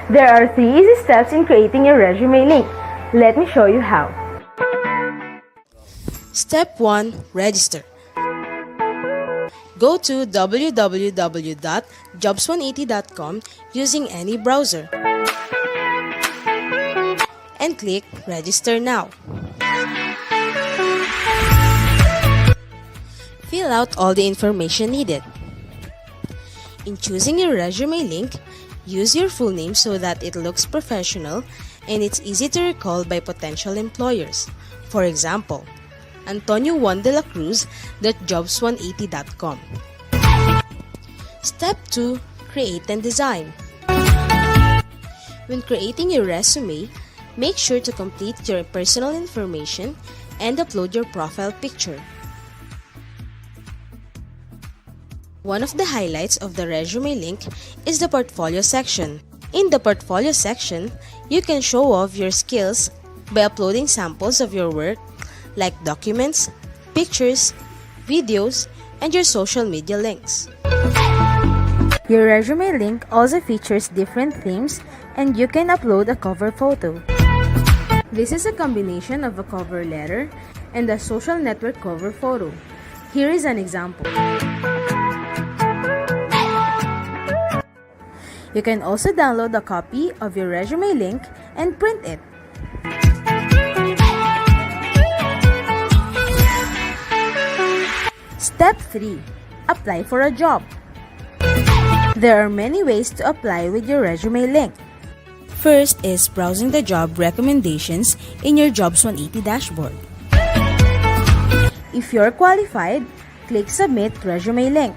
There are 3 easy steps in creating your resume link. Let me show you how. Step 1. Register. Go to www.jobs180.com using any browser and click Register Now. Fill out all the information needed. In choosing your resume link, use your full name so that it looks professional and it's easy to recall by potential employers. For example, Antonio Juan de la Cruz .jobs180.com. Step 2. Create and design. When creating your resume, make sure to complete your personal information and upload your profile picture. One of the highlights of the resume link is the portfolio section. In the portfolio section, you can show off your skills by uploading samples of your work like documents, pictures, videos, and your social media links. Your resume link also features different themes and you can upload a cover photo. This is a combination of a cover letter and a social network cover photo. Here is an example. You can also download a copy of your resume link and print it. Step 3. Apply for a job. There are many ways to apply with your resume link. First is browsing the job recommendations in your Jobs 180 dashboard. If you're qualified, click Submit Resume Link.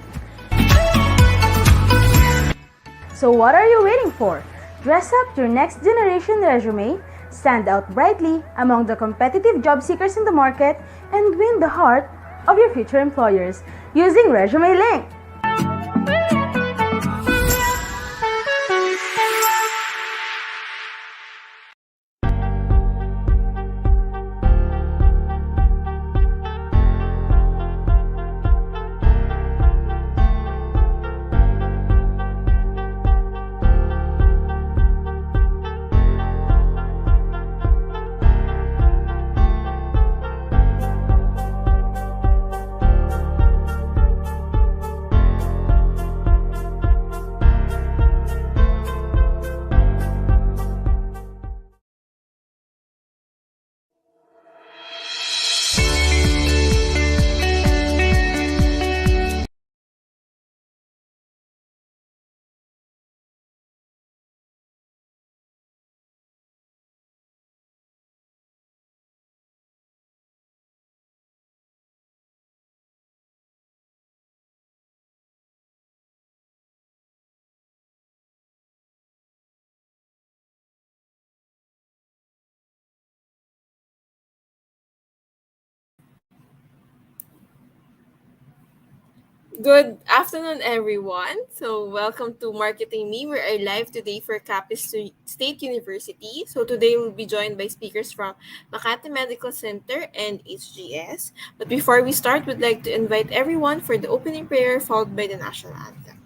So what are you waiting for? Dress up your next generation resume, stand out brightly among the competitive job seekers in the market, and win the heart of your future employers using Resume Link. Good afternoon, everyone. So, welcome to Marketing Me. We are live today for Capiz State University. So, today we'll be joined by speakers from Makati Medical Center and HGS. But before we start, we'd like to invite everyone for the opening prayer followed by the national anthem.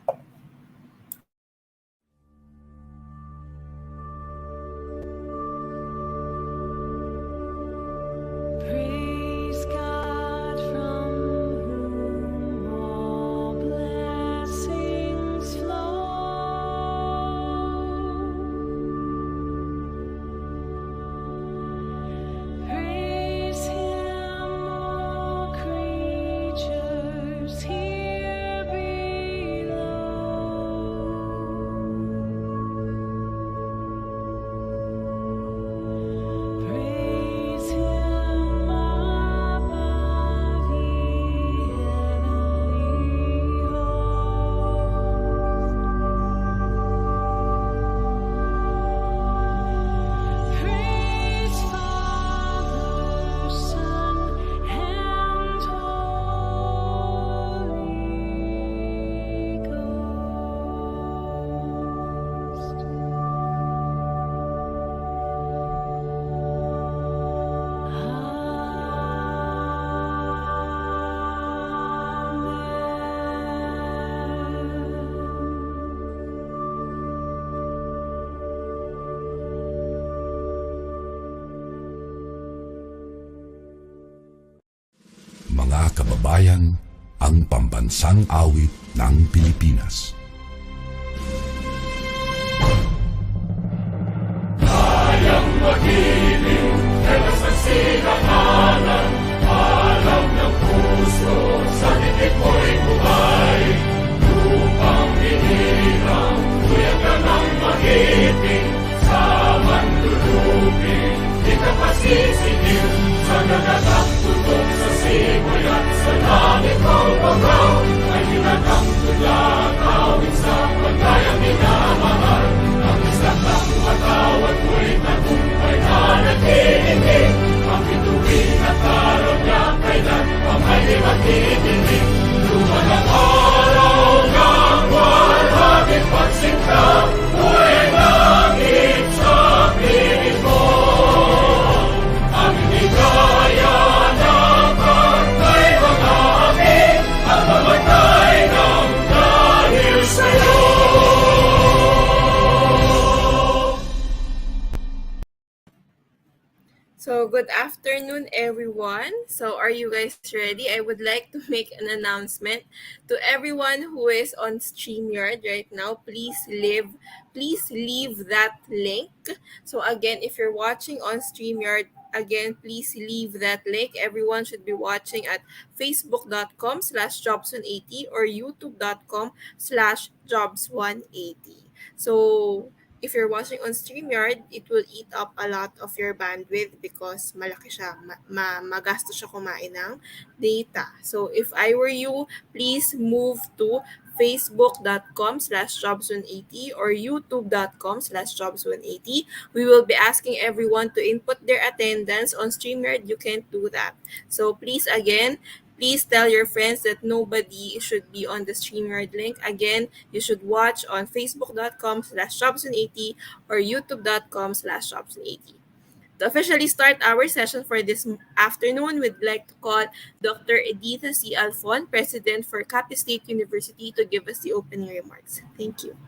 Praise God from whom all blessings flow. Praise Him, all creatures here below. kababayan, ang pambansang awit ng Pilipinas. So, good afternoon, everyone. So, are you guys ready? I would like to make an announcement to everyone who is on StreamYard right now. Please leave that link. So, again, if you're watching on StreamYard, again, please leave that link. Everyone should be watching at facebook.com/jobs180 or youtube.com/jobs180. So, if you're watching on StreamYard, it will eat up a lot of your bandwidth because malaki siya, magastos siya kumain ng data. So if I were you, please move to facebook.com/jobs180 or youtube.com/jobs180. We will be asking everyone to input their attendance on StreamYard. You can't do that. So please tell your friends that nobody should be on the StreamYard link. Again, you should watch on facebook.com/jobs180 or youtube.com/jobs180. To officially start our session for this afternoon, we'd like to call Dr. Editha C. Alfon, President for Capiz State University, to give us the opening remarks. Thank you.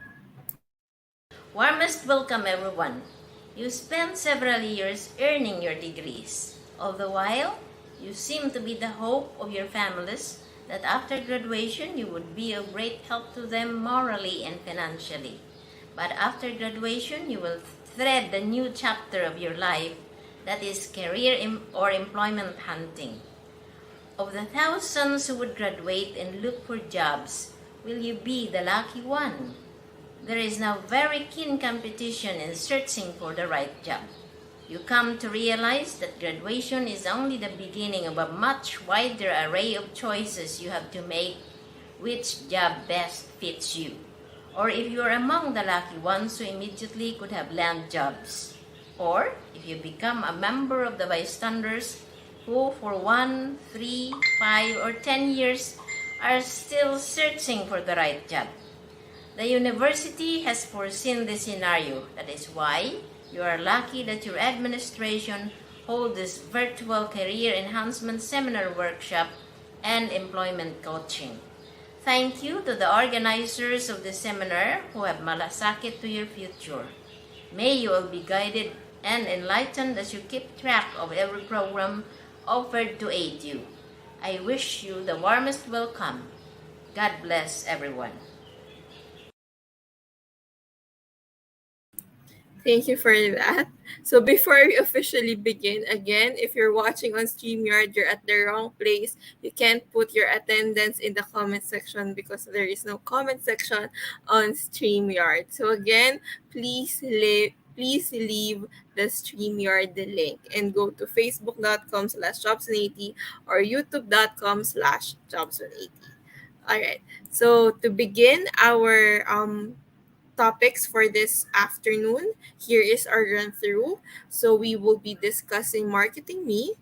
Warmest welcome, everyone. You spent several years earning your degrees. All the while, you seem to be the hope of your families that after graduation you would be of great help to them morally and financially. But after graduation, you will thread the new chapter of your life, that is career or employment hunting. Of the thousands who would graduate and look for jobs, will you be the lucky one? There is now very keen competition in searching for the right job. You come to realize that graduation is only the beginning of a much wider array of choices you have to make which job best fits you. Or if you are among the lucky ones who immediately could have land jobs. Or if you become a member of the bystanders who for 1, 3, 5, or 10 years are still searching for the right job. The university has foreseen this scenario. That is why you are lucky that your administration holds this virtual career enhancement seminar workshop and employment coaching. Thank you to the organizers of the seminar who have malasakit to your future. May you all be guided and enlightened as you keep track of every program offered to aid you. I wish you the warmest welcome. God bless everyone. Thank you for that. So before we officially begin, again, if you're watching on StreamYard, you're at the wrong place. You can't put your attendance in the comment section because there is no comment section on StreamYard. So again, please leave the StreamYard link and go to facebook.com/jobs180 or youtube.com/jobs180. All right. So to begin our topics for this afternoon. Here is our run through. So we will be discussing marketing me,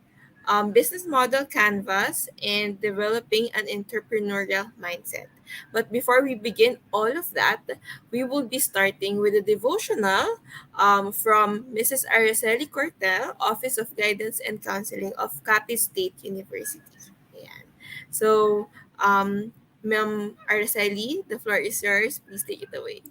business model canvas, and developing an entrepreneurial mindset. But before we begin all of that, we will be starting with a devotional from Mrs. Araceli Cortel, Office of Guidance and Counseling of Capiz State University. Ayan. So, Ma'am Araceli, the floor is yours. Please take it away.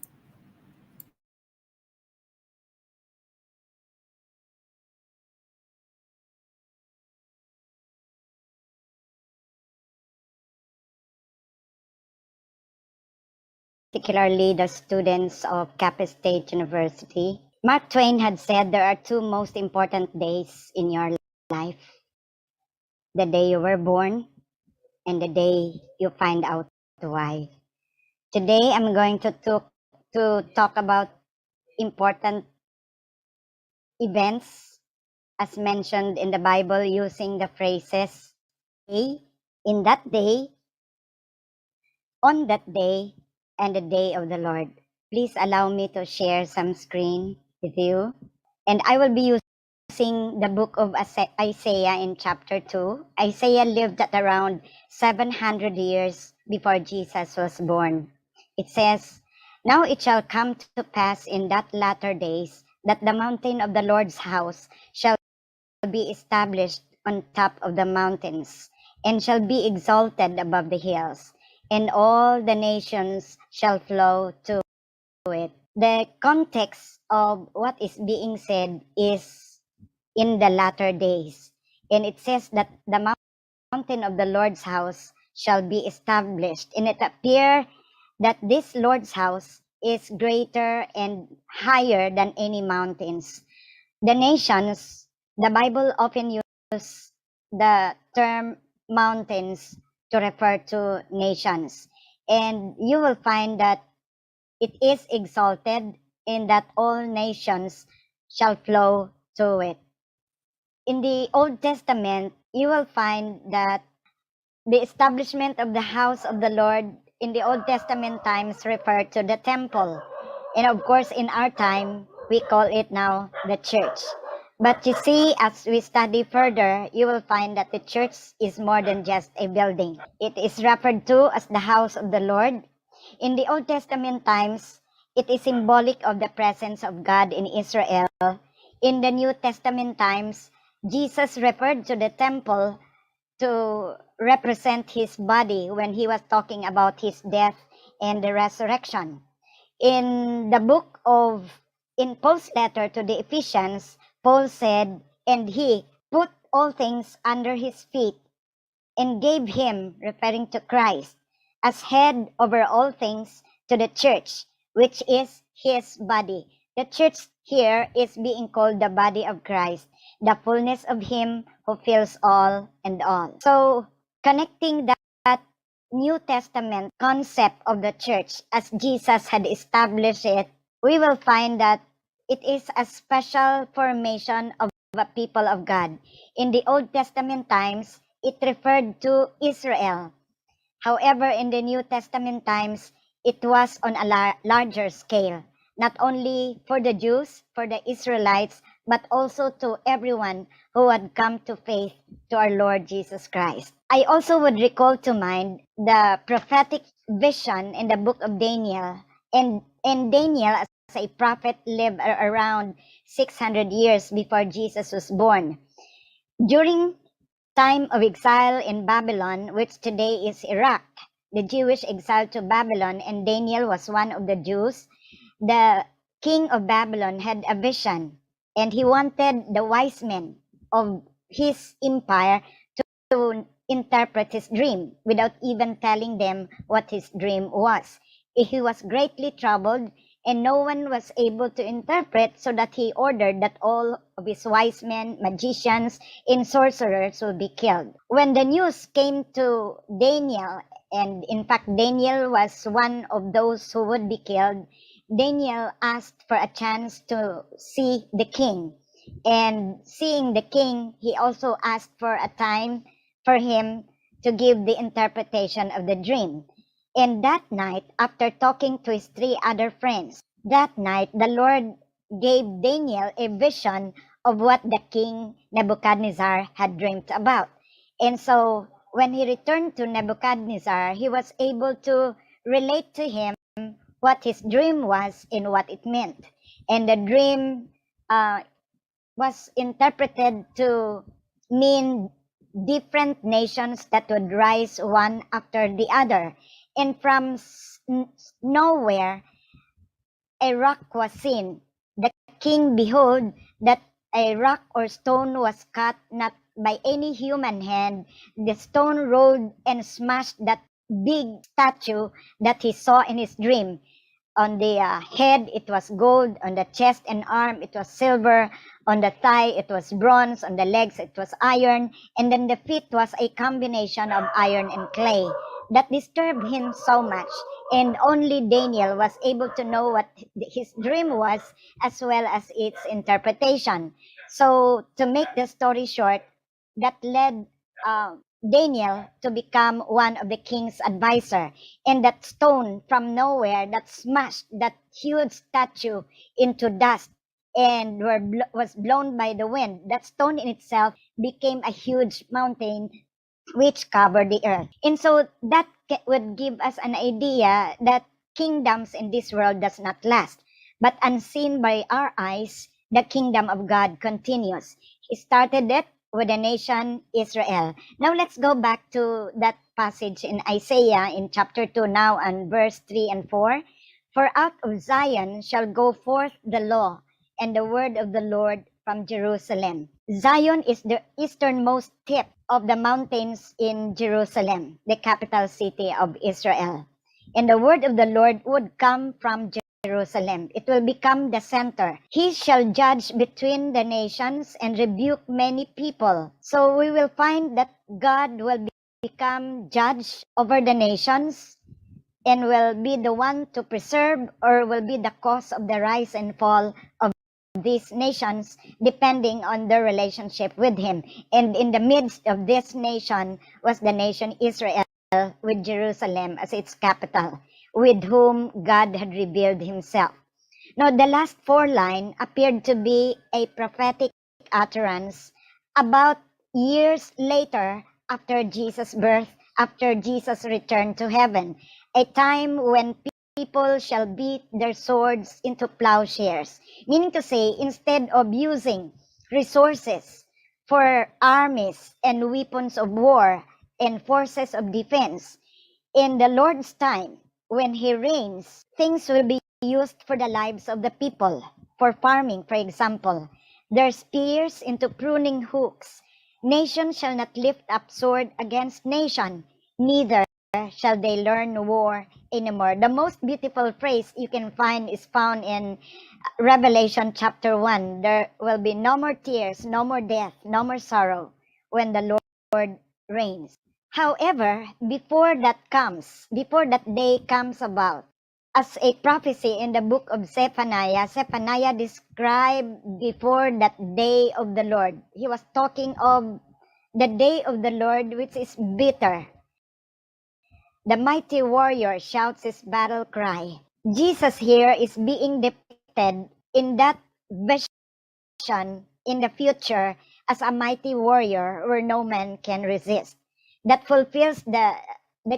particularly the students of Capiz State University. Mark Twain had said there are two most important days in your life: the day you were born and the day you find out why. Today, I'm going to talk about important events as mentioned in the Bible using the phrases in that day, on that day, and the day of the Lord. Please allow me to share some screen with you. And I will be using the book of Isaiah in chapter 2. Isaiah lived at around 700 years before Jesus was born. It says, "Now it shall come to pass in that latter days that the mountain of the Lord's house shall be established on top of the mountains, and shall be exalted above the hills, and all the nations shall flow to it." The context of what is being said is in the latter days, and it says that the mountain of the Lord's house shall be established, and it appears that this Lord's house is greater and higher than any mountains. The nations, the Bible often uses the term mountains to refer to nations. And you will find that it is exalted in that all nations shall flow to it. In the Old Testament, you will find that the establishment of the house of the Lord in the Old Testament times referred to the temple. And of course, in our time, we call it now the church. But you see, as we study further, you will find that the church is more than just a building. It is referred to as the house of the Lord. In the Old Testament times, it is symbolic of the presence of God in Israel. In the New Testament times, Jesus referred to the temple to represent his body when he was talking about his death and the resurrection. In the book of, in Paul's letter to the Ephesians, Paul said, "And he put all things under his feet and gave him," referring to Christ, "as head over all things to the church, which is his body." The church here is being called the body of Christ, the fullness of him who fills all and all. So connecting that New Testament concept of the church as Jesus had established it, we will find that it is a special formation of a people of God. In the Old Testament times, it referred to Israel. However, in the New Testament times, it was on a larger scale, not only for the Jews, for the Israelites, but also to everyone who had come to faith to our Lord Jesus Christ. I also would recall to mind the prophetic vision in the book of Daniel. And Daniel, as a prophet, lived around 600 years before Jesus was born. During time of exile in Babylon, which today is Iraq, the Jewish exile to Babylon, and Daniel was one of the Jews, the king of Babylon had a vision, and he wanted the wise men of his empire to interpret his dream without even telling them what his dream was. He was greatly troubled, and no one was able to interpret, so that he ordered that all of his wise men, magicians, and sorcerers will be killed. When the news came to Daniel, and in fact Daniel was one of those who would be killed, Daniel asked for a chance to see the king. And seeing the king, he also asked for a time for him to give the interpretation of the dream. And that night, after talking to his three other friends, that night the Lord gave Daniel a vision of what the king Nebuchadnezzar had dreamed about. And so when he returned to Nebuchadnezzar, he was able to relate to him what his dream was and what it meant. And the dream was interpreted to mean different nations that would rise one after the other. And from nowhere, a rock was seen. The king behold that a rock or stone was cut not by any human hand. The stone rolled and smashed that big statue that he saw in his dream. On the head, it was gold. On the chest and arm, it was silver. On the thigh, it was bronze. On the legs, it was iron. And then the feet was a combination of iron and clay. That disturbed him so much. And only Daniel was able to know what his dream was, as well as its interpretation. So, to make the story short, that led Daniel to become one of the king's advisor. And that stone from nowhere that smashed that huge statue into dust and was blown by the wind, that stone in itself became a huge mountain which covered the earth. And so that would give us an idea that kingdoms in this world does not last, but unseen by our eyes, the kingdom of God continues. He started it with the nation Israel. Now let's go back to that passage in Isaiah in chapter 2 now and verse 3 and 4. For out of Zion shall go forth the law and the word of the Lord from Jerusalem. Zion is the easternmost tip of the mountains in Jerusalem, the capital city of Israel. And the word of the Lord would come from Jerusalem. It will become the center. He shall judge between the nations and rebuke many people. So we will find that God will become judge over the nations and will be the one to preserve or will be the cause of the rise and fall of these nations depending on their relationship with him. And in the midst of this nation was the nation Israel with Jerusalem as its capital, with whom God had revealed himself. Now, the last four lines appeared to be a prophetic utterance about years later after Jesus' birth, after Jesus returned to heaven, a time when people shall beat their swords into plowshares. Meaning to say, instead of using resources for armies and weapons of war and forces of defense, in the Lord's time, when he reigns, things will be used for the lives of the people, for farming, for example. Their spears into pruning hooks. Nation shall not lift up sword against nation, neither shall they learn war anymore. The most beautiful phrase you can find is found in Revelation chapter 1. There will be no more tears, no more death, no more sorrow when the Lord reigns. However, before that day comes about, as a prophecy in the book of Zephaniah described before that day of the Lord. He was talking of the day of the Lord, which is bitter. The mighty warrior shouts his battle cry. Jesus here is being depicted in that vision in the future as a mighty warrior where no man can resist. That fulfills the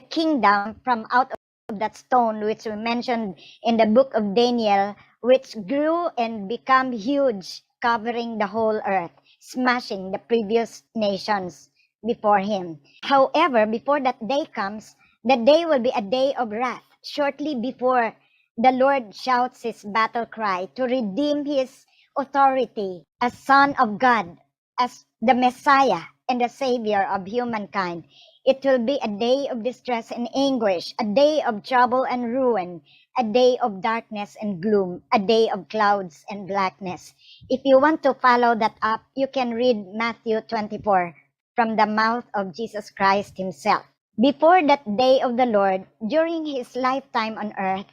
kingdom from out of that stone which we mentioned in the book of Daniel, which grew and became huge, covering the whole earth, smashing the previous nations before him. However, before that day comes, the day will be a day of wrath, shortly before the Lord shouts his battle cry to redeem his authority as Son of God, as the Messiah and the Savior of humankind. It will be a day of distress and anguish, a day of trouble and ruin, a day of darkness and gloom, a day of clouds and blackness. If you want to follow that up, you can read Matthew 24 from the mouth of Jesus Christ himself. Before that day of the Lord, during his lifetime on earth,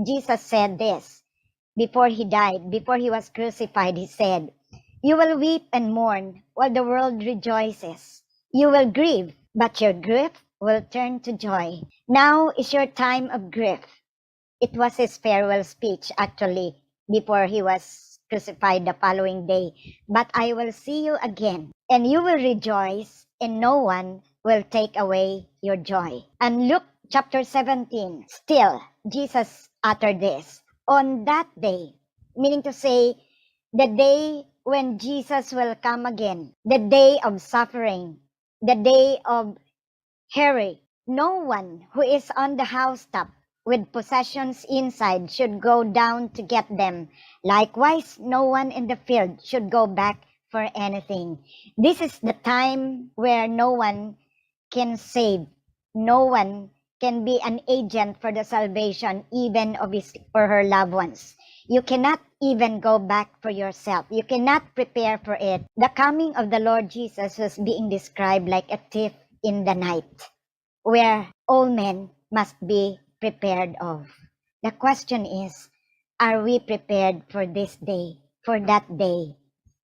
Jesus said this. Before he died, before he was crucified, he said, "You will weep and mourn while the world rejoices. You will grieve, but your grief will turn to joy. Now is your time of grief." It was his farewell speech, actually, before he was crucified the following day. "But I will see you again, and you will rejoice, and no one will take away your joy." And Luke chapter 17, still, Jesus uttered this. On that day, meaning to say, the day when Jesus will come again, the day of suffering, the day of hurry, no one who is on the housetop with possessions inside should go down to get them. Likewise, no one in the field should go back for anything. This is the time where no one can save, no one can be an agent for the salvation even of his or her loved ones. You cannot even go back for yourself. You cannot prepare for it. The coming of the Lord Jesus was being described like a thief in the night, where all men must be prepared of. The question is, are we prepared for this day, for that day,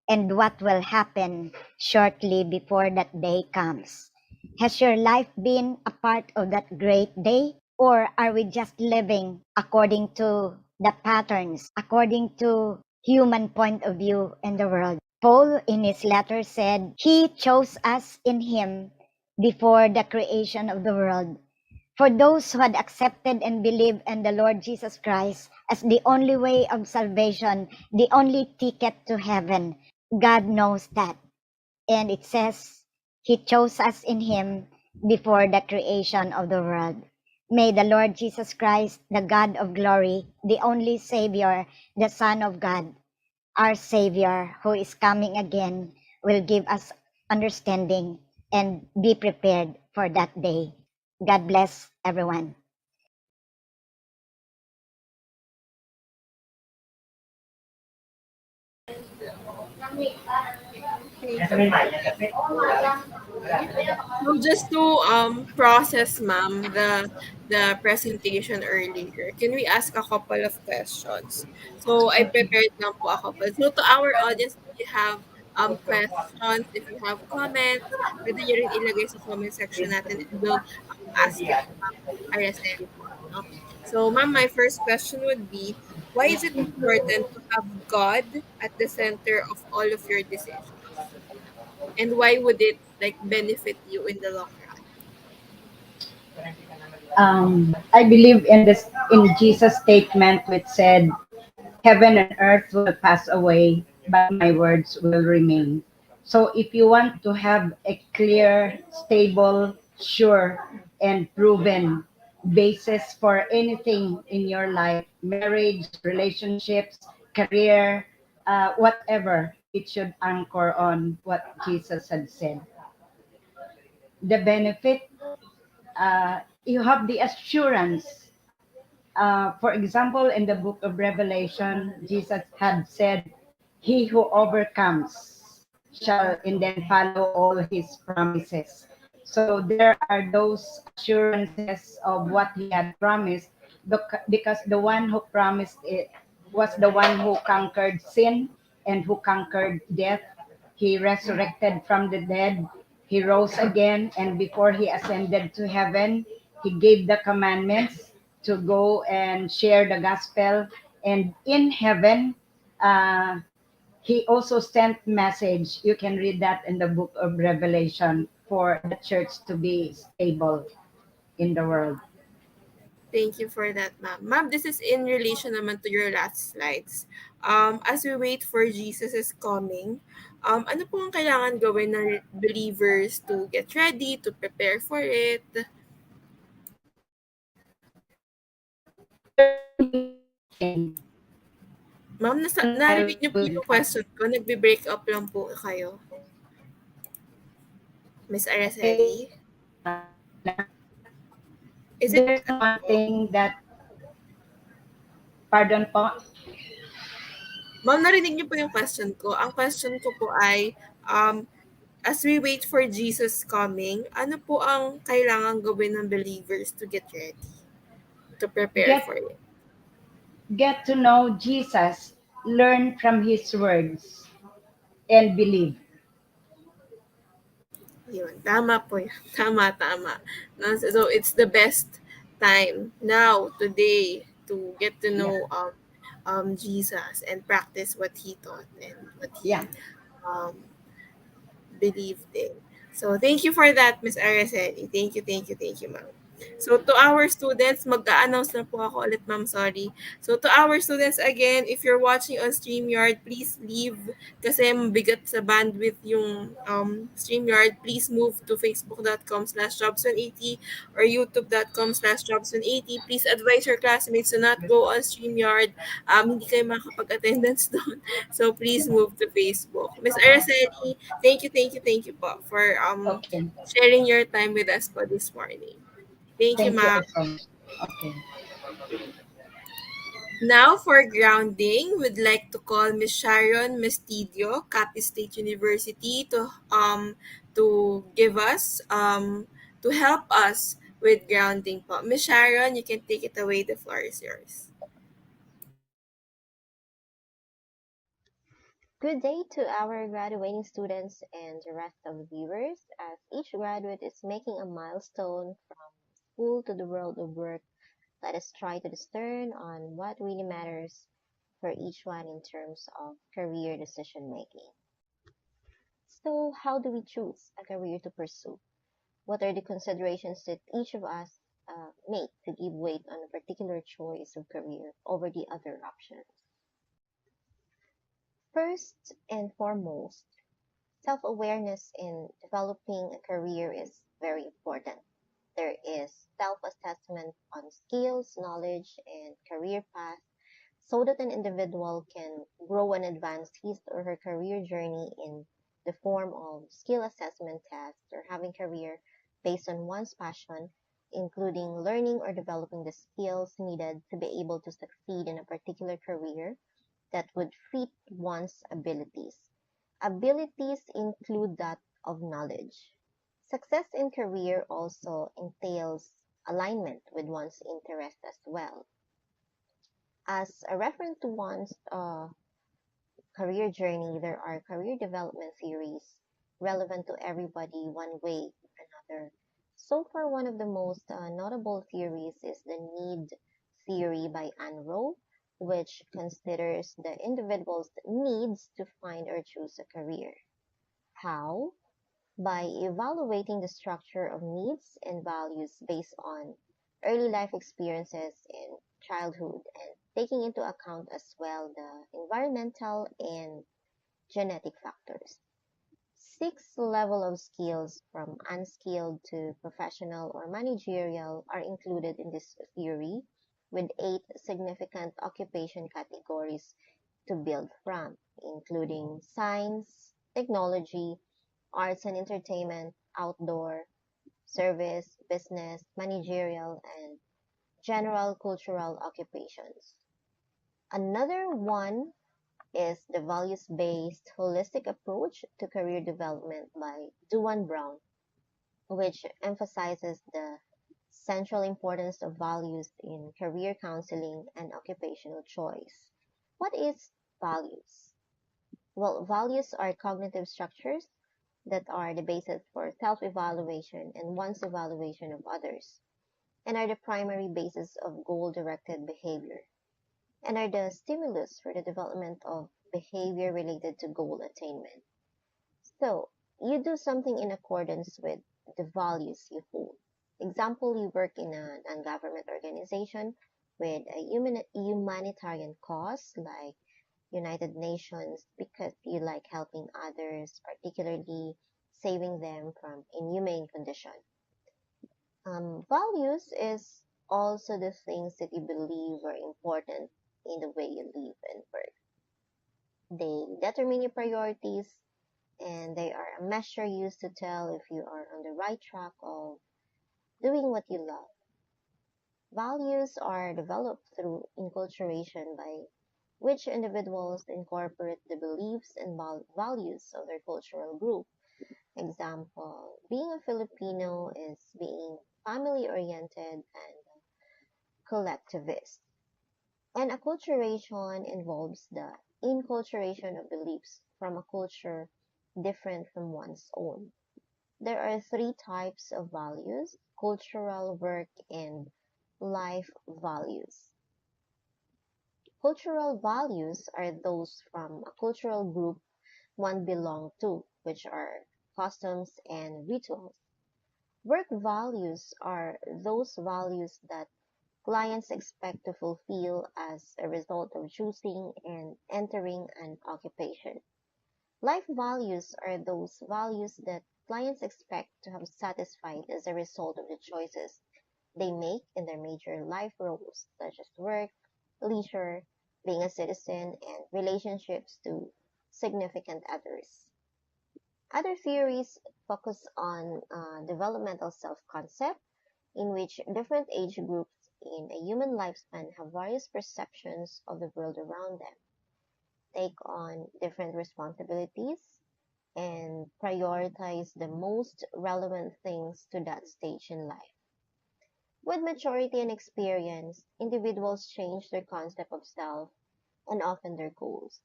and what will happen shortly before that day comes? Has your life been a part of that great day? Or are we just living according to the patterns, according to human point of view in the world? Paul in his letter said, He chose us in Him before the creation of the world. For those who had accepted and believed in the Lord Jesus Christ as the only way of salvation, the only ticket to heaven, God knows that. And it says, He chose us in Him before the creation of the world. May the Lord Jesus Christ, the God of glory, the only Savior, the Son of God, our Savior who is coming again, will give us understanding and be prepared for that day. God bless everyone. So just to process, ma'am, the presentation earlier, can we ask a couple of questions? So I prepared lang po a couple. So to our audience, if you have questions, if you have comments, pwede nyo rin ilagay sa comment section natin and we'll ask it to Ma'am Araceli po. No? So ma'am, my first question would be, why is it important to have God at the center of all of your decisions? And why would it like benefit you in the long run? I believe in this in Jesus' statement which said, "Heaven and earth will pass away, but my words will remain." So, if you want to have a clear, stable, sure, and proven basis for anything in your life, marriage, relationships, career, whatever, it should anchor on what Jesus had said. The benefit, you have the assurance. For example, in the book of Revelation, Jesus had said, He who overcomes shall and then follow all his promises. So there are those assurances of what he had promised because the one who promised it was the one who conquered sin and who conquered death. He resurrected from the dead. He rose again, and before he ascended to heaven, he gave the commandments to go and share the gospel. And in heaven, uh, he also sent message. You can read that in the book of Revelation for the church to be stable in the world. Thank you for that, ma'am. Ma'am, this is in relation naman to your last slides. As we wait for Jesus' coming, ano po ang kailangan gawin ng believers to get ready, to prepare for it? Ma'am, narinig niyo po yung question ko. Nagbe-break up lang po kayo. Miss Araceli? Is it, There's one thing that, pardon po, ma'am, narinig niyo po yung question ko. Ang question ko po ay, as we wait for Jesus coming, ano po ang kailangan gawin ng believers to get ready, to prepare get for it? get to know Jesus, learn from his words, and believe. Yun, tama po yun. Tama, tama. No, so it's the best time now, today, to get to know Jesus and practice what he taught and what he Yeah. um, believed in. So, thank you for that, Miss Araceli. Thank you, ma'am. So, to our students, mag-a-announce na po ako ulit, ma'am, sorry. So, to our students, again, if you're watching on StreamYard, please leave kasi mabigat sa bandwidth yung StreamYard. Please move to facebook.com/jobs180 or youtube.com/jobs180. Please advise your classmates to not go on StreamYard. Hindi kayo makapag-attendance doon. So, please move to Facebook. Miss Araceli, thank you po for Okay. sharing your time with us po this morning. Thank you, Thank you ma'am. also. Okay. Now for grounding, we'd like to call Miss Sharon Mestidio, Capiz State University, to give us to help us with grounding po. Miss Sharon, you can take it away. The floor is yours. Good day to our graduating students and the rest of the viewers. As each graduate is making a milestone from school to the world of work, let us try to discern on what really matters for each one in terms of career decision making. So, how do we choose a career to pursue? What are the considerations that each of us make to give weight on a particular choice of career over the other options? First and foremost, self-awareness in developing a career is very important. There is self-assessment on skills, knowledge, and career path so that an individual can grow and advance his or her career journey in the form of skill assessment tests or having career based on one's passion, including learning or developing the skills needed to be able to succeed in a particular career that would fit one's abilities. Abilities include that of knowledge. Success in career also entails alignment with one's interest as well. As a reference to one's career journey, there are career development theories relevant to everybody one way or another. So far, one of the most notable theories is the need theory by Anro, which considers the individual's needs to find or choose a career. How? By evaluating the structure of needs and values based on early life experiences in childhood and taking into account as well the environmental and genetic factors. Six level of skills from unskilled to professional or managerial are included in this theory with eight significant occupation categories to build from, including science, technology, arts and entertainment, outdoor, service, business, managerial, and general cultural occupations. Another one is the values-based holistic approach to career development by Duane Brown, which emphasizes the central importance of values in career counseling and occupational choice. What is values? Well, values are cognitive structures that are the basis for self-evaluation and one's evaluation of others, and are the primary basis of goal-directed behavior, and are the stimulus for the development of behavior related to goal attainment. So, you do something in accordance with the values you hold. Example, you work in a non-government organization with a humanitarian cause like United Nations because you like helping others, particularly saving them from inhumane condition. Values is also the things that you believe are important in the way you live and work. They determine your priorities and they are a measure used to tell if you are on the right track of doing what you love. Values are developed through inculturation by which individuals incorporate the beliefs and values of their cultural group. Example, being a Filipino is being family-oriented and collectivist. And acculturation involves the inculturation of beliefs from a culture different from one's own. There are three types of values: cultural, work, and life values. Cultural values are those from a cultural group one belongs to, which are customs and rituals. Work values are those values that clients expect to fulfill as a result of choosing and entering an occupation. Life values are those values that clients expect to have satisfied as a result of the choices they make in their major life roles, such as work, leisure, being a citizen, and relationships to significant others. Other theories focus on developmental self concept, in which different age groups in a human lifespan have various perceptions of the world around them, take on different responsibilities, and prioritize the most relevant things to that stage in life. With maturity and experience, individuals change their concept of self and often their goals.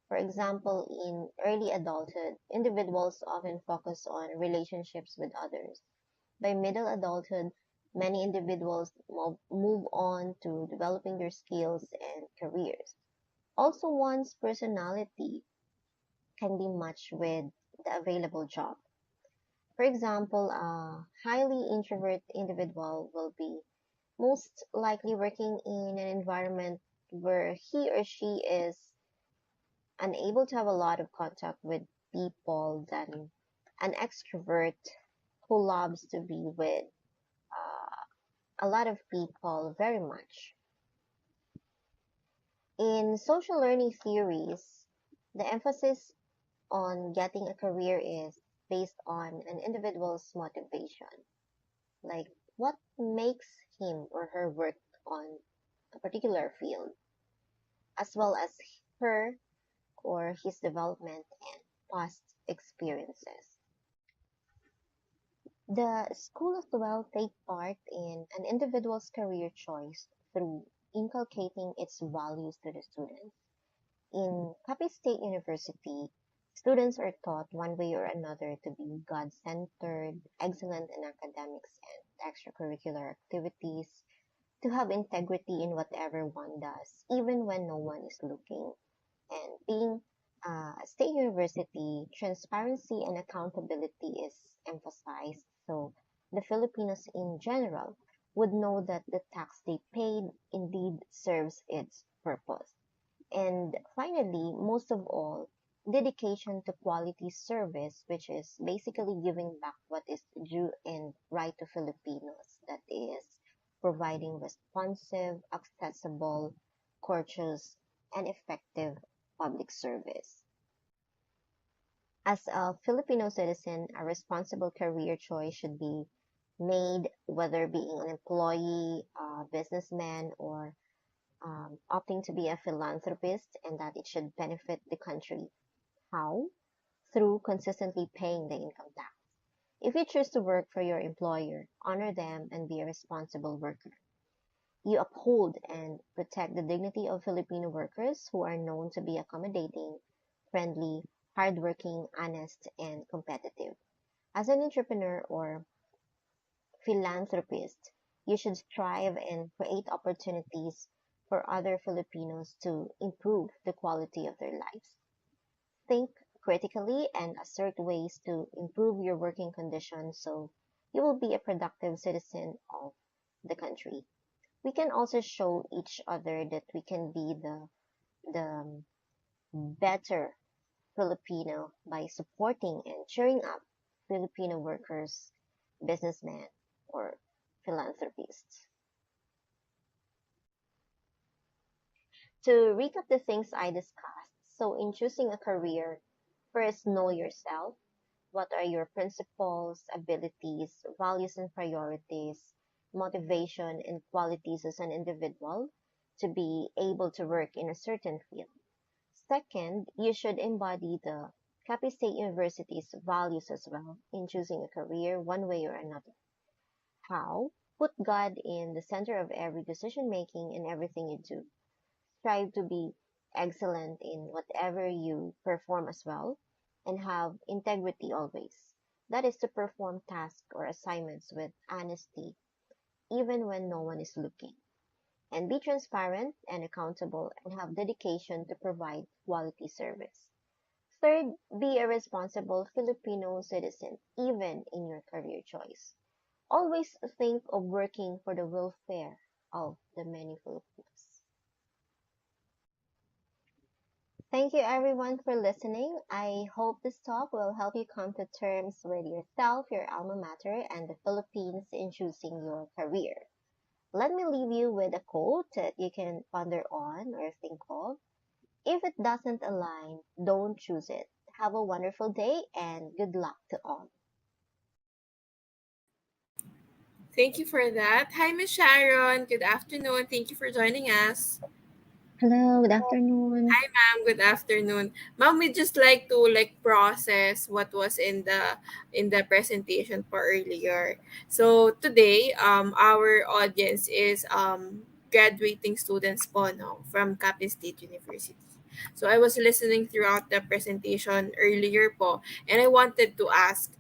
For example, in early adulthood, individuals often focus on relationships with others. By middle adulthood, many individuals move on to developing their skills and careers. Also, one's personality can be matched with the available job. For example, a highly introvert individual will be most likely working in an environment where he or she is unable to have a lot of contact with people than an extrovert who loves to be with a lot of people very much. In social learning theories, the emphasis on getting a career is based on an individual's motivation, like what makes him or her work on a particular field, as well as her or his development and past experiences. The School of the Well take part in an individual's career choice through inculcating its values to the students. In Capiz State University, students are taught one way or another to be God-centered, excellent in academics and extracurricular activities, to have integrity in whatever one does, even when no one is looking. And being a state university, transparency and accountability is emphasized. So the Filipinos in general would know that the tax they paid indeed serves its purpose. And finally, most of all, dedication to quality service, which is basically giving back what is due and right to Filipinos, that is, providing responsive, accessible, courteous, and effective public service. As a Filipino citizen, a responsible career choice should be made, whether being an employee, a businessman, or opting to be a philanthropist, and that it should benefit the country. How? Through consistently paying the income tax. If you choose to work for your employer, honor them and be a responsible worker. You uphold and protect the dignity of Filipino workers who are known to be accommodating, friendly, hardworking, honest, and competitive. As an entrepreneur or philanthropist, you should strive and create opportunities for other Filipinos to improve the quality of their lives. Think critically and assert ways to improve your working conditions so you will be a productive citizen of the country. We can also show each other that we can be the better Filipino by supporting and cheering up Filipino workers, businessmen, or philanthropists. To recap the things I discussed, so in choosing a career, first know yourself. What are your principles, abilities, values and priorities, motivation and qualities as an individual to be able to work in a certain field? Second, you should embody the Capiz State University's values as well in choosing a career one way or another. How? Put God in the center of every decision making in everything you do. Strive to be excellent in whatever you perform as well, and have integrity always. That is to perform tasks or assignments with honesty, even when no one is looking. And be transparent and accountable and have dedication to provide quality service. Third, be a responsible Filipino citizen, even in your career choice. Always think of working for the welfare of the many Filipinos. Thank you everyone for listening. I hope this talk will help you come to terms with yourself, your alma mater, and the Philippines in choosing your career. Let me leave you with a quote that you can ponder on or think of. If it doesn't align, don't choose it. Have a wonderful day and good luck to all. Thank you for that. Hi, Miss Sharon. Good afternoon. Thank you for joining us. Hello, good afternoon. Hi, ma'am. Good afternoon. Ma'am, we just like to process what was in the presentation for earlier. So today, our audience is graduating students po, no, from Capiz State University. So I was listening throughout the presentation earlier po, and I wanted to ask,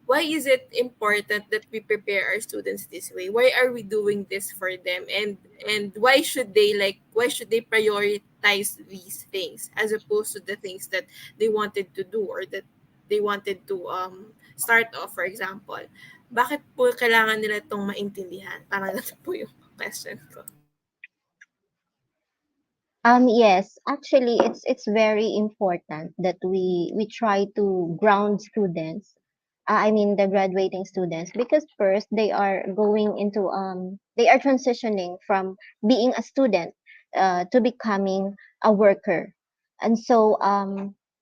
why is it important that we prepare our students this way? Why are we doing this for them? And why should they prioritize these things as opposed to the things that they wanted to do or that they wanted to start off, for example? Bakit po kailangan nila itong maintindihan? Parang ganun po yung question ko. Yes, actually, it's very important that we try to ground students. I mean, the graduating students, because first they are transitioning from being a student to becoming a worker, and so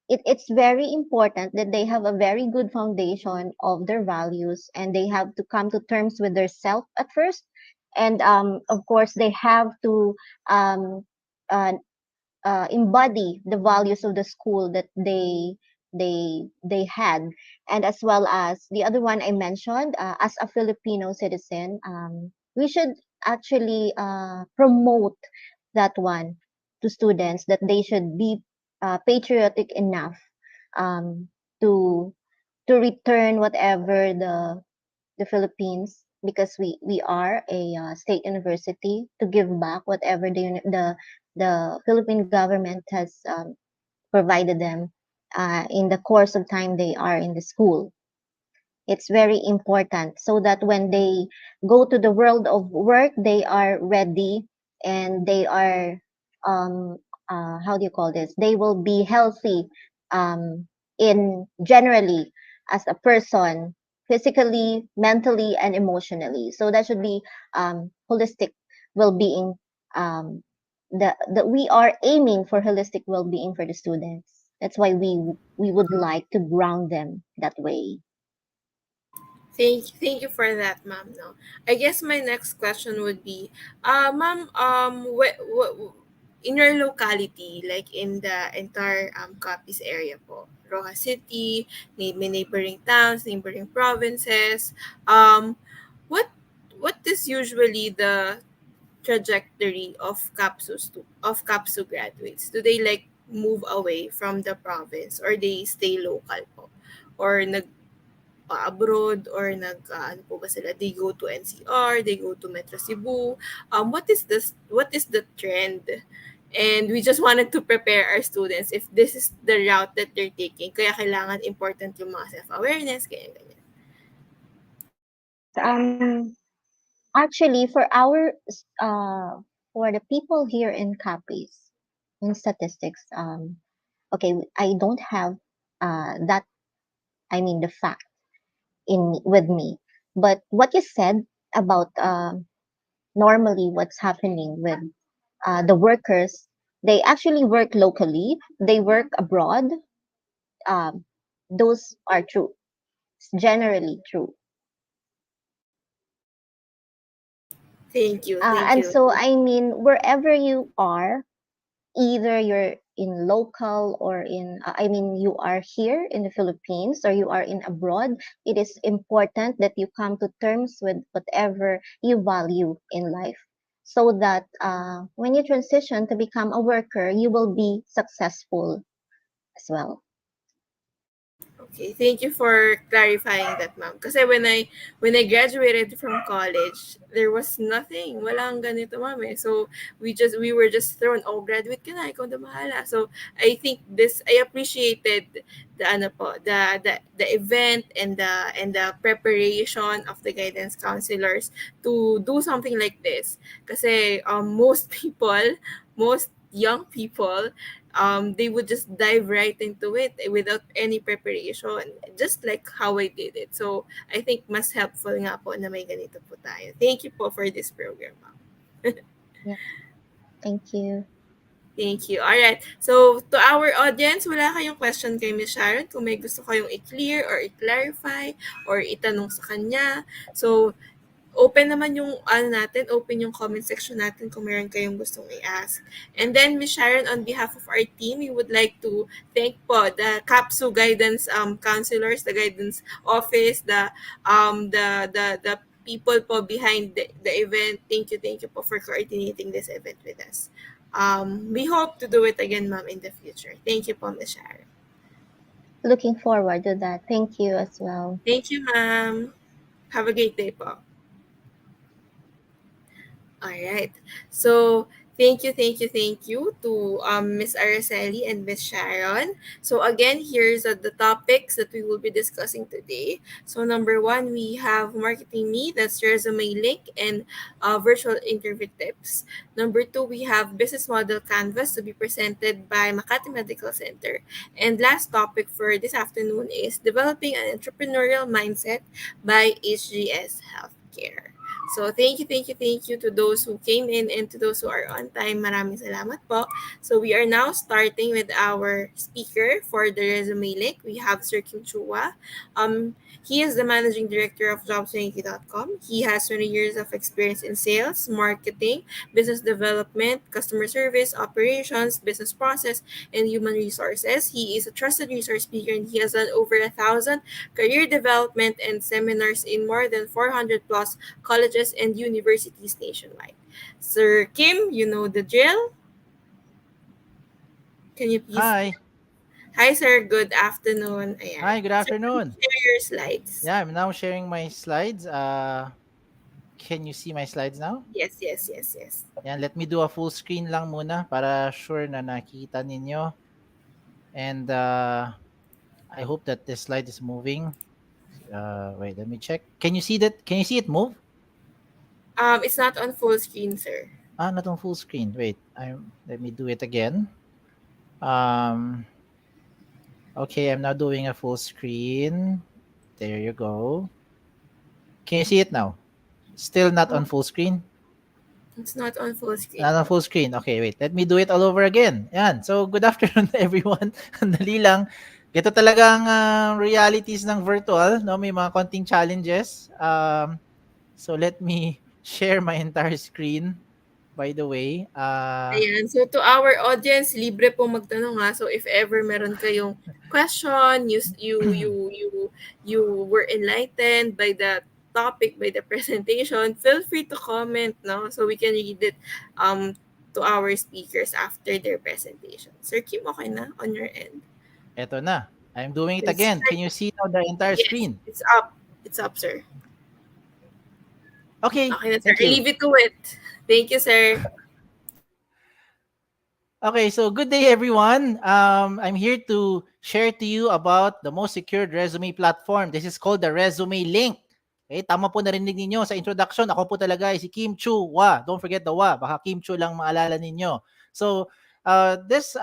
it's very important that they have a very good foundation of their values, and they have to come to terms with their self at first, and of course they have to um, uh, embody the values of the school that they had, and as well as the other one I mentioned, as a Filipino citizen, we should actually promote that one to students, that they should be patriotic enough um, to return whatever the Philippines, because we are a state university, to give back whatever the Philippine government has provided them in the course of time they are in the school. It's very important so that when they go to the world of work, they are ready, and they are um how do you call this? They will be healthy in generally as a person, physically, mentally, and emotionally. So that should be holistic well-being. Um, the we are aiming for holistic well-being for the students. That's why we would like to ground them that way. Thank you for that, ma'am. No, I guess my next question would be, ma'am, in your locality, like in the entire Capiz area po, Roja City, may neighboring towns, neighboring provinces, what what is usually the trajectory of CapSU graduates? Do they move away from the province or they stay local po? Or abroad or ano po ba sila, they go to NCR, they go to Metro Cebu. What is the trend? And we just wanted to prepare our students if this is the route that they're taking. Kaya kailangan important yung mga self-awareness, ganyan. Um, Actually, for the people here in Capiz, in statistics, okay, I don't have that. I mean, the fact in with me, but what you said about normally what's happening with the workers, they actually work locally, they work abroad. Um, those are true. It's generally true. Thank you, thank And you. so, I mean, wherever you are, either you're in local or in I mean you are here in the Philippines or you are in abroad, it is important that you come to terms with whatever you value in life, so that when you transition to become a worker, you will be successful as well. Okay, thank you for clarifying that, ma'am. Kasi when I graduated from college, there was nothing. Walang ganito, ma'am. Eh. So we were just thrown, oh, graduate ka na, ikaw na bahala. So I appreciated the event and the preparation of the guidance counselors to do something like this. Kasi most young people, they would just dive right into it without any preparation, just like how I did it. So, I think mas helpful nga po na may ganito po tayo. Thank you po for this program, ma'am. Yeah, thank you. Thank you. All right. So, to our audience, wala kayong question kay Miss Sharon kung may gusto kayong i-clear or i-clarify or itanong sa kanya. So, open naman yung natin, open yung comment section natin kung meron kayong gustong i-ask. And then, Miss Sharon, on behalf of our team, we would like to thank po the CapSU guidance counselors, the guidance office, the people po behind the event. Thank you po for coordinating this event with us. We hope to do it again, ma'am, in the future. Thank you po, Miss Sharon. Looking forward to that. Thank you as well. Thank you, ma'am. Have a great day po. All right. So thank you to Miss Araceli and Miss Sharon. So again, here's the topics that we will be discussing today. So number one, we have marketing me, that's resume link and virtual interview tips. Number two, we have business model canvas to be presented by Makati Medical Center. And last topic for this afternoon is developing an entrepreneurial mindset by HGS Healthcare. So thank you to those who came in and to those who are on time. Maraming salamat po. So we are now starting with our speaker for the resume link. We have Sir Kim Chua. He is the managing director of jobs20.com. He has 20 years of experience in sales, marketing, business development, customer service, operations, business process, and human resources. He is a trusted resource speaker and he has done over 1,000 career development and seminars in more than 400 plus colleges and universities nationwide. Sir Kim, you know the drill. Can you please? Hi. Hi, sir. Good afternoon. Ayan. Hi, good Sir, afternoon. share your slides. Yeah, I'm now sharing my slides. Can you see my slides now? Yes. Yan, let me do a full screen lang muna para sure na nakita ninyo. And I hope that this slide is moving. Wait, let me check. Can you see that? Can you see it move? It's not on full screen, sir. Not on full screen. Wait, let me do it again. Okay, I'm now doing a full screen. There you go. Can you see it now? Still not on full screen? It's not on full screen. Not on full screen. Okay, wait. Let me do it all over again. Yan. So, good afternoon everyone. Dali lang. Ito talagang realities ng virtual. No? May mga konting challenges. So, let me share my entire screen. By the way. Ayan. So, to our audience, libre po magtanong ha. So, if ever meron kayong question, you were enlightened by the topic, by the presentation, feel free to comment, no? So, we can read it to our speakers after their presentation. Sir Kim, okay na on your end? Eto na. I'm doing it Yes, again. sir. Can you see now the entire Yes, screen? it's up. It's up, sir. Okay. Okay na, sir. Thank you. Leave it to it. Thank you, sir. Okay, so good day everyone. I'm here to share to you about the most secured resume platform. This is called the ResumeLink. Okay, tama po narinig ninyo sa introduction. Ako po talaga ay si Kim Chua. Don't forget the wa. Baka Kim Chu lang maalala ninyo. So, this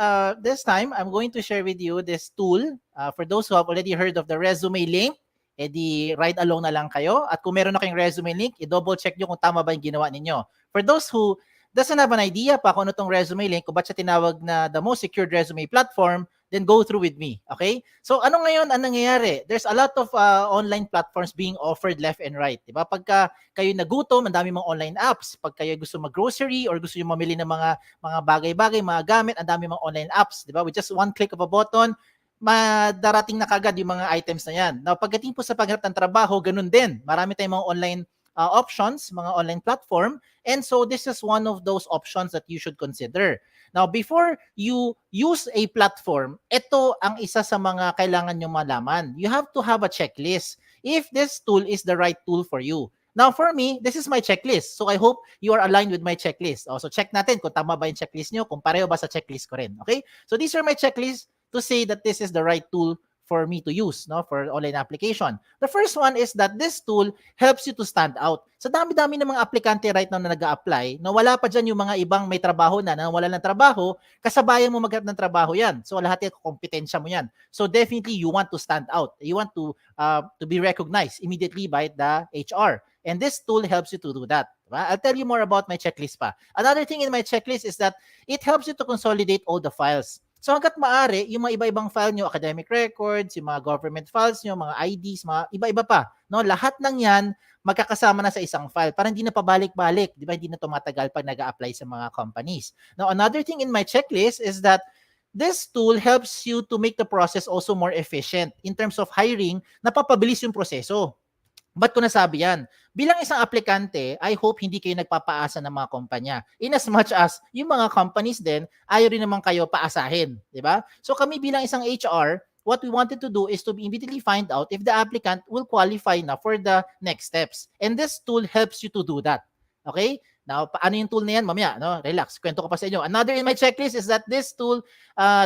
time, I'm going to share with you this tool. For those who have already heard of the ResumeLink, edi ride along na lang kayo. At kung meron na kayong ResumeLink, i-double check nyo kung tama ba yung ginawa ninyo. For those who doesn't have an idea pa kung ano tong ResumeLink, kung ba't siya tinawag na the most secured resume platform, then go through with me. Okay? So ano ngayon ang nangyayari? There's a lot of online platforms being offered left and right. Diba? Pagka kayo nagutom, ang dami mga online apps. Pag kayo gusto mag-grocery or gusto nyo mamili ng mga bagay-bagay, mga gamit, ang dami mga online apps. Diba? With just one click of a button, madarating na kagad yung mga items na yan. Now, pagdating po sa paghanap ng trabaho, ganun din. Marami tayong mga online options, mga online platform. And so this is one of those options that you should consider. Now, before you use a platform, ito ang isa sa mga kailangan nyo malaman. You have to have a checklist if this tool is the right tool for you. Now, for me, this is my checklist. So I hope you are aligned with my checklist. So check natin kung tama ba yung checklist nyo, kung pareho ba sa checklist ko rin. Okay? So these are my checklists to say that this is the right tool for me to use, no, for online application. The first one is that this tool helps you to stand out. Sa dami-dami ng mga aplikante right now na nag-a-apply, na wala pa dyan yung mga ibang may trabaho na wala ng trabaho, kasabayan mo maghanap ng trabaho yan. So lahat yung kompetensya mo yan. So definitely you want to stand out. You want to be recognized immediately by the HR. And this tool helps you to do that. I'll tell you more about my checklist pa. Another thing in my checklist is that it helps you to consolidate all the files. So hangga't maaari, yung mga iba-ibang file nyo, academic records, yung mga government files nyo, mga IDs, mga iba-iba pa, no? Lahat ng yan magkakasama na sa isang file para hindi na pabalik-balik, di ba? Hindi na tumatagal pag nag-a-apply sa mga companies. Now, another thing in my checklist is that this tool helps you to make the process also more efficient in terms of hiring, napapabilis yung proseso. Ba't ko nasabi yan? Bilang isang aplikante, I hope hindi kayo nagpapaasa ng mga kumpanya. In as much as yung mga companies din, ayaw rin naman kayo paasahin. Di ba? So kami bilang isang HR, what we wanted to do is to immediately find out if the applicant will qualify na for the next steps. And this tool helps you to do that. Okay? Now, paano yung tool na yan? Mamaya, no? Relax. Kwento ko pa sa inyo. Another in my checklist is that this tool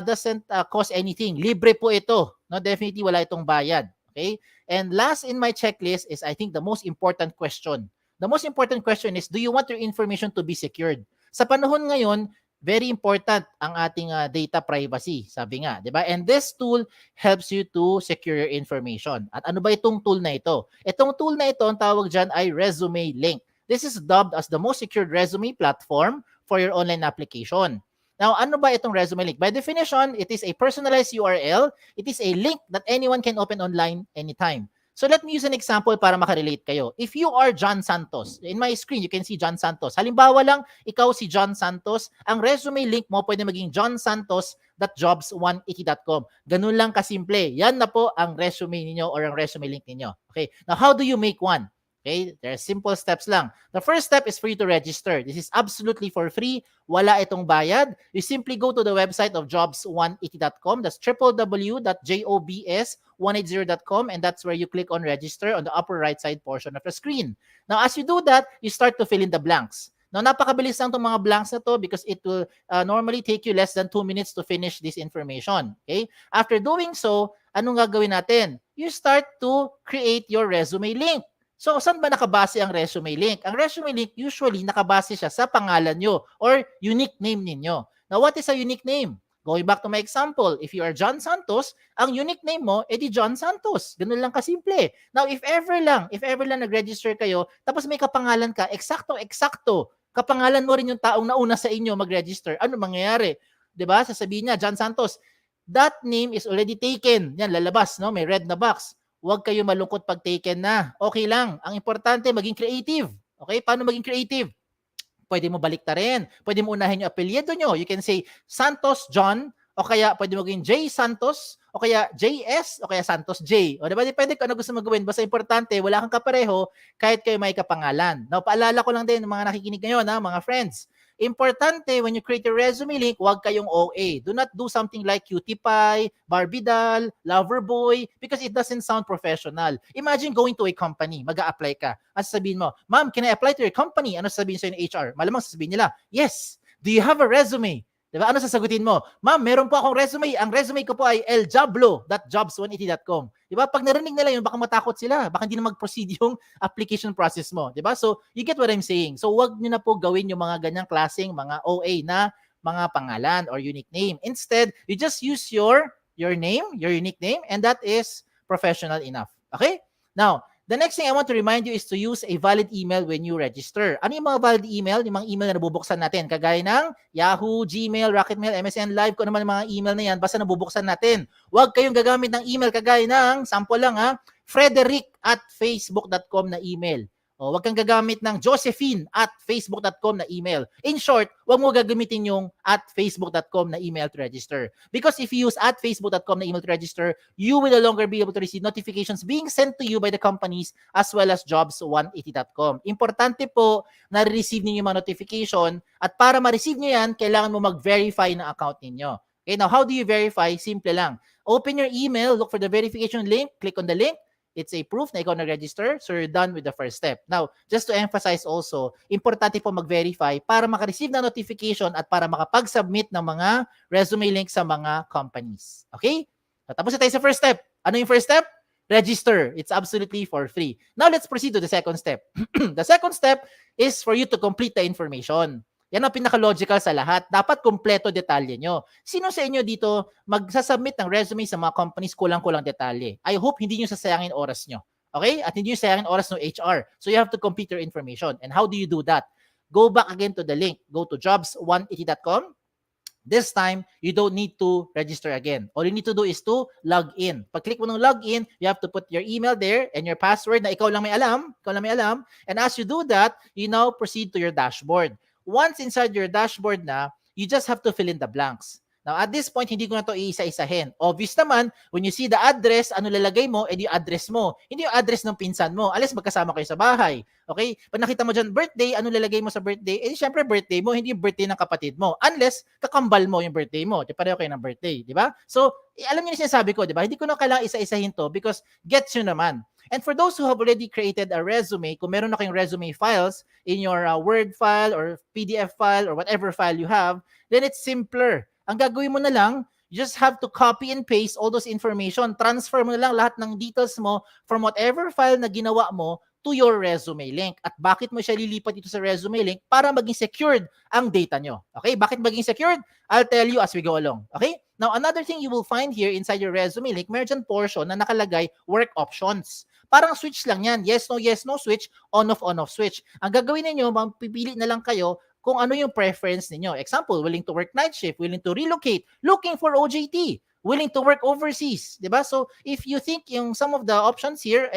doesn't cost anything. Libre po ito. No? Definitely wala itong bayad. Okay? And last in my checklist is, I think, the most important question. The most important question is, do you want your information to be secured? Sa panahon ngayon, very important ang ating data privacy, sabi nga, di ba? And this tool helps you to secure your information. At ano ba itong tool na ito? Itong tool na ito, ang tawag dyan ay ResumeLink. This is dubbed as the most secured resume platform for your online application. Now, ano ba itong ResumeLink? By definition, it is a personalized URL. It is a link that anyone can open online anytime. So let me use an example para makarelate kayo. If you are John Santos, in my screen, you can see John Santos. Halimbawa lang, ikaw si John Santos, ang resume link mo pwede maging johnsantos.jobs180.com. Ganun lang kasimple. Yan na po ang resume ninyo or ang resume link ninyo. Okay. Now, how do you make one? Okay, there are simple steps lang. The first step is for you to register. This is absolutely for free. Wala itong bayad. You simply go to the website of jobs180.com. That's www.jobs180.com, and that's where you click on register on the upper right side portion of the screen. Now, as you do that, you start to fill in the blanks. Now, napakabilis lang itong mga blanks na to because it will normally take you less than 2 minutes to finish this information. Okay? After doing so, anong gagawin natin? You start to create your resume link. So, saan ba nakabase ang resume link? Ang resume link, usually, nakabase siya sa pangalan nyo or unique name ninyo. Now, what is a unique name? Going back to my example, if you are John Santos, ang unique name mo, edi John Santos. Ganun lang kasimple. Now, if ever lang nag-register kayo, tapos may kapangalan ka, eksakto, kapangalan mo rin yung taong nauna sa inyo mag-register, ano mangyayari? Diba? Sasabihin niya, John Santos, that name is already taken. Yan, lalabas, no? May red na box. Huwag kayo malungkot pag taken na. Okay lang. Ang importante, maging creative. Okay? Paano maging creative? Pwede mo baliktarin. Pwede mo unahin yung apelyido nyo. You can say Santos John, o kaya pwede mo maging J Santos, o kaya JS, o kaya Santos J. O diba? Depende kung ano gusto mo gawin. Basta importante, wala kang kapareho kahit kayo may kapangalan. Now, paalala ko lang din mga nakikinig ngayon, mga friends. Importante, when you create your resume link, huwag kayong OA. Do not do something like cutie pie, Barbie doll, lover boy, because it doesn't sound professional. Imagine going to a company, mag-a-apply ka. At sabihin mo, ma'am, can I apply to your company? Ano sasabihin sa'yo ng HR? Malamang sasabihin nila, yes. Do you have a resume? Diba? Ano sasagutin mo? Ma'am, meron po akong resume. Ang resume ko po ay eljablo.jobs180.com. Diba? Pag narinig nila yun, baka matakot sila. Baka hindi na mag-proceed yung application process mo. Diba? So, you get what I'm saying. So, wag nyo na po gawin yung mga ganyang klaseng mga OA na mga pangalan or unique name. Instead, you just use your name, your unique name, and that is professional enough. Okay? Now, the next thing I want to remind you is to use a valid email when you register. Ano yung mga valid email? Yung mga email na nabubuksan natin. Kagaya ng Yahoo, Gmail, Rocketmail, MSN Live, kung naman mga email na yan, basta nabubuksan natin. Huwag kayong gagamit ng email kagaya ng, sample lang Frederick@facebook.com na email. O, huwag kang gagamit ng Josephine@facebook.com na email. In short, huwag mo gagamitin yung @facebook.com na email to register. Because if you use @facebook.com na email to register, you will no longer be able to receive notifications being sent to you by the companies as well as jobs180.com. Importante po na receive ninyo yung mga notification at para ma-receive nyo yan, kailangan mo mag-verify ng account ninyo. Okay, now how do you verify? Simple lang. Open your email, look for the verification link, click on the link. It's a proof na ikaw nag-register, so you're done with the first step. Now, just to emphasize also, importante po mag-verify para maka-receive na notification at para makapag-submit ng mga resume links sa mga companies. Okay? Tapos na tayo sa first step. Ano yung first step? Register. It's absolutely for free. Now, let's proceed to the second step. The second step is for you to complete the information. Yan ang pinaka-logical sa lahat. Dapat kumpleto detalye nyo. Sino sa inyo dito magsasubmit ng resume sa mga companies kulang-kulang detalye? I hope hindi nyo sasayangin oras nyo. Okay? At hindi nyo sayangin oras ng HR. So you have to complete your information. And how do you do that? Go back again to the link. Go to jobs180.com. This time, you don't need to register again. All you need to do is to log in. Pag-click mo ng login, you have to put your email there and your password na ikaw lang may alam. Ikaw lang may alam. And as you do that, you now proceed to your dashboard. Once inside your dashboard na, you just have to fill in the blanks. Now, at this point, hindi ko na to iisa-isahin. Obvious naman, when you see the address, ano lalagay mo, edi yung address mo. Hindi yung address ng pinsan mo. Alas magkasama kayo sa bahay. Okay? Pag nakita mo dyan, birthday, ano lalagay mo sa birthday? Edi syempre, birthday mo, hindi yung birthday ng kapatid mo. Unless, kakambal mo yung birthday mo. Di pareho kayo ng birthday. Di ba? So, alam niyo yung sinasabi ko, di ba? Hindi ko na kailangan isa-isahin to because gets you naman. And for those who have already created a resume, kung meron na kayong resume files in your Word file or PDF file or whatever file you have, then it's simpler. Ang gagawin mo na lang, you just have to copy and paste all those information. Transfer mo na lang lahat ng details mo from whatever file na ginawa mo to your resume link. At bakit mo siya lilipat dito sa resume link? Para maging secured ang data nyo. Okay? Bakit maging secured? I'll tell you as we go along. Okay? Now, another thing you will find here inside your resume link, meron dyan portion na nakalagay work options. Parang switch lang yan. Yes, no switch, on, off switch. Ang gagawin ninyo, pipili na lang kayo kung ano yung preference ninyo. Example, willing to work night shift, willing to relocate, looking for OJT, willing to work overseas. Diba? So, if you think yung some of the options here,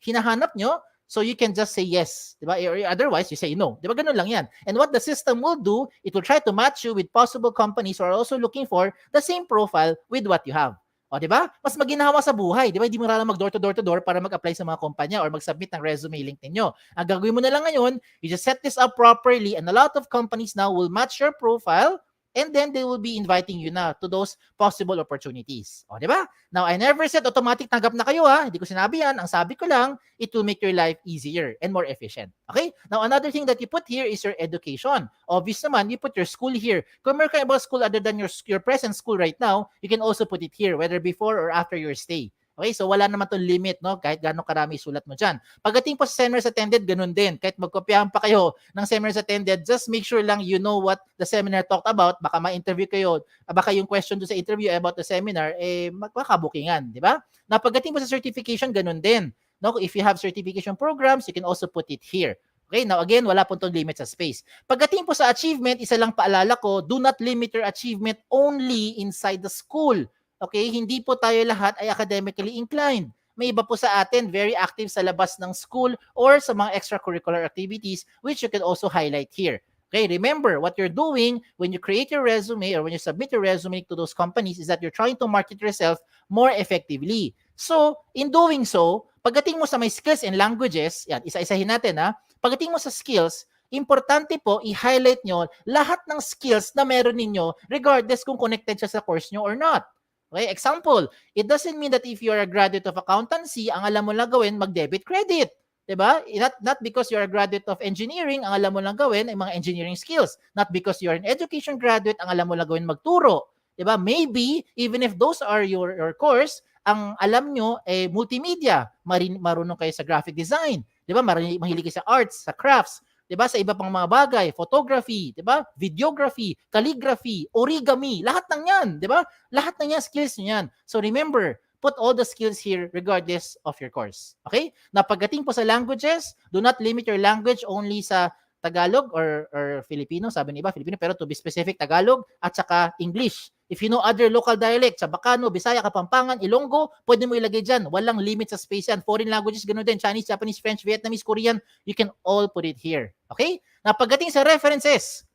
hinahanap nyo, so you can just say yes. Diba? Or otherwise, you say no. Diba? Ganun lang yan. And what the system will do, it will try to match you with possible companies who are also looking for the same profile with what you have. O, di ba? Mas maginhawa sa buhay, di ba? Hindi mo kailangan mag door to door para mag-apply sa mga kumpanya or mag-submit ng resume link ninyo. Ang gagawin mo na lang ngayon, you just set this up properly and a lot of companies now will match your profile and then they will be inviting you na to those possible opportunities. O, di ba? Now, I never said automatic tanggap na kayo ha. Hindi ko sinabi yan. Ang sabi ko lang, it will make your life easier and more efficient. Okay? Now, another thing that you put here is your education. Obvious naman, you put your school here. Kung meron kayo about school other than your present school right now, you can also put it here, whether before or after your stay. Okay, so wala naman itong limit, no? Kahit gano'ng karami sulat mo dyan. Pagdating po sa seminars attended, ganun din. Kahit magkopyahan pa kayo ng seminars attended, just make sure lang you know what the seminar talked about. Baka ma-interview kayo, baka yung question doon sa interview about the seminar, magkakabukingan, di ba? Na pagdating po sa certification, ganun din. No? If you have certification programs, you can also put it here. Okay, now again, wala po itong limit sa space. Pagdating po sa achievement, isa lang paalala ko, do not limit your achievement only inside the school. Okay, hindi po tayo lahat ay academically inclined. May iba po sa atin very active sa labas ng school or sa mga extracurricular activities which you can also highlight here. Okay, remember what you're doing when you create your resume or when you submit your resume to those companies is that you're trying to market yourself more effectively. So, in doing so, pagdating mo sa may skills and languages, yan, isa-isahin natin ha, pagdating mo sa skills, importante po i-highlight nyo lahat ng skills na meron ninyo regardless kung connected siya sa course nyo or not. Okay, example, it doesn't mean that if you're a graduate of accountancy, ang alam mo lang gawin, mag-debit credit. Diba? Not because you're a graduate of engineering, ang alam mo lang gawin ay mga engineering skills. Not because you're an education graduate, ang alam mo lang gawin magturo. Diba? Maybe, even if those are your course, ang alam nyo ay multimedia. Marunong kayo sa graphic design. Diba? Mahilig kayo sa arts, sa crafts. Diba? Sa iba pang mga bagay, photography, diba? Videography, calligraphy, origami, lahat ng yan, diba? Lahat ng yan, skills nyo yan. So remember, put all the skills here regardless of your course. Okay? Na pagdating po sa languages, do not limit your language only sa Tagalog or Filipino, sabi ng iba, Filipino, pero to be specific, Tagalog at saka English. If you know other local dialects, Bacano, Bisaya, Kapampangan, Ilonggo, pwede mo ilagay dyan. Walang limit sa space yan. Foreign languages, ganoon din. Chinese, Japanese, French, Vietnamese, Korean, you can all put it here. Okay? Na pagdating sa references,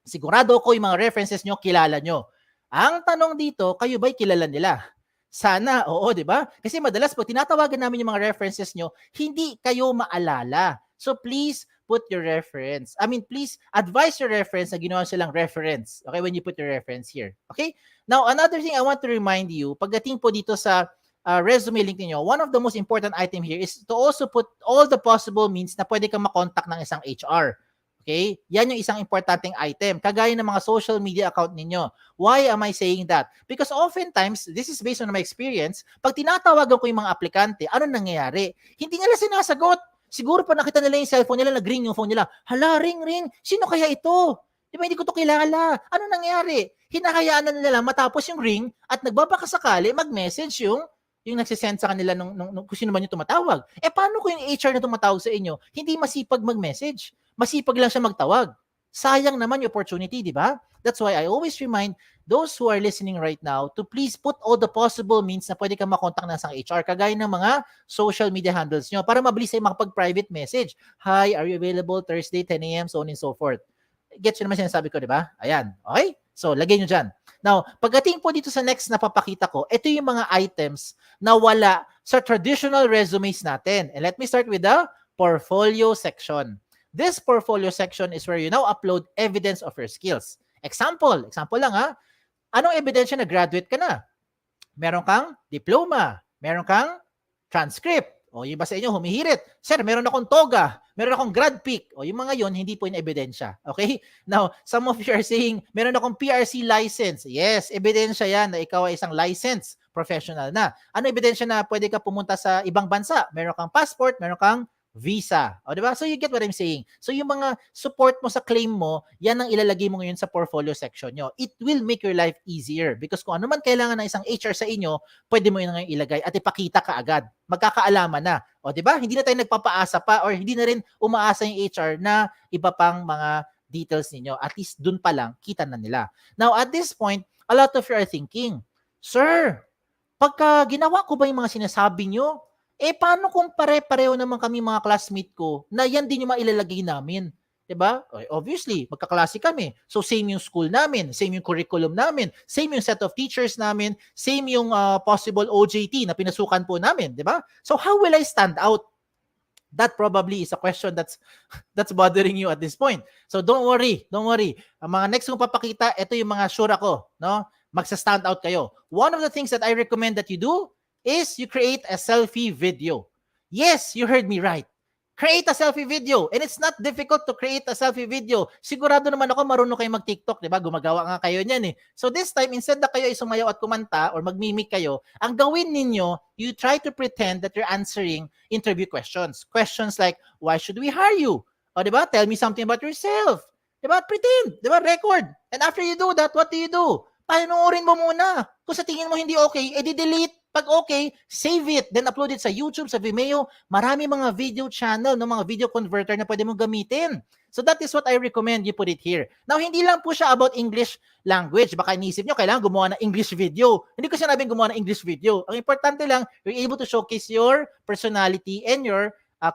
sigurado ko yung mga references nyo, kilala nyo. Ang tanong dito, kayo ba'y kilala nila? Sana, oo, di ba? Kasi madalas pag tinatawagan namin yung mga references nyo, hindi kayo maalala. So please put your reference. Please advise your reference na ginawa silang reference. Okay, when you put your reference here. Okay? Now, another thing I want to remind you, pagdating po dito sa resume link niyo, one of the most important item here is to also put all the possible means na pwede kang makontak ng isang HR. Okay? Yan yung isang importanteng item. Kagaya ng mga social media account ninyo. Why am I saying that? Because oftentimes, this is based on my experience, pag tinatawagan ko yung mga aplikante, ano nangyayari? Hindi nila sinasagot. Siguro pa nakita nila yung cellphone nila, nag-ring yung phone nila. Hala, ring. Sino kaya ito? Di ba, hindi ko to kilala. Ano nangyayari? Hinahayaan na nila matapos yung ring at nagbabakasakali mag-message yung nagsisend sa kanila nung kung sino man yung tumatawag. Paano kung yung HR na tumatawag sa inyo, hindi masipag mag-message? Masipag lang siya magtawag. sayang naman yung opportunity, di ba? That's why I always remind those who are listening right now to please put all the possible means na pwede kang makontak ng isang HR, kagaya ng mga social media handles nyo para mabilis ay makapag-private message. Hi, are you available Thursday 10 a.m. so on and so forth. Gets nyo naman sinasabi ko, di ba? Ayan. Okay? So, lagay nyo dyan. Now, pagdating po dito sa next na papakita ko, ito yung mga items na wala sa traditional resumes natin. And let me start with the portfolio section. This portfolio section is where you now upload evidence of your skills. Example lang ha. Anong ebidensya na graduate ka na? Meron kang diploma, meron kang transcript. O yung iba sa inyo humihirit. Sir, meron akong toga, meron akong grad peak. O yung mga yon hindi po yung ebidensya. Okay? Now, some of you are saying, meron akong PRC license. Yes, ebidensya yan na ikaw ay isang licensed professional na. Ano ebidensya na pwede ka pumunta sa ibang bansa? Meron kang passport, meron kang visa. O, diba? So, you get what I'm saying. So, yung mga support mo sa claim mo, yan ang ilalagay mo ngayon sa portfolio section nyo. It will make your life easier because kung ano man kailangan ng isang HR sa inyo, pwede mo yun ngayon ilagay at ipakita ka agad. Magkakaalaman na. O, diba? Hindi na tayo nagpapaasa pa or hindi na rin umaasa yung HR na iba pang mga details ninyo. At least dun pa lang, kita na nila. Now, at this point, a lot of you are thinking, Sir, pagka ginawa ko ba yung mga sinasabi nyo, paano kung pare-pareho naman kami mga classmate ko na yan din yung mailalagay namin? Diba? Obviously, magkaklase kami. So, same yung school namin, same yung curriculum namin, same yung set of teachers namin, same yung possible OJT na pinasukan po namin. Diba? So, how will I stand out? That probably is a question that's bothering you at this point. So, don't worry. Ang mga next kong papakita, ito yung mga sure ako. No? Magsa-stand out kayo. One of the things that I recommend that you do is you create a selfie video. Yes, you heard me right. Create a selfie video. And it's not difficult to create a selfie video. Sigurado naman ako marunong kayo mag-TikTok, di ba? Gumagawa nga kayo niyan eh. So this time, instead na kayo sumayaw at kumanta or magmimik kayo, ang gawin ninyo, you try to pretend that you're answering interview questions. Questions like, why should we hire you? O di ba? Tell me something about yourself. Di ba? Pretend. Di ba? Record. And after you do that, what do? Panoorin mo muna. Kung sa tingin mo hindi okay, delete. Pag okay, save it. Then upload it sa YouTube, sa Vimeo. Marami mga video channel, no, mga video converter na pwede mong gamitin. So that is what I recommend you put it here. Now, hindi lang po siya about English language. Baka inisip nyo, kailangan gumawa ng English video. Hindi ko sinabing gumawa ng English video. Ang importante lang, you're able to showcase your personality and your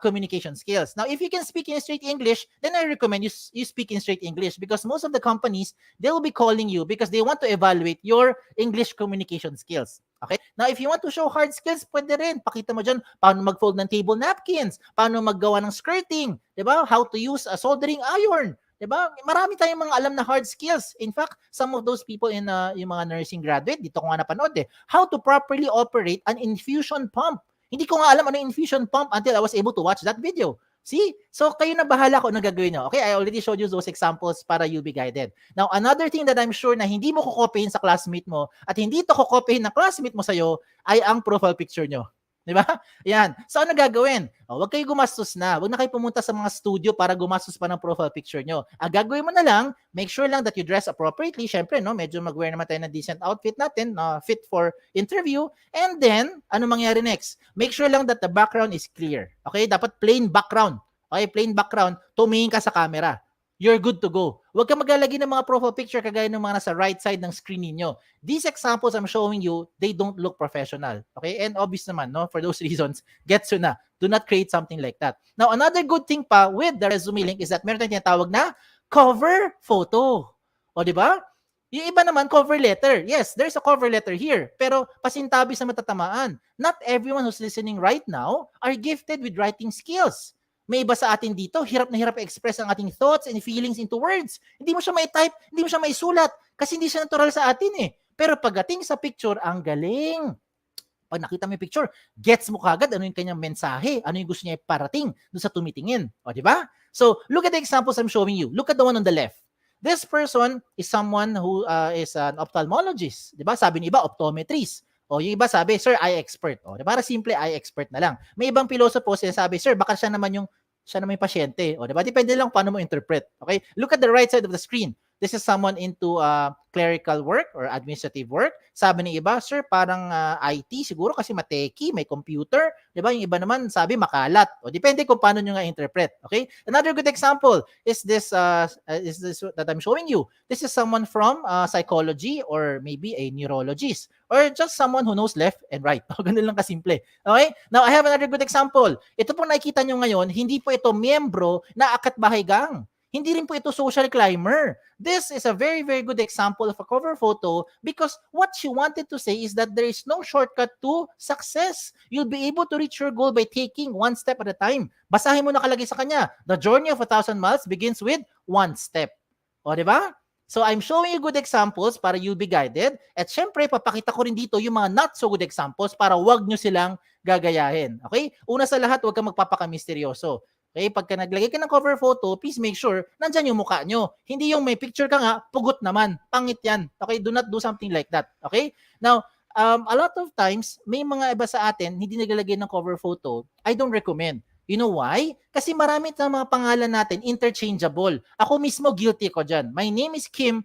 communication skills. Now, if you can speak in straight English, then I recommend you speak in straight English because most of the companies, they will be calling you because they want to evaluate your English communication skills. Okay? Now, if you want to show hard skills, pwede rin. Pakita mo dyan paano mag-fold ng table napkins, paano maggawa ng skirting, di ba? How to use a soldering iron. Diba? Marami tayong mga alam na hard skills. In fact, some of those people in yung mga nursing graduate, dito ko nga napanood how to properly operate an infusion pump. Hindi ko nga alam ano yung infusion pump until I was able to watch that video. See? So, kayo na bahala kung ano gagawin nyo. Okay, I already showed you those examples para you'll be guided. Now, another thing that I'm sure na hindi mo kukopyahin sa classmate mo at hindi ito kukopyahin ng classmate mo sa'yo ay ang profile picture nyo. Di ba? Yan. So, ano gagawin? Huwag kayo gumastos na. Huwag na kayo pumunta sa mga studio para gumastos pa ng profile picture nyo. Ang gagawin mo na lang, make sure lang that you dress appropriately. Siyempre, no, medyo mag-wear naman tayo ng decent outfit natin, fit for interview. And then, ano mangyari next? Make sure lang that the background is clear. Okay? Dapat plain background. Okay? Plain background. Tumingin ka sa camera. You're good to go. Huwag kang maglalagay ng mga profile picture kagaya ng mga nasa right side ng screen ninyo. These examples I'm showing you, they don't look professional. Okay? And obvious naman, no? For those reasons, gets you na. Do not create something like that. Now, another good thing pa with the ResumeLink is that meron tayong tinatawag na cover photo. O, di ba? Yung iba naman, cover letter. Yes, there's a cover letter here. Pero pasintabi sa matatamaan. Not everyone who's listening right now are gifted with writing skills. May iba sa atin dito, hirap na hirap i-express ang ating thoughts and feelings into words. Hindi mo siya mai-type, hindi mo siya maisulat kasi hindi siya natural sa atin Pero pagdating sa picture, ang galing. Pag nakita mo yung picture, gets mo kagad ano yung kanyang mensahe, ano yung gusto niya iparating doon sa tumitingin. O, di ba? So, look at the examples I'm showing you. Look at the one on the left. This person is someone who is an ophthalmologist. Di ba? Sabi ni iba, optometrist. O, yung iba sabi, sir, eye expert. O, para simple, eye expert na lang. May ibang pilosopo sinasabi, sir, baka siya naman yung pasyente. O, diba? Depende lang paano mo interpret. Okay? Look at the right side of the screen. this is someone into clerical work or administrative work. Sabi ng iba, sir, parang IT siguro kasi mateki, may computer. Di ba? Yung iba naman sabi makalat. O depende kung paano nyo nga interpret. Okay? Another good example is this that I'm showing you. This is someone from psychology or maybe a neurologist or just someone who knows left and right. Ganun lang kasimple. Okay? Now, I have another good example. Ito po nakikita nyo ngayon, hindi po ito miyembro na Akat Bahay Gang. Hindi rin po ito social climber. This is a very, very good example of a cover photo because what she wanted to say is that there is no shortcut to success. You'll be able to reach your goal by taking one step at a time. Basahin mo nakalagay sa kanya, the journey of 1,000 miles begins with one step. O, di ba? So, I'm showing you good examples para you'll be guided. At syempre, papakita ko rin dito yung mga not so good examples para wag nyo silang gagayahin. Okay? Una sa lahat, wag kang magpapaka-misteryoso. Okay, pagka naglagay ka ng cover photo, please make sure nandyan yung mukha nyo. Hindi yung may picture ka nga, pugot naman. Pangit yan. Okay, do not do something like that. Okay? Now, a lot of times, may mga iba sa atin, hindi naglalagay ng cover photo. I don't recommend. You know why? Kasi marami na mga pangalan natin, interchangeable. Ako mismo, guilty ko dyan. My name is Kim,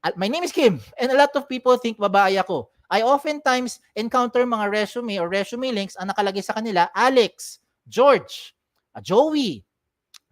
and a lot of people think babae ako. I oftentimes encounter mga resume or resume links ang nakalagay sa kanila, Alex, George, Joey,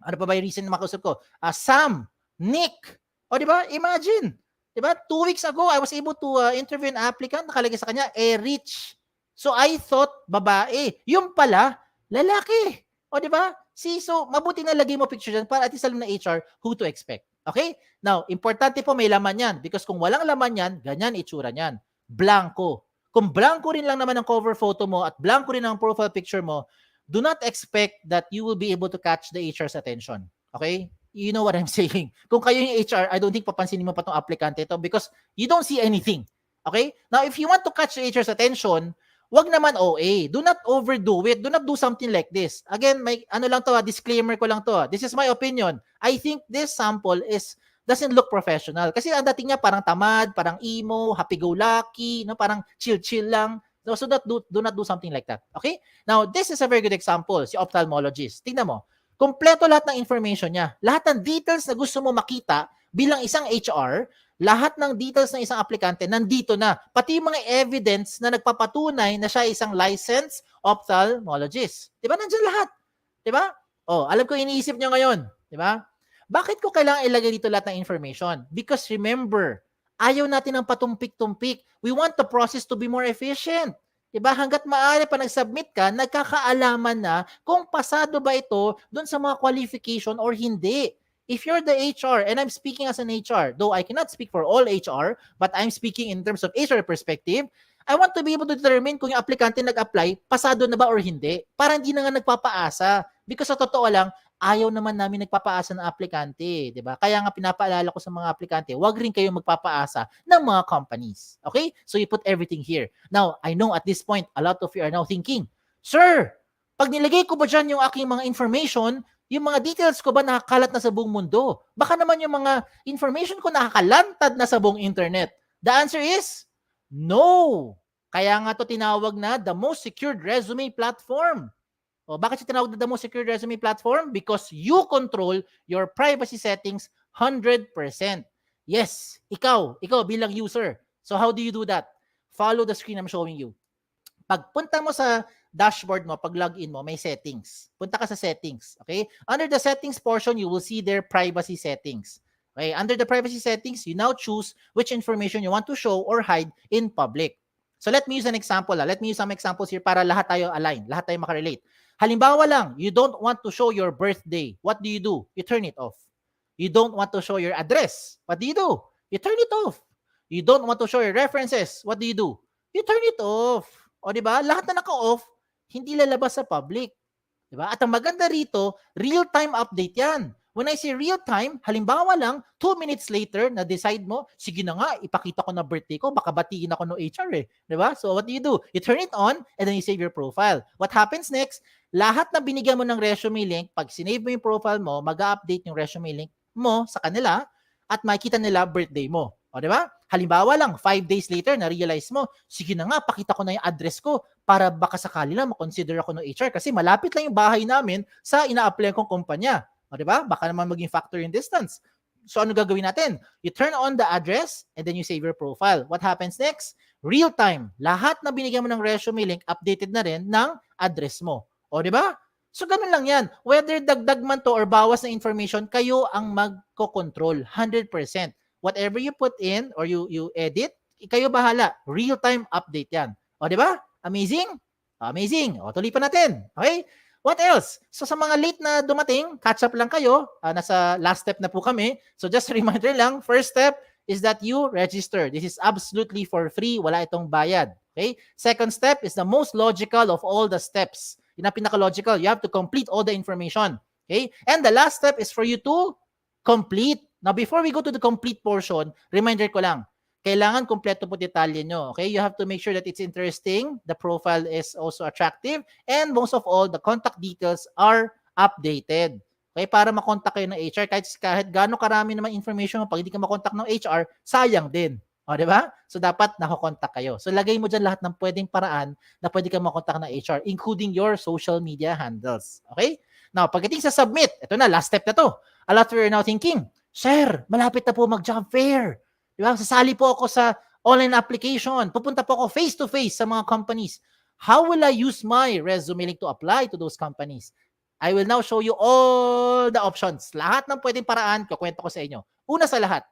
ano pa ba yung recent na makausap ko? Sam, Nick. O, di ba? Imagine. Di ba? 2 weeks ago, I was able to interview an applicant. Nakalagay sa kanya, Rich. So, I thought, babae. Yung pala, lalaki. O, di ba? So, mabuti na lagay mo picture dyan para at least alam na HR who to expect. Okay? Now, importante po may laman yan because kung walang laman yan, ganyan itsura niyan. Blanco. Kung blanco rin lang naman ang cover photo mo at blanco rin ang profile picture mo, do not expect that you will be able to catch the HR's attention. Okay? You know what I'm saying. Kung kayo yung HR, I don't think papansinin mo pa itong aplikante ito because you don't see anything. Okay? Now, if you want to catch the HR's attention, wag naman OA. Do not overdo it. Do not do something like this. Again, may ano lang to, disclaimer ko lang to. This is my opinion. I think this sample doesn't look professional. Kasi ang dating niya parang tamad, parang emo, happy-go-lucky, no? Parang chill-chill lang. So do not do something like that. Okay? Now, this is a very good example. Si ophthalmologist. Tingnan mo. Kompleto lahat ng information niya. Lahat ng details na gusto mo makita bilang isang HR, lahat ng details ng isang aplikante nandito na. Pati yung mga evidence na nagpapatunay na siya isang licensed ophthalmologist. Diba? Nandiyan lahat. Diba? Oh, alam ko iniisip niyo ngayon. Diba? Bakit ko kailangan ilagay dito lahat ng information? Because remember, ayaw natin ng patumpik-tumpik. We want the process to be more efficient. Diba? Hanggat maaari pa nag-submit ka, nagkakaalaman na kung pasado ba ito dun sa mga qualification or hindi. If you're the HR, and I'm speaking as an HR, though I cannot speak for all HR, but I'm speaking in terms of HR perspective, I want to be able to determine kung yung aplikante nag-apply, pasado na ba or hindi. Para hindi na nga nagpapaasa. Because sa totoo lang, ayaw naman namin nagpapaasa ng aplikante, 'di ba? Kaya nga pinapaalala ko sa mga aplikante, wag rin kayo magpapaasa ng mga companies. Okay? So you put everything here. Now, I know at this point, a lot of you are now thinking, "Sir, pag nilagay ko ba diyan yung aking mga information, yung mga details ko ba nakakalat na sa buong mundo? Baka naman yung mga information ko nakakalantad na sa buong internet." The answer is no. Kaya nga to tinawag na the most secured resume platform. O, bakit siya tinawag na the most secure resume platform? Because you control your privacy settings 100%. Yes, ikaw bilang user. So how do you do that? Follow the screen I'm showing you. Pagpunta mo sa dashboard mo, pag login mo, may settings. Punta ka sa settings. Okay? Under the settings portion, you will see their privacy settings. Okay? Under the privacy settings, you now choose which information you want to show or hide in public. So let me use an example. Let me use some examples here para lahat tayo align, lahat tayo makarelate. Halimbawa lang, you don't want to show your birthday. What do? You turn it off. You don't want to show your address. What do? You turn it off. You don't want to show your references. What do? You turn it off. O, di ba? Lahat na naka-off, hindi lalabas sa public. Di ba? At ang maganda rito, real-time update yan. When I say real-time, halimbawa lang, 2 minutes later, na-decide mo, sige na nga, ipakita ko na birthday ko, baka batiin ako ng HR eh. Diba? So what do? You turn it on, and then you save your profile. What happens next? Lahat na binigyan mo ng resume link, pag sinave mo yung profile mo, mag-update yung resume link mo sa kanila, at makikita nila birthday mo. O, diba? Halimbawa lang, 5 days later, na-realize mo, sige na nga, pakita ko na yung address ko para baka sakali lang makonsider ako ng HR kasi malapit lang yung bahay namin sa ina-apply kong kumpanya. O, diba? Baka naman maging factor in distance. So ano gagawin natin? You turn on the address and then you save your profile. What happens next? Real time. Lahat na binigyan mo ng resume link, updated na rin ng address mo. O, di ba? So, ganun lang yan. Whether dagdag man to or bawas na information, kayo ang magko-control 100%. Whatever you put in or you edit, kayo bahala. Real-time update yan. O, di ba? Amazing? Amazing. O, tuloy pa natin. Okay? What else? So sa mga late na dumating, catch up lang kayo. Nasa last step na po kami. So just a reminder lang, first step is that you register. This is absolutely for free. Wala itong bayad. Okay? Second step is the most logical of all the steps. Yun ang pinaka-logical. You have to complete all the information. Okay? And the last step is for you to complete. Now, before we go to the complete portion, reminder ko lang, kailangan kompleto po detalye nyo. Okay? You have to make sure that it's interesting, the profile is also attractive, and most of all, the contact details are updated. Okay? Para makontak kayo ng HR, kahit gaano karami naman information mo, pag hindi ka makontak ng HR, sayang din. O, di ba? So, dapat nakakontak kayo. So, lagay mo dyan lahat ng pwedeng paraan na pwede ka makontak ng HR, including your social media handles. Okay? Now, pagdating sa submit, ito na, last step na to. A lot of you are now thinking, Sir, malapit na po mag-job fair. Diba? Sasali po ako sa online application. Pupunta po ako face-to-face sa mga companies. How will I use my resume link to apply to those companies? I will now show you all the options. Lahat ng pwedeng paraan, kukwento ko sa inyo. Una sa lahat,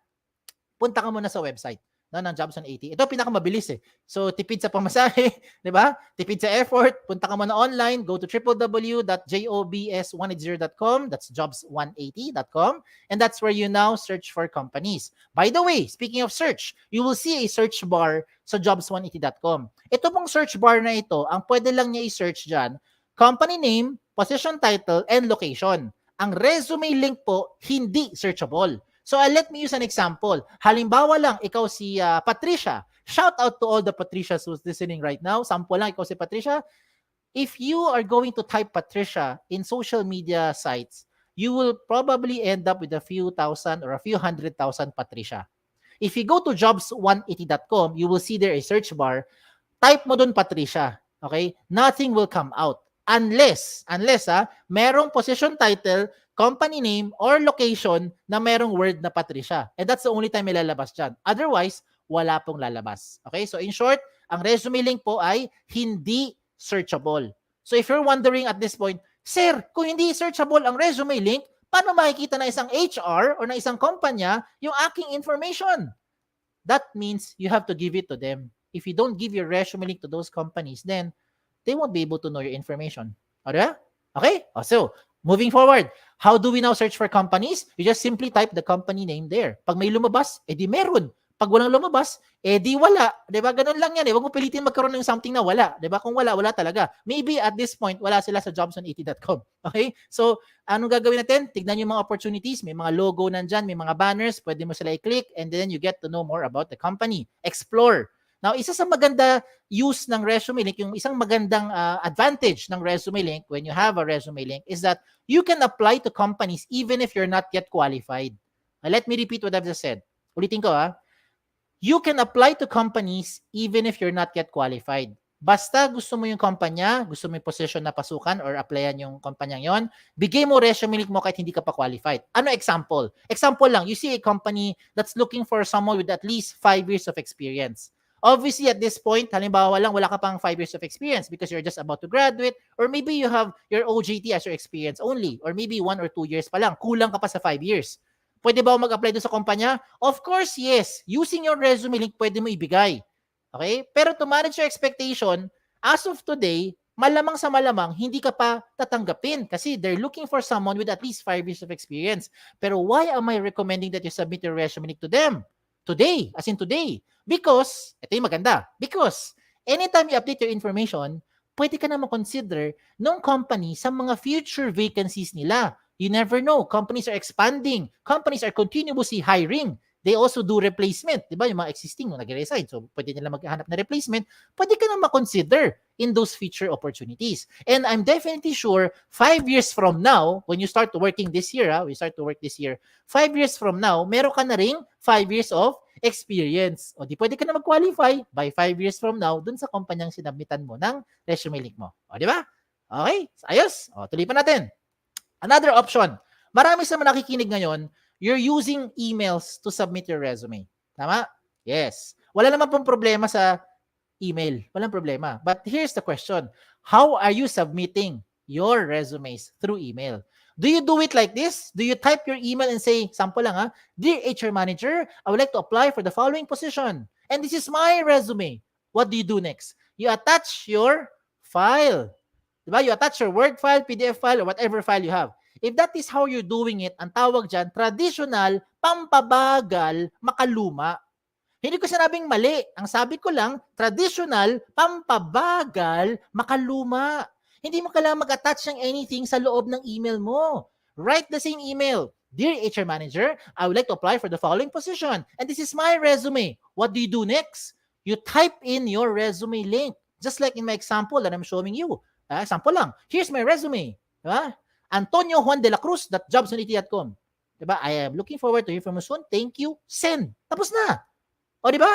punta ka muna sa website ng Jobs 180. Ito pinakamabilis eh. So, tipid sa pamasahe, di ba? Tipid sa effort. Punta ka muna online. Go to www.jobs180.com. That's jobs180.com. And that's where you now search for companies. By the way, speaking of search, you will see a search bar sa jobs180.com. Ito pong search bar na ito, ang pwede lang niya i-search dyan, company name, position title, and location. Ang resume link po, hindi searchable. So let me use an example. Halimbawa lang, ikaw si Patricia. Shout out to all the Patricias who's listening right now. Sample lang, ikaw si Patricia. If you are going to type Patricia in social media sites, you will probably end up with a few thousand or a few 100,000 Patricia. If you go to jobs180.com, you will see there a search bar. Type mo dun Patricia. Okay? Nothing will come out. Unless merong position title, company name, or location na merong word na Patricia. And that's the only time may lalabas dyan. Otherwise, wala pong lalabas. Okay? So in short, ang resume link po ay hindi searchable. So if you're wondering at this point, Sir, kung hindi searchable ang resume link, paano makikita na isang HR or na isang kumpanya yung aking information? That means you have to give it to them. If you don't give your resume link to those companies, then they won't be able to know your information. Alright? Okay? So, moving forward, how do we now search for companies? You just simply type the company name there. Pag may lumabas, edi meron. Pag walang lumabas, edi wala. Diba? Ganun lang yan. Huwag mo pilitin magkaroon ng something na wala. Diba? Kung wala, wala talaga. Maybe at this point, wala sila sa jobs180.com. Okay? So, anong gagawin natin? Tignan yung mga opportunities. May mga logo nandyan, may mga banners. Pwede mo sila i-click and then you get to know more about the company. Explore. Now, isa sa maganda use ng resume link, yung isang magandang advantage ng resume link when you have a resume link is that you can apply to companies even if you're not yet qualified. Let me repeat what I've just said. Ulitin ko You can apply to companies even if you're not yet qualified. Basta gusto mo yung kumpanya, gusto mo yung position na pasukan or applyan yung kumpanyang yon, bigay mo resume link mo kahit hindi ka pa qualified. Ano example? Example lang, you see a company that's looking for someone with at least 5 years of experience. Obviously, at this point, halimbawa lang, wala ka pang 5 years of experience because you're just about to graduate, or maybe you have your OJT as your experience only, or maybe 1 or 2 years pa lang, kulang ka pa sa 5 years. Pwede ba mag-apply doon sa kumpanya? Of course, yes. Using your resume link, pwede mo ibigay. Okay? Pero to manage your expectation, as of today, malamang sa malamang, hindi ka pa tatanggapin kasi they're looking for someone with at least 5 years of experience. Pero why am I recommending that you submit your resume link to them? Today, as in today. Because, ito yung maganda, because anytime you update your information, pwede ka na makonsider ng company sa mga future vacancies nila. You never know. Companies are expanding. Companies are continuously hiring. They also do replacement. Diba? Yung mga existing nag-resign. So, pwede nila maghanap na replacement. Pwede ka na makonsider in those future opportunities. And I'm definitely sure 5 years from now, when you start working this year, 5 years from now, meron ka na ring 5 years of experience. O di pwede ka na mag-qualify by 5 years from now dun sa kumpanyang sinabmitan mo ng resume link mo. O di ba? Okay? Ayos. O, tuloy pa natin. Another option. Marami sa mga nakikinig ngayon, you're using emails to submit your resume. Tama? Yes. Wala naman pong problema sa email. Walang problema. But here's the question. How are you submitting your resumes through email? Do you do it like this? Do you type your email and say, sample lang ha, Dear HR Manager, I would like to apply for the following position. And this is my resume. What do you do next? You attach your file. Diba? You attach your Word file, PDF file, or whatever file you have. If that is how you're doing it, ang tawag dyan, traditional, pampabagal, makaluma. Hindi ko sinabing mali. Ang sabi ko lang, traditional, pampabagal, makaluma. Hindi mo kailangan mag-attach ng anything sa loob ng email mo. Write the same email. Dear HR Manager, I would like to apply for the following position. And this is my resume. What do you do next? You type in your resume link. Just like in my example that I'm showing you. Example lang. Here's my resume. Diba? Antonio Juan de la Cruz, .jobs.com. Diba? I am looking forward to hear from you soon. Thank you. Send. Tapos na. O di ba?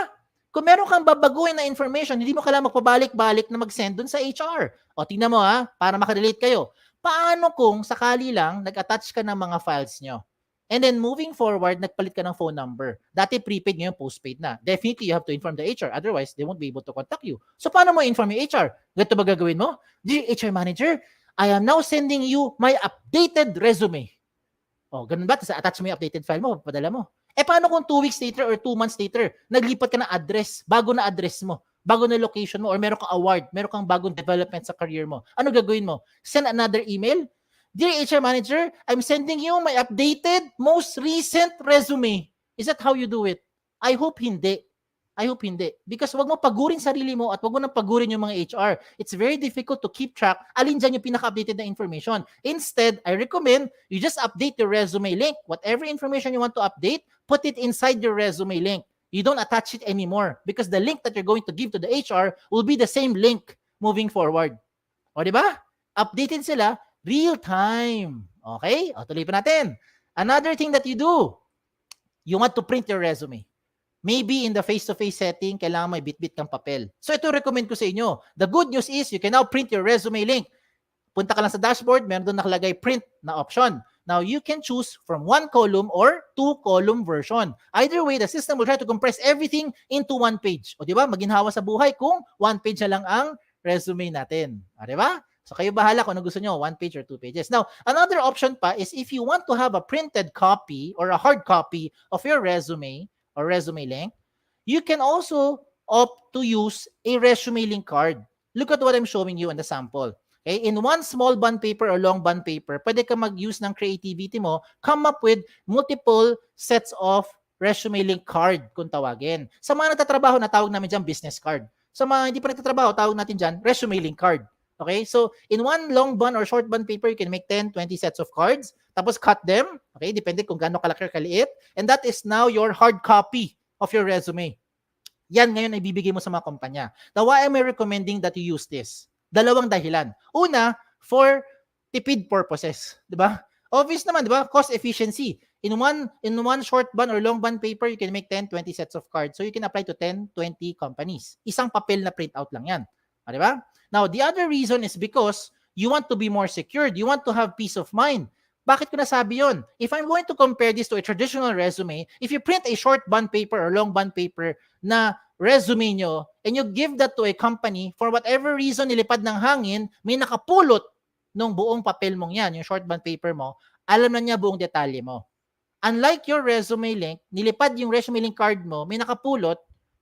Kung meron kang babaguhin na information, hindi mo kailangan magpabalik-balik na mag-send dun sa HR. O tingnan mo para makarelate kayo. Paano kung sakali lang nag-attach ka ng mga files nyo? And then moving forward, nagpalit ka ng phone number. Dati prepaid, ngayon postpaid na. Definitely, you have to inform the HR. Otherwise, they won't be able to contact you. So paano mo inform yung HR? Ganito ba gagawin mo? Dear HR Manager, I am now sending you my updated resume. O, ganun ba? Tapos attach mo yung updated file mo, papadala mo. Paano kung 2 weeks later or 2 months later, naglipat ka ng address, bago na address mo, bago na location mo, or meron kang award, meron kang bagong development sa career mo. Ano gagawin mo? Send another email? Dear HR Manager, I'm sending you my updated, most recent resume. Is that how you do it? I hope hindi. I hope hindi. Because wag mo pagurin sarili mo at wag mo nang pagurin yung mga HR. It's very difficult to keep track alin dyan yung pinaka-updated na information. Instead, I recommend you just update your resume link. Whatever information you want to update, put it inside your resume link. You don't attach it anymore because the link that you're going to give to the HR will be the same link moving forward. O, di ba? Updated sila real time. Okay? O, tuloy pa natin. Another thing that you do, you want to print your resume. Maybe in the face-to-face setting, kailangan may bit-bit kang papel. So ito recommend ko sa inyo. The good news is you can now print your resume link. Punta ka lang sa dashboard, meron doon nakalagay print na option. Now, you can choose from 1 column or 2 column version. Either way, the system will try to compress everything into 1 page. O di ba? Maginhawa sa buhay kung 1 page na lang ang resume natin. O di ba? So kayo bahala kung ano gusto nyo, 1 page or 2 pages. Now, another option pa is if you want to have a printed copy or a hard copy of your resume or resume link, you can also opt to use a resume link card. Look at what I'm showing you in the sample. Okay? In one small bond paper or long bond paper, pwede ka mag-use ng creativity mo, come up with multiple sets of resume link card kung tawagin. Sa mga nagtatrabaho, natawag namin dyan business card. Sa mga hindi pa nagtatrabaho, tawag natin dyan resume link card. Okay? So, in one long bond or short bond paper, you can make 10, 20 sets of cards. Tapos cut them. Okay? Depende kung gaano kalaki or kaliit. And that is now your hard copy of your resume. Yan ngayon ay bibigay mo sa mga kumpanya. Now, why am I recommending that you use this? Dalawang dahilan. Una, for tipid purposes. Diba? Obvious naman, diba? Cost efficiency. In one short bond or long bond paper, you can make 10, 20 sets of cards. So, you can apply to 10, 20 companies. Isang papel na printout lang yan. Diba? Now, the other reason is because you want to be more secured. You want to have peace of mind. Bakit ko nasabi yun? If I'm going to compare this to a traditional resume, if you print a short bond paper or long bond paper na resume nyo and you give that to a company, for whatever reason, nilipad ng hangin, may nakapulot ng buong papel mong yan, yung short bond paper mo, alam na niya buong detalye mo. Unlike your resume link, nilipad yung resume link card mo, may nakapulot,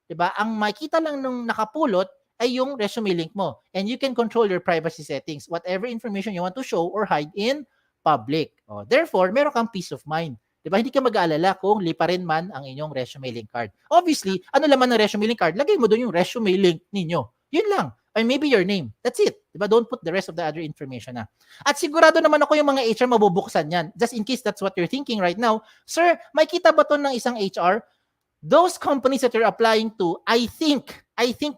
diba? Ang makita lang nung nakapulot ay yung resume link mo. And you can control your privacy settings, whatever information you want to show or hide in public. Therefore, meron kang peace of mind. Diba? Hindi ka mag-aalala kung liparin man ang inyong resume link card. Obviously, ano laman ng resume link card? Lagay mo doon yung resume link ninyo. Yun lang. Or maybe your name. That's it. Diba? Don't put the rest of the other information na. At sigurado naman ako yung mga HR mabubuksan yan. Just in case that's what you're thinking right now. Sir, may kita ba to ng isang HR? Those companies that you're applying to, I think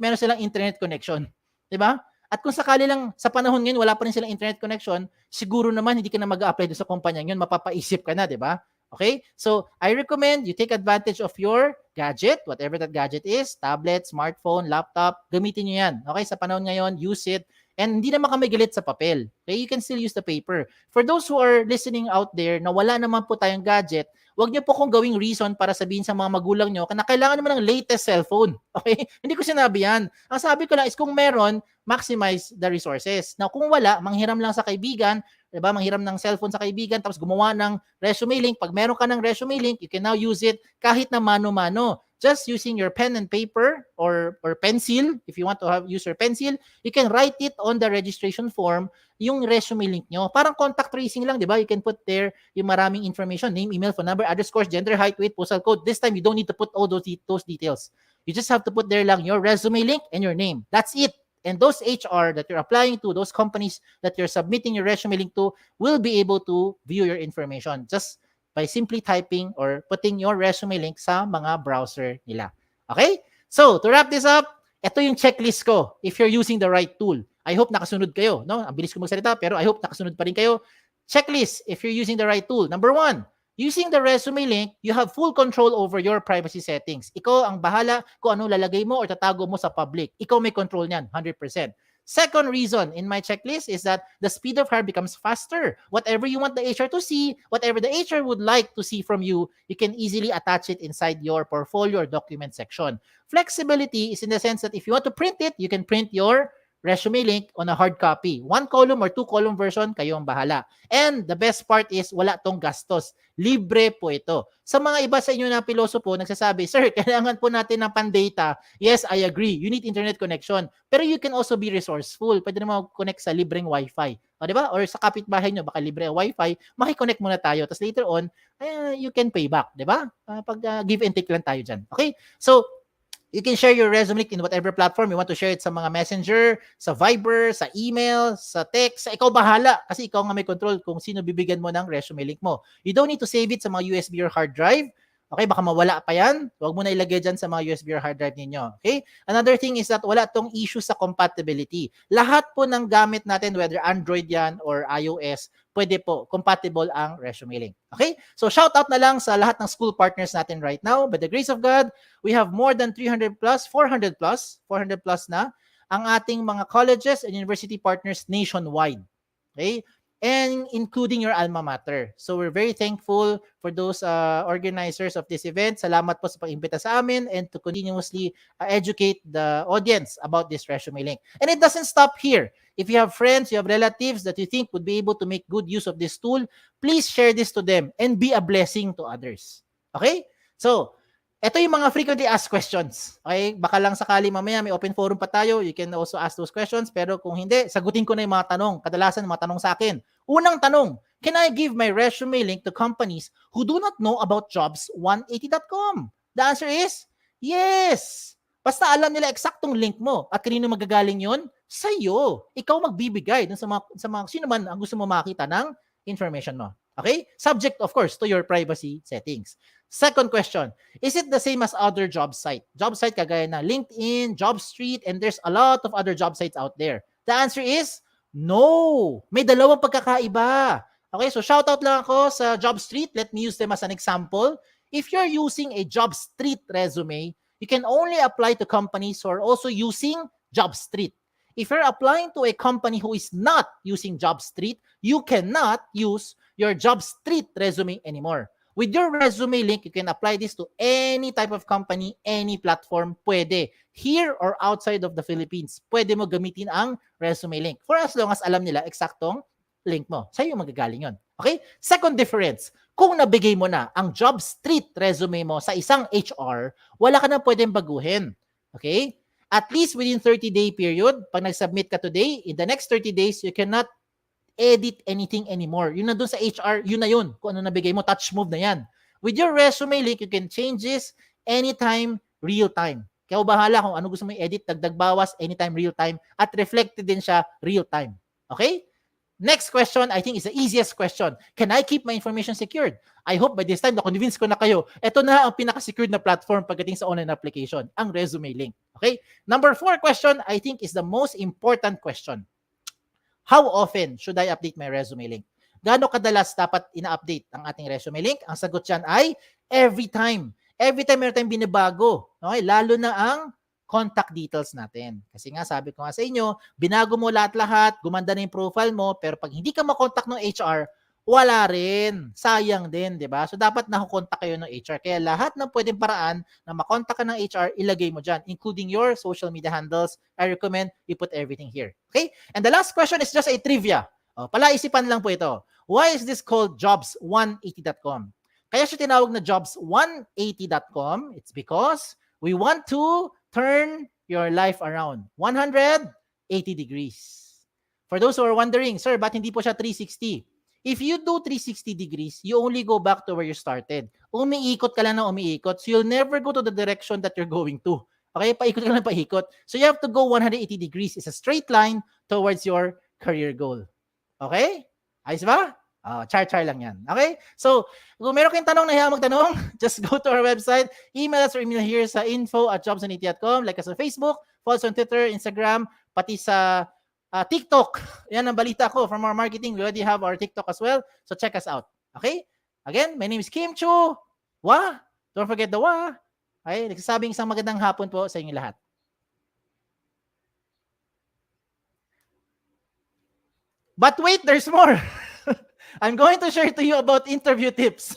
meron silang internet connection. Diba? At kung sakali lang sa panahon ngayon wala pa rin silang internet connection, siguro naman hindi ka na mag-a-apply doon sa kumpanya ngayon, mapapaisip ka na, di ba? Okay? So, I recommend you take advantage of your gadget, whatever that gadget is, tablet, smartphone, laptop, gamitin nyo yan. Okay? Sa panahon ngayon, use it. And hindi naman kami galit sa papel. Okay? You can still use the paper. For those who are listening out there na wala naman po tayong gadget, Huwag niyo po kung gawing reason para sabihin sa mga magulang niyo na kailangan naman ng latest cellphone. Okay? Hindi ko sinabi yan. Ang sabi ko lang is kung meron, maximize the resources. Now, kung wala, manghiram lang sa kaibigan, 'di ba? Manghiram ng cellphone sa kaibigan tapos gumawa ng resume link. Pag meron ka ng resume link, you can now use it kahit na mano-mano. Just using your pen and paper or pencil, if you want to use your pencil, you can write it on the registration form, yung resume link nyo. Parang contact tracing lang, di ba? You can put there yung maraming information, name, email, phone number, address, course, gender, height, weight, postal code. This time, you don't need to put all those details. You just have to put there lang your resume link and your name. That's it. And those HR that you're applying to, those companies that you're submitting your resume link to, will be able to view your information just by simply typing or putting your resume link sa mga browser nila. Okay? So, to wrap this up, ito yung checklist ko if you're using the right tool. I hope nakasunod kayo. No? Ang bilis ko magsalita, pero I hope nakasunod pa rin kayo. Checklist if you're using the right tool. Number 1, using the resume link, you have full control over your privacy settings. Ikaw ang bahala kung ano lalagay mo or tatago mo sa public. Ikaw may control niyan, 100%. Second reason in my checklist is that the speed of hire becomes faster. Whatever you want the HR to see, whatever the HR would like to see from you, you can easily attach it inside your portfolio or document section. Flexibility is in the sense that if you want to print it, you can print your resume link on a hard copy. 1 column or 2 column version, kayo ang bahala. And the best part is wala tong gastos. Libre po ito. Sa mga iba sa inyo na pilosopo, nagsasabi, sir, kailangan po natin ng pan-data. Yes, I agree. You need internet connection. Pero you can also be resourceful. Pwede naman connect sa libreng wifi. O, di ba? Or sa kapitbahay nyo, baka libre ang wifi, makikonnect muna tayo. Tapos later on, you can pay back. Di ba? Pag give and take lang tayo dyan. Okay? So, you can share your resume link in whatever platform you want to share it sa mga messenger, sa Viber, sa email, sa text. Sa ikaw bahala kasi ikaw nga may control kung sino bibigyan mo ng resume link mo. You don't need to save it sa mga USB or hard drive. Okay, baka mawala pa yan. Huwag mo na ilagay dyan sa mga USB or hard drive ninyo. Okay? Another thing is that wala tong issue sa compatibility. Lahat po ng gamit natin, whether Android yan or iOS, pwede po, compatible ang resume link. Okay? So shout out na lang sa lahat ng school partners natin right now. By the grace of God, we have more than 300 plus, 400 plus na ang ating mga colleges and university partners nationwide. Okay? And including your alma mater. So we're very thankful for those organizers of this event. Salamat po sa pag-imbita sa amin and to continuously educate the audience about this resume link. And it doesn't stop here. If you have friends, you have relatives that you think would be able to make good use of this tool, please share this to them and be a blessing to others. Okay? So, ito yung mga frequently asked questions. Okay? Baka lang sakali mamaya may open forum pa tayo. You can also ask those questions. Pero kung hindi, sagutin ko na yung mga tanong. Kadalasan mga tanong sa akin. Unang tanong, can I give my resume link to companies who do not know about jobs180.com? The answer is, yes. Basta alam nila eksaktong link mo. At kanino magagaling yon? Sa'yo. Ikaw magbibigay dun sa mga sino man ang gusto mo makita ng information mo. Okay? Subject, of course, to your privacy settings. Second question, is it the same as other job site? Job site kagaya na LinkedIn, JobStreet, and there's a lot of other job sites out there. The answer is, no. May dalawang pagkakaiba. Okay, so shout out lang ako sa JobStreet. Let me use them as an example. If you're using a JobStreet resume, you can only apply to companies who are also using JobStreet. If you're applying to a company who is not using JobStreet, you cannot use your JobStreet resume anymore. With your resume link, you can apply this to any type of company, any platform, pwede. Here or outside of the Philippines, pwede mo gamitin ang resume link. For as long as alam nila eksaktong link mo. Sa'yo magagaling yun. Okay? Second difference, kung nabigay mo na ang JobStreet resume mo sa isang HR, wala ka na pwedeng baguhin. Okay? At least within 30-day period, pag nag-submit ka today, in the next 30 days, you cannot edit anything anymore. Yun na doon sa HR, yun na yun. Kung ano nabigay mo, touch move na yan. With your resume link, you can change this anytime, real time. Kaya bahala kung ano gusto mo i-edit, dagdag bawas, anytime, real time, at reflected din siya real time. Okay? Next question, I think is the easiest question. Can I keep my information secured? I hope by this time, na-convince ko na kayo, ito na ang pinaka-secured na platform pagdating sa online application, ang resume link. Okay? Number 4 question, I think is the most important question. How often should I update my resume link? Gaano kadalas dapat ina-update ang ating resume link? Ang sagot dyan ay every time. Every time meron tayong binabago. Okay? Lalo na ang contact details natin. Kasi nga sabi ko nga sa inyo, binago mo lahat-lahat, gumanda na yung profile mo, pero pag hindi ka makontak ng HR, wala rin. Sayang din, di ba? So, dapat nakukontak kayo ng HR. Kaya lahat ng pwedeng paraan na makontak ka ng HR, ilagay mo dyan, including your social media handles. I recommend you put everything here. Okay? And the last question is just a trivia. Palaisipan lang po ito. Why is this called jobs180.com? Kaya siya tinawag na jobs180.com. It's because we want to turn your life around 180 degrees. For those who are wondering, sir, ba't hindi po siya 360? If you do 360 degrees, you only go back to where you started. Umiikot ka lang na umiikot. So you'll never go to the direction that you're going to. Okay? Paikot ka lang paikot. So you have to go 180 degrees. It's a straight line towards your career goal. Okay? Ayos ba? Char-char lang yan. Okay? So, kung meron kayong tanong na hiya magtanong, just go to our website, email us or email here sa info@jobs180.com, like us on Facebook, follow us on Twitter, Instagram, pati sa TikTok. Yan ang balita ko from our marketing. We already have our TikTok as well. So check us out. Okay? Again, my name is Kim Chu. Wa? Don't forget the wa. Okay? Nagsasabing isang magandang hapon po sa inyo lahat. But wait, there's more. I'm going to share to you about interview tips.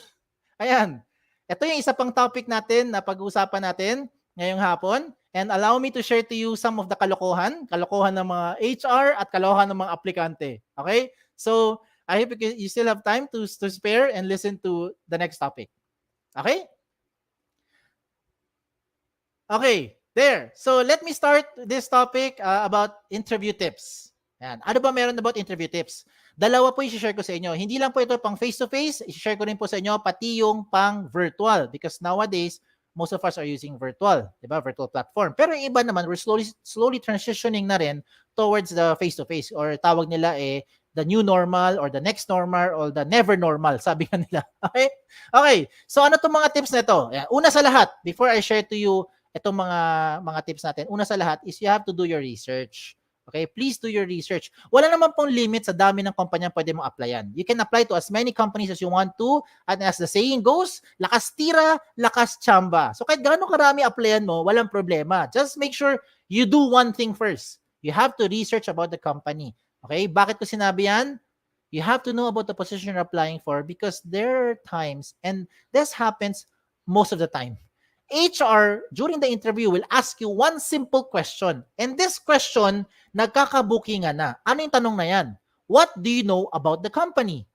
Ayan. Ito yung isa pang topic natin na pag-uusapan natin ngayong hapon. And allow me to share to you some of the kalokohan ng mga HR at kalokohan ng mga aplikante. Okay? So, I hope you still have time to spare and listen to the next topic. Okay? Okay, there. So, let me start this topic about interview tips. Ayan. Ano ba meron about interview tips? Dalawa po i-share ko sa inyo. Hindi lang po ito pang face-to-face, i-share ko rin po sa inyo pati yung pang virtual because nowadays, most of us are using virtual, diba? Virtual platform. Pero yung iba naman, we're slowly transitioning na rin towards the face-to-face or tawag nila the new normal or the next normal or the never normal, sabi nga nila. Okay? Okay. So ano itong mga tips na ito? Una sa lahat, before I share to you itong mga tips natin, una sa lahat is you have to do your research. Okay, please do your research. Wala naman pong limit sa dami ng kumpanya pwede mong applyan. You can apply to as many companies as you want to. And as the saying goes, lakas tira, lakas chamba. So kahit gaano karami applyan mo, walang problema. Just make sure you do one thing first. You have to research about the company. Okay, bakit ko sinabi yan? You have to know about the position you're applying for because there are times, and this happens most of the time, HR, during the interview, will ask you one simple question. And this question, nagkakabukingan na. Ano yung tanong na yan? What do you know about the company?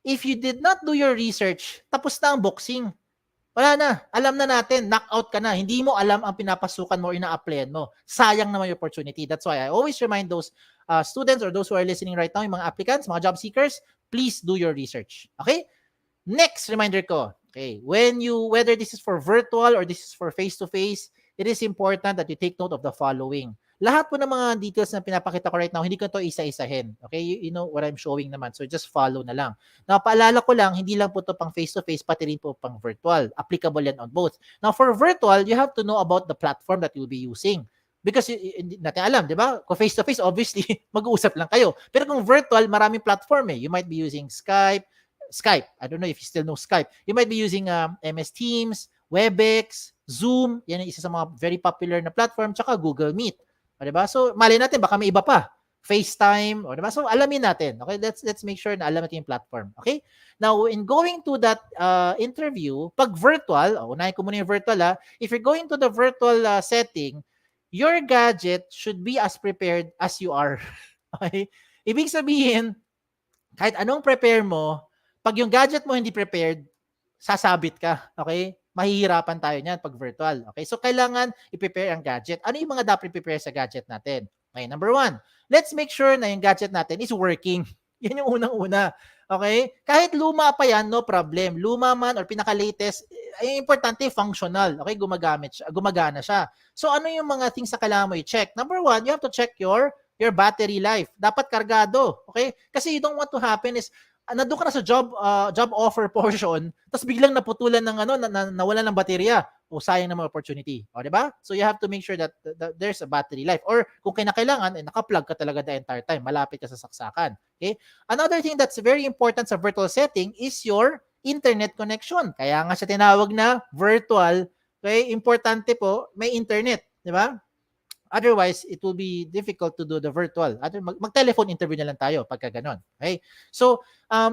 If you did not do your research, tapos na ang boxing. Wala na. Alam na natin, knockout ka na. Hindi mo alam ang pinapasukan mo or ina-applyan mo. Sayang naman yung opportunity. That's why I always remind those students or those who are listening right now, yung mga applicants, mga job seekers, please do your research. Okay? Next reminder ko. Okay, whether this is for virtual or this is for face-to-face, it is important that you take note of the following. Lahat po ng mga details na pinapakita ko right now, hindi ko ito isa-isahin. Okay, you know what I'm showing naman. So just follow na lang. Now, paalala ko lang, hindi lang po ito pang face-to-face, pati rin po pang virtual. Applicable yan on both. Now, for virtual, you have to know about the platform that you'll be using. Because hindi natin alam, di ba? Kung face-to-face, obviously, mag-uusap lang kayo. Pero kung virtual, maraming platform eh. You might be using Skype. I don't know if you still know Skype. You might be using MS Teams, WebEx, Zoom. Yan yung isa sa mga very popular na platform. Tsaka Google Meet. O, diba? So, mali natin, baka may iba pa. FaceTime. O, diba? So, alamin natin. Okay? Let's make sure na alam natin yung platform. Okay? Now, in going to that interview, pag virtual, unahin ko muna yung virtual if you're going to the virtual setting, your gadget should be as prepared as you are. Okay? Ibig sabihin, kahit anong prepare mo, pag yung gadget mo hindi prepared, sasabit ka. Okay? Mahihirapan tayo niyan pag virtual. Okay? So, kailangan i-prepare ang gadget. Ano yung mga dapat i-prepare sa gadget natin? Okay, number one, let's make sure na yung gadget natin is working. Yan yung unang-una. Okay? Kahit luma pa yan, no problem. Luma man or pinaka-latest, ay importante, functional. Okay? Gumagana siya. So, ano yung mga things na kailangan mo i-check? Number one, you have to check your battery life. Dapat kargado. Okay? Kasi you don't want to happen is, nandun ka na sa job offer portion, tapos biglang naputulan ng nawalan ng baterya. O sayang naman opportunity. O, di ba? So you have to make sure that there's a battery life. Or kung kinakailangan, naka-plug ka talaga the entire time. Malapit ka sa saksakan. Okay? Another thing that's very important sa virtual setting is your internet connection. Kaya nga siya tinawag na virtual. Okay? Importante po, may internet. Di ba? Otherwise, it will be difficult to do the virtual. Mag-telephone interview na lang tayo pagka ganon. Okay? So,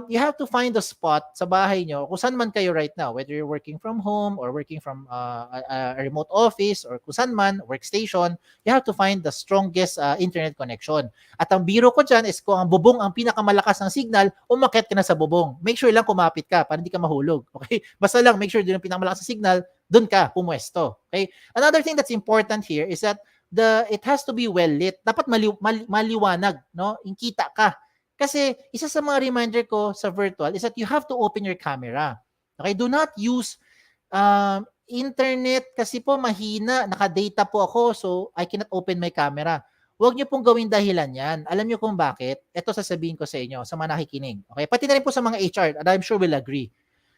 you have to find the spot sa bahay nyo, kung saan man kayo right now, whether you're working from home or working from a remote office or kung saan man, workstation, you have to find the strongest internet connection. At ang biro ko dyan is kung ang bubong ang pinakamalakas ng signal, umakyat ka na sa bubong. Make sure lang kumapit ka para hindi ka mahulog. Okay? Basta lang, make sure din ang pinakamalakas ng signal, doon ka pumuesto. Okay? Another thing that's important here is that it has to be well lit. Dapat maliwanag, no? Kita ka. Kasi isa sa mga reminder ko sa virtual is that you have to open your camera. Okay? Do not use internet kasi po mahina, naka-data po ako so I cannot open my camera. Huwag niyo pong gawin dahilan yan. Alam niyo kung bakit? Ito sasabihin ko sa inyo, sa mga nakikinig. Okay? Pati na rin po sa mga HR, and I'm sure will agree.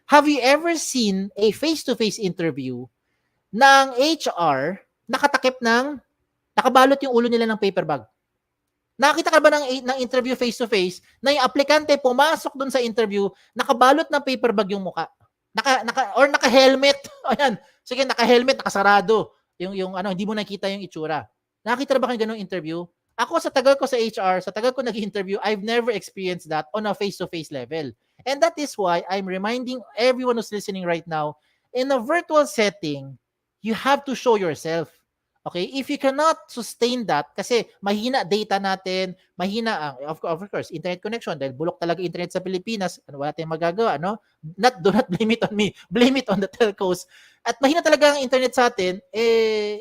Have you ever seen a face-to-face interview ng HR nakatakip ng nakabalot yung ulo nila ng paper bag? Nakita ka ba ng interview face-to-face na yung aplikante pumasok dun sa interview, nakabalot ng paper bag yung muka? Naka-helmet. Ayan. Sige, naka-helmet, nakasarado. Yung hindi mo nakita yung itsura. Nakita ba kayo ganung interview? Ako sa tagal ko sa HR, sa tagal ko nag-interview, I've never experienced that on a face-to-face level. And that is why I'm reminding everyone who's listening right now, in a virtual setting, you have to show yourself. Okay? If you cannot sustain that, kasi mahina data natin, mahina, of course, internet connection, dahil bulok talaga internet sa Pilipinas, wala tayong magagawa, no? Do not blame it on me. Blame it on the telcos. At mahina talaga ang internet sa atin,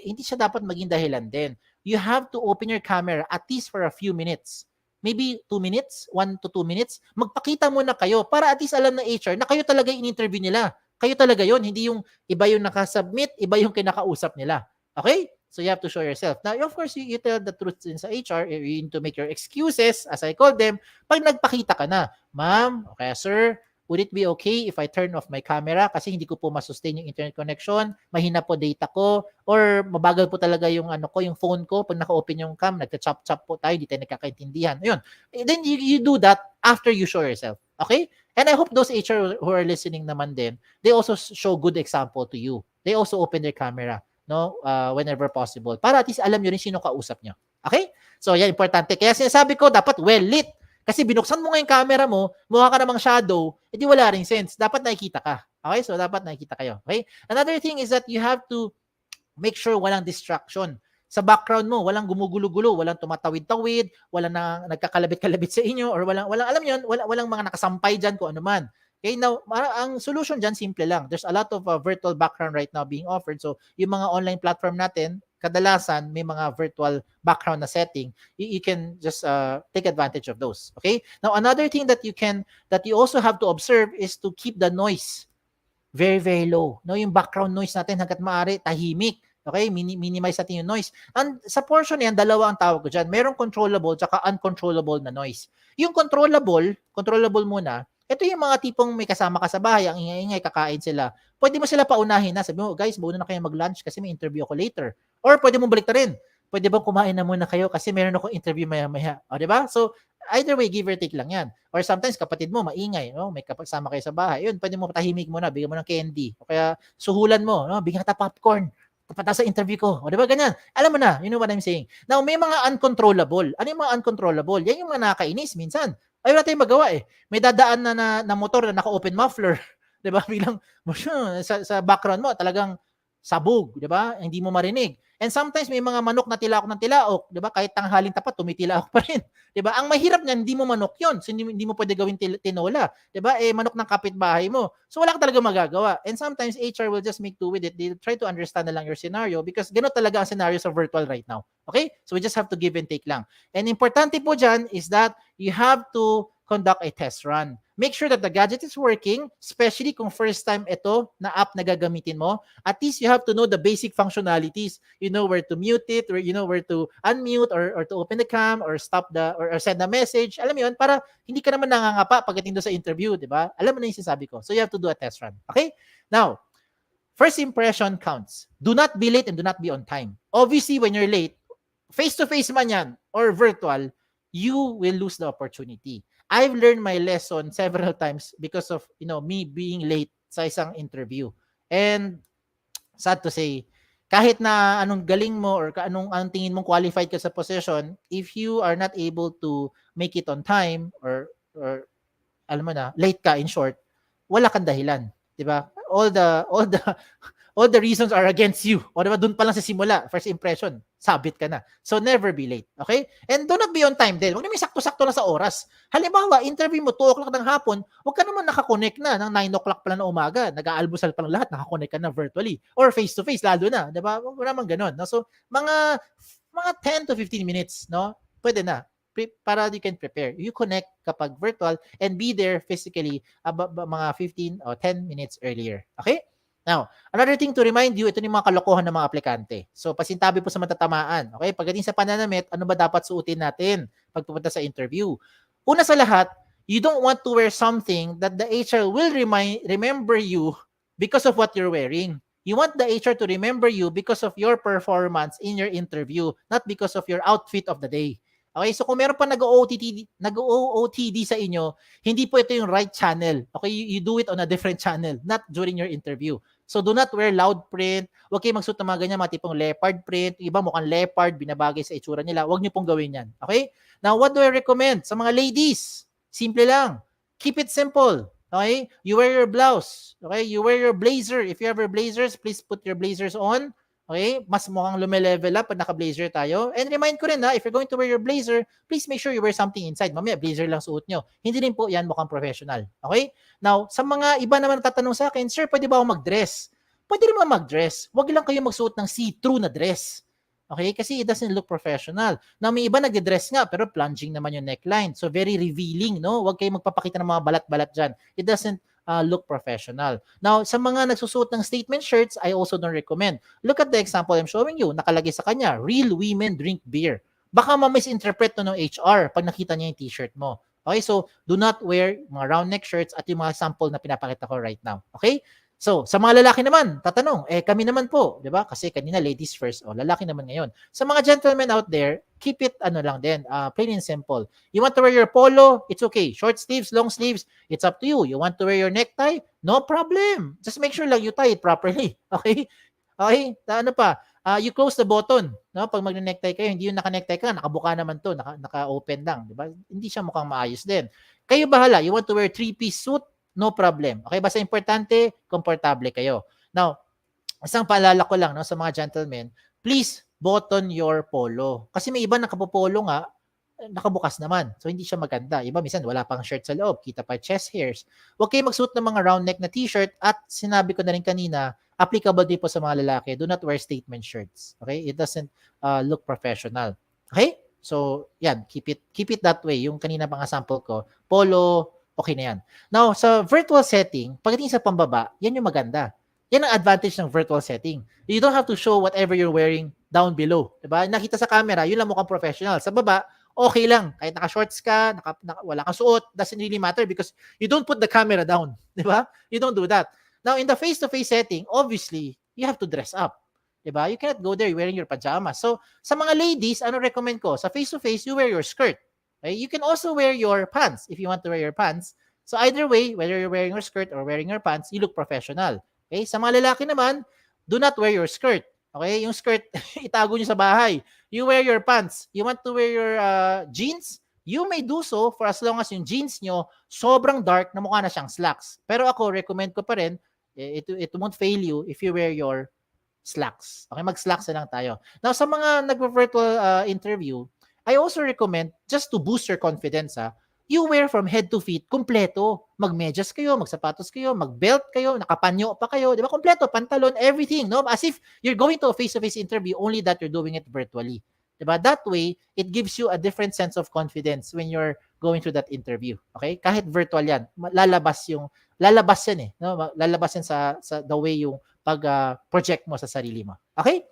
hindi siya dapat maging dahilan din. You have to open your camera at least for a few minutes. Maybe 2 minutes, 1 to 2 minutes. Magpakita muna kayo para at least alam ng HR na kayo talaga yung in-interview nila. Kayo talaga yon, hindi yung iba yung nakasubmit, iba yung kinakausap nila. Okay? So you have to show yourself. Now, of course, you tell the truth in sa HR. You need to make your excuses, as I call them, pag nagpakita ka na. Ma'am, okay, sir, would it be okay if I turn off my camera kasi hindi ko po masustain yung internet connection, mahina po data ko, or mabagal po talaga yung yung phone ko, pag naka-open yung cam, nagka-chop-chop po tayo, di tayo nagkakaintindihan. Ayun. Then you do that after you show yourself. Okay? And I hope those HR who are listening naman din, they also show good example to you. They also open their camera, no, whenever possible, para at least alam nyo rin sino kausap nyo. Okay? So, yan, importante. Kaya sinasabi ko, dapat well lit. Kasi binuksan mo nga yung camera mo, mukha ka namang shadow, edi wala ring sense. Dapat nakikita ka. Okay? So, dapat nakikita kayo. Okay? Another thing is that you have to make sure walang distraction. Sa background mo, walang gumugulo-gulo, walang tumatawid-tawid, walang nagkakalabit-kalabit sa inyo, or walang alam nyo, walang mga nakasampay dyan kung ano man. Okay, now, ang solution dyan, simple lang. There's a lot of virtual background right now being offered. So, yung mga online platform natin, kadalasan may mga virtual background na setting. You can just take advantage of those. Okay? Now, another thing that you also have to observe is to keep the noise very, very low. No, yung background noise natin hangga't maaari, tahimik. Okay? Minimize natin yung noise. And sa portion yan, dalawa ang tawag ko dyan. Merong controllable tsaka uncontrollable na noise. Yung controllable muna, ito yung mga tipong may kasama ka sa bahay, ang ingay-ingay, kakain sila. Pwede mo sila paunahin na. Sabi mo, guys, mauna na kayo mag-lunch kasi may interview ako later. Or pwede mo balik rin. Pwede bang kumain na muna kayo kasi meron akong interview maya-maya. O, diba? So, either way, give or take lang yan. Or sometimes, kapatid mo, maingay. No? May kasama kayo sa bahay. Yun, pwede mo patahimik muna. Bigyan mo ng candy. O kaya, suhulan mo. No? Bigyan kita popcorn. Tapata sa interview ko. O, diba? Ganyan. Alam mo na. You know what I'm saying. Now, may mga uncontrollable. Ano yung mga uncontrollable? Yan yung mga nakakainis minsan. Ay, wala tayong magawa eh. May dadaan na motor na naka-open muffler. Diba? Bilang, sa background mo, talagang sabog. Diba? Hindi mo marinig. And sometimes may mga manok na tilaok ng tilaok. Diba? Kahit tanghaling tapat, tumitilaok pa rin. Diba? Ang mahirap niyan, hindi mo manok yun. So, hindi mo pwede gawin tinola. Diba? Manok ng kapitbahay mo. So, wala ka talaga magagawa. And sometimes, HR will just make do with it. They try to understand na lang your scenario because gano'n talaga ang scenario sa virtual right now. Okay? So, we just have to give and take lang. And importante po dyan is that you have to conduct a test run. Make sure that the gadget is working, especially kung first time ito na app na gagamitin mo. At least you have to know the basic functionalities. You know where to mute it, or you know where to unmute, or to open the cam, or stop or send a message. Alam mo yun, para hindi ka naman nangangapa pagdating doon sa interview, di ba? Alam mo na yung sinasabi ko. So you have to do a test run. Okay? Now, first impression counts. Do not be late and do not be on time. Obviously, when you're late, face-to-face man yan, or virtual, you will lose the opportunity. I've learned my lesson several times because of, me being late sa isang interview. And sad to say, kahit na anong galing mo or anong tingin mong qualified ka sa position, if you are not able to make it on time or alam mo na, late ka in short, wala kang dahilan, 'di ba? All the reasons are against you. O diba, doon pa lang sa simula, first impression, sabit ka na. So never be late, okay? And do not be on time din. Huwag naman sakto-sakto lang sa oras. Halimbawa, interview mo 2 o'clock ng hapon, huwag ka naman nakakonect na ng 9 o'clock pa lang na umaga. Nag-aalmusal pa lang lahat, nakakonect ka na virtually. Or face-to-face, lalo na. Diba? Huwag naman ganun. No? So, mga 10 to 15 minutes, no? Pwede na para you can prepare. You connect kapag virtual and be there physically mga 15 or 10 minutes earlier. Okay? Now, another thing to remind you, ito yung mga kalokohan ng mga aplikante. So, pasintabi po sa matatamaan. Okay? Pagdating sa pananamit, ano ba dapat suotin natin pag pupunta sa interview? Una sa lahat, you don't want to wear something that the HR will remember you because of what you're wearing. You want the HR to remember you because of your performance in your interview, not because of your outfit of the day. Okay, so kung meron pa nag-OOTD sa inyo, hindi po ito yung right channel. Okay, you do it on a different channel, not during your interview. So do not wear loud print. Huwag kayo magsuot ng mga ganyan, mga tipong leopard print. Yung iba mukhang leopard, binabagay sa itsura nila. Huwag niyo pong gawin yan. Okay? Now, what do I recommend? Sa mga ladies, simple lang. Keep it simple. Okay? You wear your blouse. Okay? You wear your blazer. If you have your blazers, please put your blazers on. Okay? Mas mukhang lume-level up pag naka-blazer tayo. And remind ko rin na, if you're going to wear your blazer, please make sure you wear something inside. Mamaya, blazer lang suot nyo. Hindi rin po yan mukhang professional. Okay? Now, sa mga iba naman natatanong sa akin, sir, pwede ba ako mag-dress? Pwede rin mag-dress. Huwag lang kayo magsuot ng see-through na dress. Okay? Kasi it doesn't look professional. Now, may iba nagde-dress nga, pero plunging naman yung neckline. So, very revealing, no? Huwag kayo magpapakita ng mga balat-balat dyan. It doesn't look professional. Now, sa mga nagsusuot ng statement shirts, I also don't recommend. Look at the example I'm showing you. Nakalagay sa kanya, real women drink beer. Baka ma-misinterpret ng HR pag nakita niya yung t-shirt mo. Okay, so do not wear mga round neck shirts at yung mga sample na pinapakita ko right now. Okay? So, sa mga lalaki naman, tatanong, kami naman po, di ba? Kasi kanina ladies first, lalaki naman ngayon. Sa mga gentlemen out there, keep it lang din, plain and simple. You want to wear your polo, it's okay. Short sleeves, long sleeves, it's up to you. You want to wear your necktie, no problem. Just make sure lang you tie it properly. Okay? Okay? You close the button. No? Pag magne-necktie kayo, hindi yung naka-necktie ka, nakabuka naman to, naka-open lang. Di ba? Hindi siya mukhang maayos din. Kayo bahala. You want to wear 3-piece suit, no problem. Okay, basta importante, komportable kayo. Now, isang paalala ko lang no, sa mga gentlemen, please button your polo. Kasi may iba nakapopolo nga, nakabukas naman. So, hindi siya maganda. Iba, minsan wala pang shirt sa loob, kita pa chest hairs. Huwag kayo magsuot ng mga round neck na t-shirt at sinabi ko na rin kanina, applicable din po sa mga lalaki, do not wear statement shirts. Okay? It doesn't look professional. Okay? So, yan, keep it that way. Yung kanina pang sample ko, polo, okay na yan. Now, sa virtual setting, pagdating sa pambaba, yan yung maganda. Yan ang advantage ng virtual setting. You don't have to show whatever you're wearing down below. Diba? Nakita sa camera, yun lang mukhang professional. Sa baba, okay lang. Kahit naka-shorts ka, wala kang suot, doesn't really matter because you don't put the camera down. Diba? You don't do that. Now, in the face-to-face setting, obviously, you have to dress up. Diba? You cannot go there wearing your pajamas. So, sa mga ladies, ano recommend ko? Sa face-to-face, you wear your skirt. Okay? You can also wear your pants if you want to wear your pants. So either way, whether you're wearing your skirt or wearing your pants, you look professional. Okay? Sa mga lalaki naman, do not wear your skirt. Okay? Yung skirt, itago nyo sa bahay. You wear your pants. You want to wear your jeans? You may do so for as long as yung jeans nyo sobrang dark na mukha na siyang slacks. Pero ako, recommend ko pa rin, it won't fail you if you wear your slacks. Okay? Mag-slacks na lang tayo. Now, sa mga nag-virtual interview, I also recommend, just to boost your confidence, you wear from head to feet, kompleto. Magmedyas kayo, magsapatos kayo, magbelt kayo, nakapanyo pa kayo, di ba? Kompleto, pantalon, everything, no? As if you're going to a face-to-face interview, only that you're doing it virtually. Di ba? That way, it gives you a different sense of confidence when you're going through that interview. Okay? Kahit virtual yan, lalabas yan no? Lalabas yan sa the way yung pag-project mo sa sarili mo. Okay?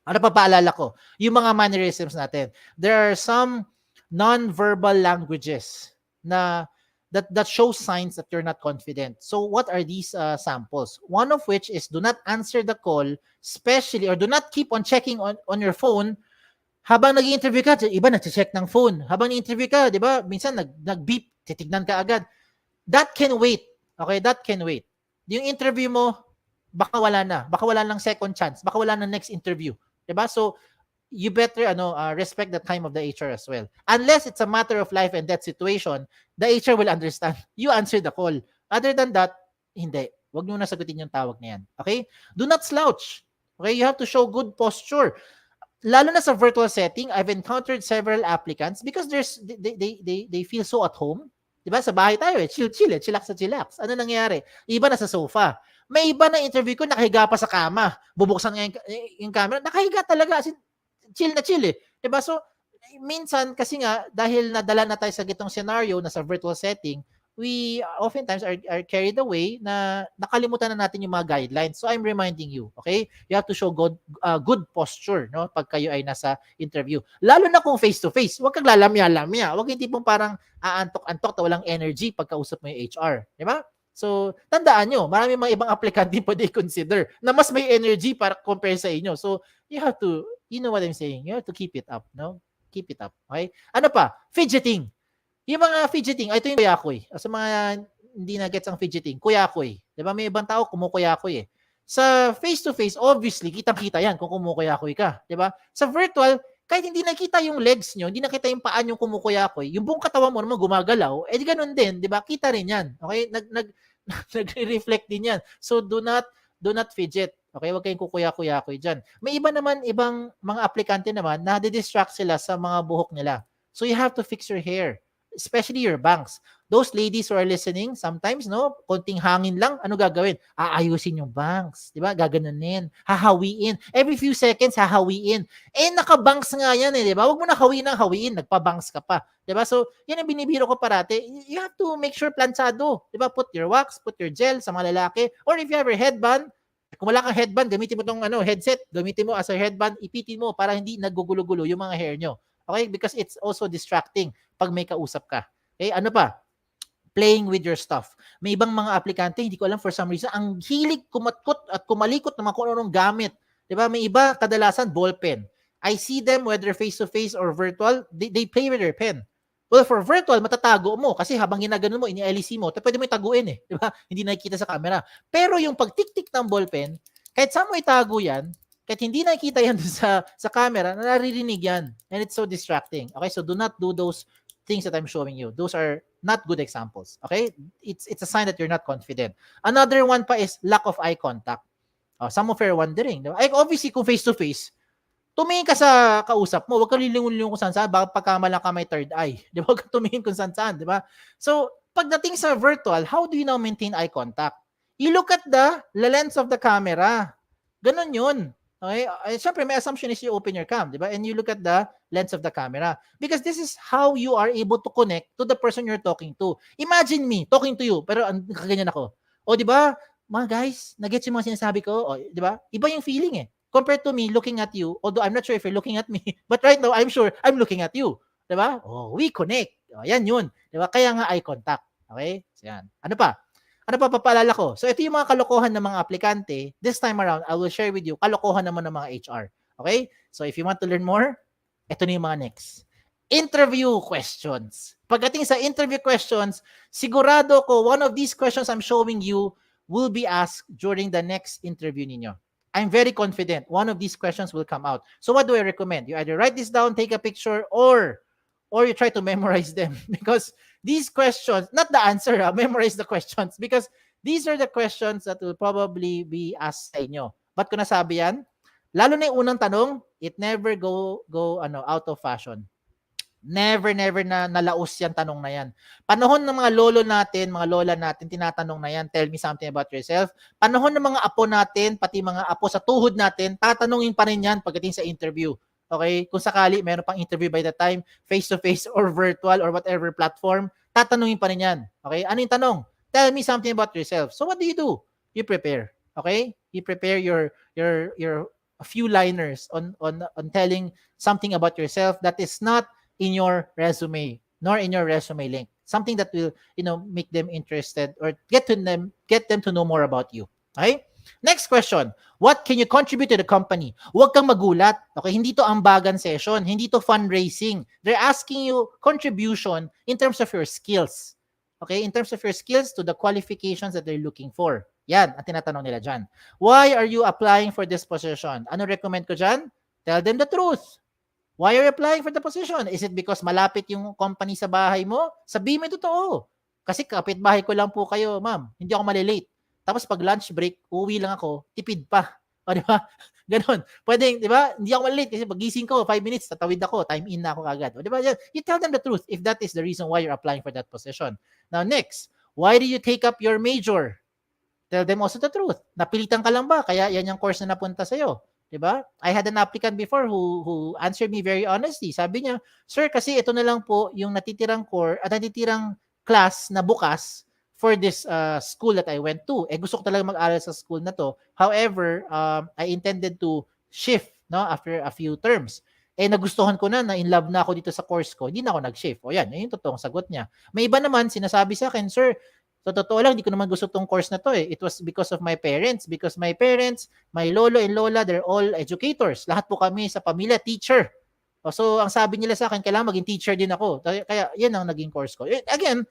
Ano pa paalala ko? Yung mga mannerisms natin. There are some non-verbal languages that show signs that you're not confident. So what are these samples? One of which is do not answer the call, especially, or do not keep on checking on your phone habang nag-interview ka. Iba nag-check ng phone. Habang nag-interview ka, di ba? Minsan nag-beep, titignan ka agad. That can wait. Okay, that can wait. Yung interview mo, baka wala na. Baka wala ng second chance. Baka wala ng next interview. Diba? So, you better respect the time of the HR as well. Unless it's a matter of life and death situation, the HR will understand. You answer the call. Other than that, hindi. Huwag nyo na sagutin yung tawag na yan. Okay? Do not slouch. Okay? You have to show good posture. Lalo na sa virtual setting, I've encountered several applicants because they feel so at home. Diba? Sa bahay tayo chill, chillax. Ano nangyayari? Iba na sa sofa. May iba na interview ko, nakahiga pa sa kama. Bubuksan nga yung camera. Nakahiga talaga. As in, chill na chill eh. Diba? So, minsan, kasi nga, dahil nadala na tayo sa gitong scenario na sa virtual setting, we oftentimes are carried away na nakalimutan na natin yung mga guidelines. So, I'm reminding you, okay? You have to show good posture, no? Pag kayo ay nasa interview. Lalo na kung face-to-face. Huwag kang lalamya-lamya. Huwag yung tipong parang aantok-antok na walang energy pagkausap mo yung HR. Diba? So, tandaan nyo, marami mga ibang applicant din pwede i-consider na mas may energy para compare sa inyo. So, you have to, you know what I'm saying? You have to keep it up, no? Keep it up, okay? Ano pa? Fidgeting. Yung mga fidgeting, ito yung kuyakoy. Sa mga hindi na gets ang fidgeting, kuyakoy. Diba? May ibang tao kumukuyakoy eh. Sa face-to-face, obviously, kitang-kita yan kung kumukuyakoy ka. Diba? Sa virtual, kahit hindi nakita yung legs nyo, hindi nakita yung paan yung kumukuyakoy, yung buong katawan mo naman gumagalaw, eh ganun din, di ba? Kita rin yan. Okay? Nag-reflect din yan. So, do not fidget. Okay? Huwag kayong kukuya-kuyakoy dyan. May iba naman, ibang mga aplikante naman, na distract sila sa mga buhok nila. So, you have to fix your hair. Especially your bangs. Those ladies who are listening, sometimes, no, konting hangin lang, ano gagawin? Aayusin yung bangs. Di ba? Gaganunin. Hahawiin. Every few seconds, hahawiin. Eh, nakabangs nga yan eh, di ba? Huwag mo na hawiin. Nagpabangs ka pa. Di ba? So, yan ang binibiro ko parate. You have to make sure plansado. Di ba? Put your wax, put your gel sa mga lalaki. Or if you have your headband, kung wala kang headband, gamitin mo tong headset. Gamitin mo as a headband, ipitin mo para hindi nagugulo-gulo yung mga hair nyo. Okay? Because it's also distracting pag may kausap ka. Okay? Ano pa? Playing with your stuff. May ibang mga aplikante, hindi ko alam for some reason, ang hilig kumatkot at kumalikot ng mga kung anong gamit. Diba? May iba, kadalasan, ballpen. I see them, whether face-to-face or virtual, they play with their pen. Well, for virtual, matatago mo kasi habang ginagano mo, ini-LC mo, pwede mo itaguin eh. Diba? Hindi nakikita sa camera. Pero yung pag-tik-tik ng ballpen, kahit saan mo itago yan, kahit hindi nakikita yan sa camera, naririnig yan. And it's so distracting. Okay, so do not do those things that I'm showing you. Those are not good examples. Okay, it's a sign that you're not confident. Another one pa is lack of eye contact. Some of you are wondering. Diba? Obviously, kung face-to-face, tumingin ka sa kausap mo. Huwag ka lilingon-lingon kung saan-saan. Baka pagkamala ka may third eye. Diba? Huwag ka tumingin kung saan-saan. Diba? So, pagdating sa virtual, how do you now maintain eye contact? You look at the lens of the camera. Ganon yun. Okay? Siyempre, may assumption is you open your cam, di ba? And you look at the lens of the camera. Because this is how you are able to connect to the person you're talking to. Imagine me talking to you, pero kaganyan ako. O, di ba? Mga guys, nag-gets yung mga sinasabi ko. O, di ba? Iba yung feeling eh. Compared to me looking at you, although I'm not sure if you're looking at me, but right now, I'm sure I'm looking at you. Di ba? Oh, we connect. O, yan yun. Di ba? Kaya nga eye contact. Okay? So, yan. Ano pa? Ano pa papaalala ko? So, ito yung mga kalokohan ng mga aplikante. This time around, I will share with you kalokohan naman ng mga HR. Okay? So, if you want to learn more, ito na yung mga next. Interview questions. Pagdating sa interview questions, sigurado ko one of these questions I'm showing you will be asked during the next interview ninyo. I'm very confident one of these questions will come out. So, what do I recommend? You either write this down, take a picture, or you try to memorize them because these questions, not the answer, memorize the questions because these are the questions that will probably be asked sa inyo. Ba't ko nasabi yan? Lalo na yung unang tanong, it never go out of fashion. Never na nalaos yan tanong na yan. Panahon ng mga lolo natin, mga lola natin, tinatanong na yan, tell me something about yourself. Panahon ng mga apo natin, pati mga apo sa tuhod natin, tatanungin pa rin yan pagdating sa interview. Okay? Kung sakali, meron pang interview by the time, face-to-face or virtual or whatever platform, tatanungin pa rin yan. Okay? Ano yung tanong? Tell me something about yourself. So what do? You prepare. Okay? You prepare your a few liners on telling something about yourself that is not in your resume, nor in your resume link. Something that will, make them interested or get them to know more about you. Okay? Next question, what can you contribute to the company? Huwag kang magulat. Okay, hindi to ambagan session, hindi to fundraising. They're asking you contribution in terms of your skills. Okay, in terms of your skills to the qualifications that they're looking for. Yan ang tinatanong nila dyan. Why are you applying for this position? Ano recommend ko dyan? Tell them the truth. Why are you applying for the position? Is it because malapit yung company sa bahay mo? Sabihin mo yung totoo. Kasi kapitbahay ko lang po kayo, ma'am. Hindi ako malilate. Tapos pag lunch break, uwi lang ako, tipid pa. O, di ba? Ganon. Pwede, di ba? Hindi ako malilate kasi pagising ko, 5 minutes, tatawid ako, time in na ako kagad. O, di ba? You tell them the truth if that is the reason why you're applying for that position. Now, next, why do you take up your major? Tell them also the truth. Napilitan ka lang ba? Kaya yan yung course na napunta sa'yo. Diba? I had an applicant before who answered me very honestly. Sabi niya, sir, kasi ito na lang po yung natitirang core at natitirang class na bukas for this school that I went to. Gusto ko talaga mag-aral sa school na to. However, I intended to shift after a few terms. Nagustuhan ko na in love na ako dito sa course ko. Hindi na ako nag-shift. O yan, yun yung totoong sagot niya. May iba naman, sinasabi sa akin, sir, so, totoo lang, hindi ko naman gusto tong course na to eh. It was because of my parents. Because my parents, my lolo and lola, they're all educators. Lahat po kami sa pamilya, teacher. So, ang sabi nila sa akin, kailangan maging teacher din ako. Kaya, yan ang naging course ko. Again,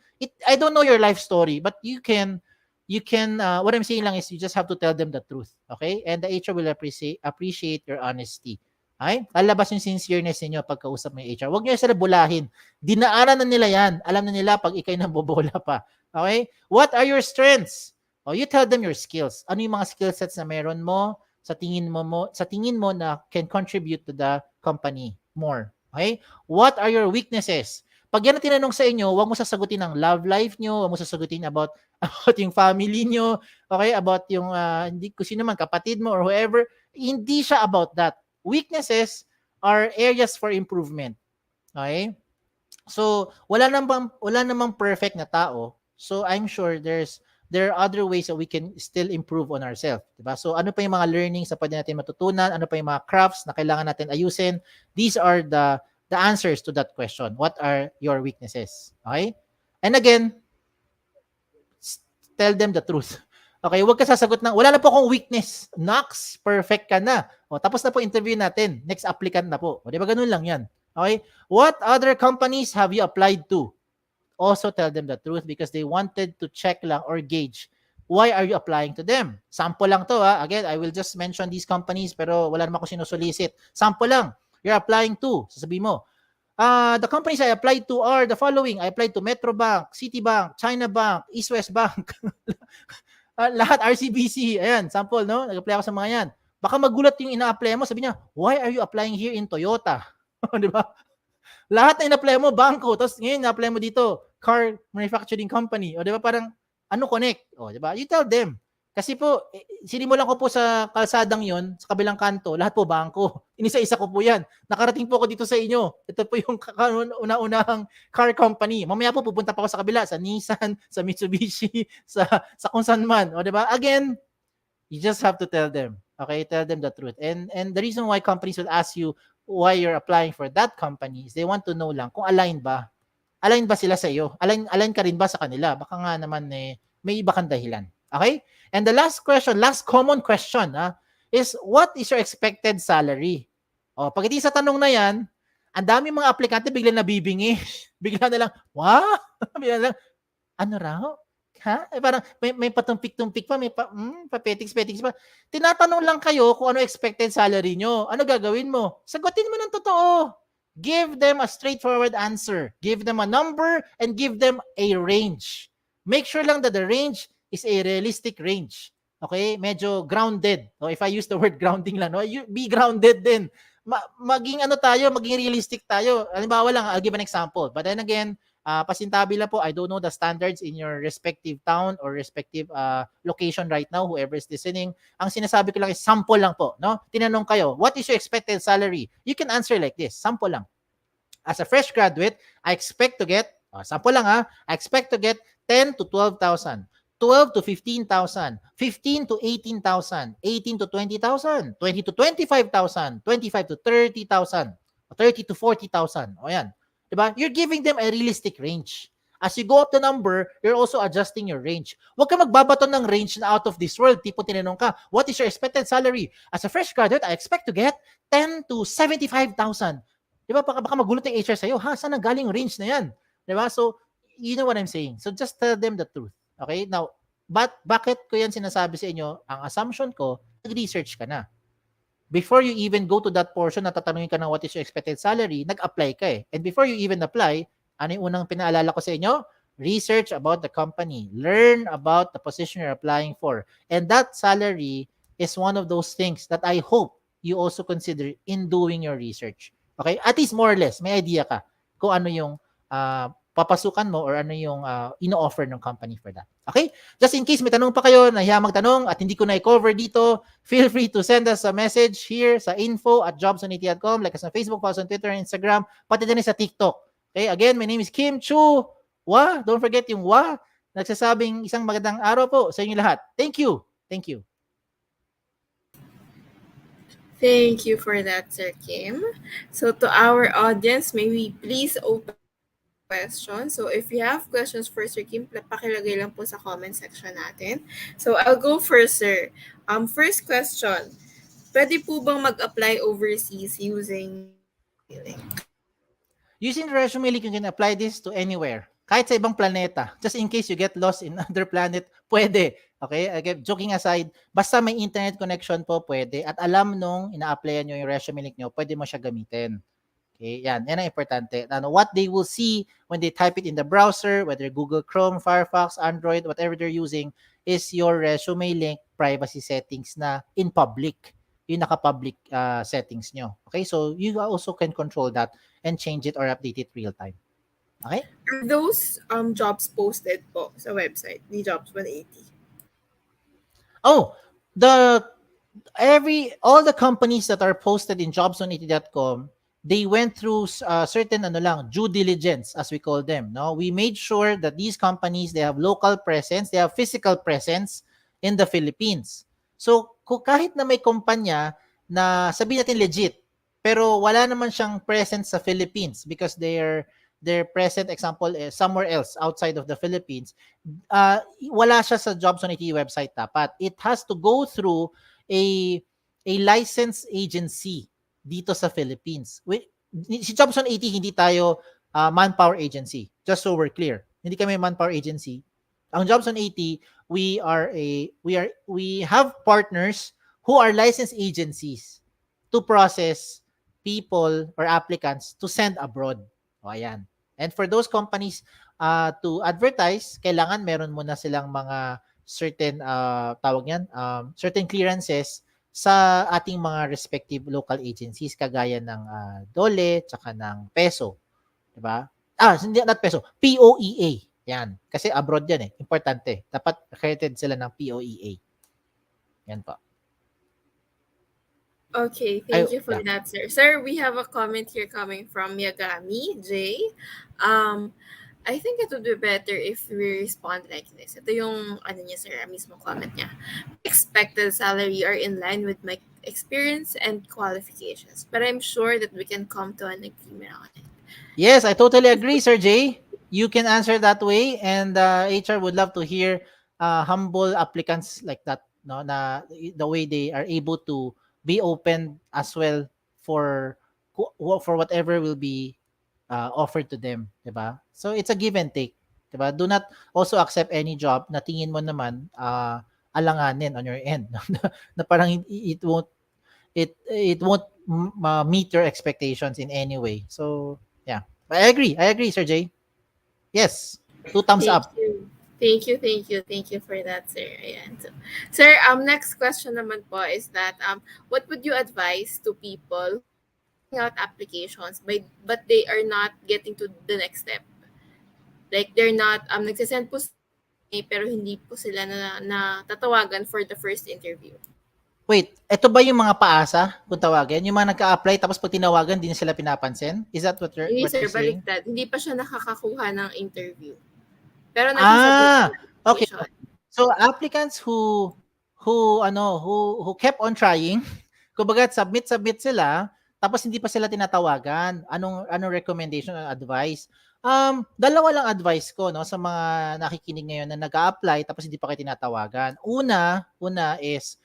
I don't know your life story, but you can, what I'm saying lang is you just have to tell them the truth. Okay? And the HR will appreciate your honesty. Okay? Lalabas yung sincereness ninyo pagkausap may HR. Huwag nyo sila bulahin. Dinaanan na nila yan. Alam na nila pag ikay nambobola pa. Okay? What are your strengths? You tell them your skills. Ano yung mga skill sets na meron mo sa tingin mo na can contribute to the company more. Okay? What are your weaknesses? Pag yan ang tinanong sa inyo, huwag mo sasagutin ang love life nyo, huwag mo sasagutin about yung family nyo, okay? About yung hindi ko sino man, kapatid mo or whoever. Hindi siya about that. Weaknesses are areas for improvement. Okay? So, wala namang perfect na tao. So I'm sure there are other ways that we can still improve on ourselves, diba? So ano pa yung mga learnings na pwede natin matutunan, ano pa yung mga crafts na kailangan natin ayusin? These are the answers to that question. What are your weaknesses? Okay? And again, tell them the truth. Okay, huwag ka sasagot ng wala na po akong weakness. Nox, perfect ka na. Tapos na po interview natin. Next applicant na po. Di ba ganun lang yan? Okay? What other companies have you applied to? Also tell them the truth because they wanted to check lang or gauge why are you applying to them. Sample lang to ha. Again, I will just mention these companies pero wala naman ako sinusolicit. Sample lang. You're applying to. Sasabihin mo, the companies I applied to are the following. I applied to Metrobank, Citibank, China Bank, East West Bank. Lahat RCBC. Ayan, sample, no? Nag-apply ako sa mga yan. Baka magulat yung ina-apply mo. Sabi niya, why are you applying here in Toyota? Di ba? Lahat na ina-apply mo, bangko. Tapos ngayon, ina-apply mo dito, car manufacturing company. O di ba parang, ano connect? O di ba? You tell them. Kasi po, sinimulan ko po sa kalsadang yon sa kabilang kanto, lahat po bangko. Inisa-isa ko po yan. Nakarating po ako dito sa inyo. Ito po yung una-unahang car company. Mamaya po pupunta pa ako sa kabila, sa Nissan, sa Mitsubishi, sa kung saan man. O di ba? Again, you just have to tell them. Okay? Tell them the truth. And the reason why companies will ask you why you're applying for that company is they want to know lang kung align ba sila sa iyo. Align ka rin ba sa kanila? Baka nga naman may iba kang dahilan. Okay? And the last common question is what is your expected salary? Pagdating sa tanong na yan, ang dami mga aplikante biglang nabibingi. Bigla na lang, wow! Bigla na lang, ano raw? Ha? Parang may patumpik-tumpik pa, may papetiks-petiks pa. Tinatanong lang kayo kung ano expected salary nyo. Ano gagawin mo? Sagutin mo ng totoo. Give them a straightforward answer. Give them a number and give them a range. Make sure lang that the range is a realistic range. Okay? Medyo grounded. If I use the word grounding lang, be grounded din. Maging realistic tayo. Halimbawa lang, I'll give an example. But then again, pasintabi lang po, I don't know the standards in your respective town or respective location right now, whoever is listening. Ang sinasabi ko lang is sample lang po. No? Tinanong kayo, what is your expected salary? You can answer like this, sample lang. As a fresh graduate, I expect to get, sample lang I expect to get 10 to 12,000. 12 to 15,000, 15 to 18,000, 18 to 20,000, 20 to 25,000, 25 to 30,000, 30 to 40,000. O yan. Diba? You're giving them a realistic range. As you go up the number, you're also adjusting your range. Huwag ka magbabaton ng range na out of this world. Tipo tinanong ka, what is your expected salary? As a fresh graduate, I expect to get 10 to 75,000. Diba? Baka magulat yung HR sa'yo, saan ang galing range na yan? Diba? So, you know what I'm saying. So, just tell them the truth. Okay? Now, Bakit ko yan sinasabi sa inyo? Ang assumption ko, nag-research ka na. Before you even go to that portion na tatanungin ka ng what is your expected salary, nag-apply ka eh. And before you even apply, ano yung unang pinaalala ko sa inyo? Research about the company. Learn about the position you're applying for. And that salary is one of those things that I hope you also consider in doing your research. Okay? At least more or less, may idea ka kung ano yung papasukan mo or ano yung ino-offer ng company for that. Okay? Just in case may tanong pa kayo, nahiya magtanong at hindi ko na i-cover dito, feel free to send us a message here sa info@jobs180.com, like us on Facebook, on Twitter, and Instagram, pati din sa TikTok. Okay? Again, my name is Kim Chu. Don't forget yung nagsasabing isang magandang araw po sa inyo lahat. Thank you. Thank you. Thank you for that, Sir Kim. So to our audience, may we please open questions. So if you have questions for Sir Kim, pakilagay lang po sa comment section natin. So I'll go first, sir. First question. Pwede po bang mag-apply overseas using link? Using the ResumeLink, you can apply this to anywhere. Kahit sa ibang planeta. Just in case you get lost in other planet, pwede. Okay? Again, joking aside, basta may internet connection po, pwede. At alam nung ina-applyan nyo yung ResumeLink nyo, pwede mo siya gamitin. Okay, yan ang importante. What they will see when they type it in the browser, whether Google Chrome, Firefox, Android, whatever they're using, is your ResumeLink privacy settings na in public. Yung naka-public settings nyo. Okay, so you also can control that and change it or update it real time. Okay? Are those jobs posted po sa website ni Jobs 180? Oh, all the companies that are posted in jobs180.com, they went through certain due diligence, as we call them. No, we made sure that these companies, they have local presence, they have physical presence in the Philippines. So kahit na may kumpanya na sabihin natin legit, pero wala naman siyang presence sa Philippines because their present example is somewhere else outside of the Philippines, wala siya sa Jobs180 website dapat. It has to go through a licensed agency dito sa Philippines. Si Jobs 180, hindi tayo manpower agency. Just so we're clear. Hindi kami manpower agency. Ang Jobs 180, we have partners who are licensed agencies to process people or applicants to send abroad. O ayan. And for those companies to advertise, kailangan meron muna silang mga certain certain clearances sa ating mga respective local agencies kagaya ng DOLE tsaka ng PESO, 'di ba? Hindi not PESO, POEA. Yan, kasi abroad 'yan eh. Importante. Dapat accredited sila ng POEA. Yan po. Okay, thank you for that, sir. Sir, we have a comment here coming from Yagami J. I think it would be better if we respond like this. Ito yung niya, sir, mismo comment niya. Expected salary are in line with my experience and qualifications, but I'm sure that we can come to an agreement on it. Yes, I totally agree, Sir Jay. You can answer that way, and HR would love to hear humble applicants like that. No, na the way they are able to be open as well for whatever will be offered to them, 'di ba? So it's a give and take, 'di ba? Do not also accept any job na tingin mo naman alanganin on your end na parang it won't meet your expectations in any way. So, yeah. I agree, Sir Jay. Yes. 2 thumbs up. Thank you for that, sir. Ayan. So, sir, next question naman po is that what would you advise to people out applications but they are not getting to the next step? Like they're not nagsasend po pero hindi po sila na tatawagan for the first interview. Wait, ito ba yung mga paasa kung tawagin? Yung mga nagka-apply tapos pag tinawagan hindi na sila pinapansin? Is that what you're saying? Baliktad. Hindi pa siya nakakakuha ng interview. Pero okay. So applicants who kept on trying, kumbaga submit sila tapos hindi pa sila tinatawagan. Anong recommendation or advice? Dalawa lang advice ko no sa mga nakikinig ngayon na nag-a-apply tapos hindi pa kayo tinatawagan. Una is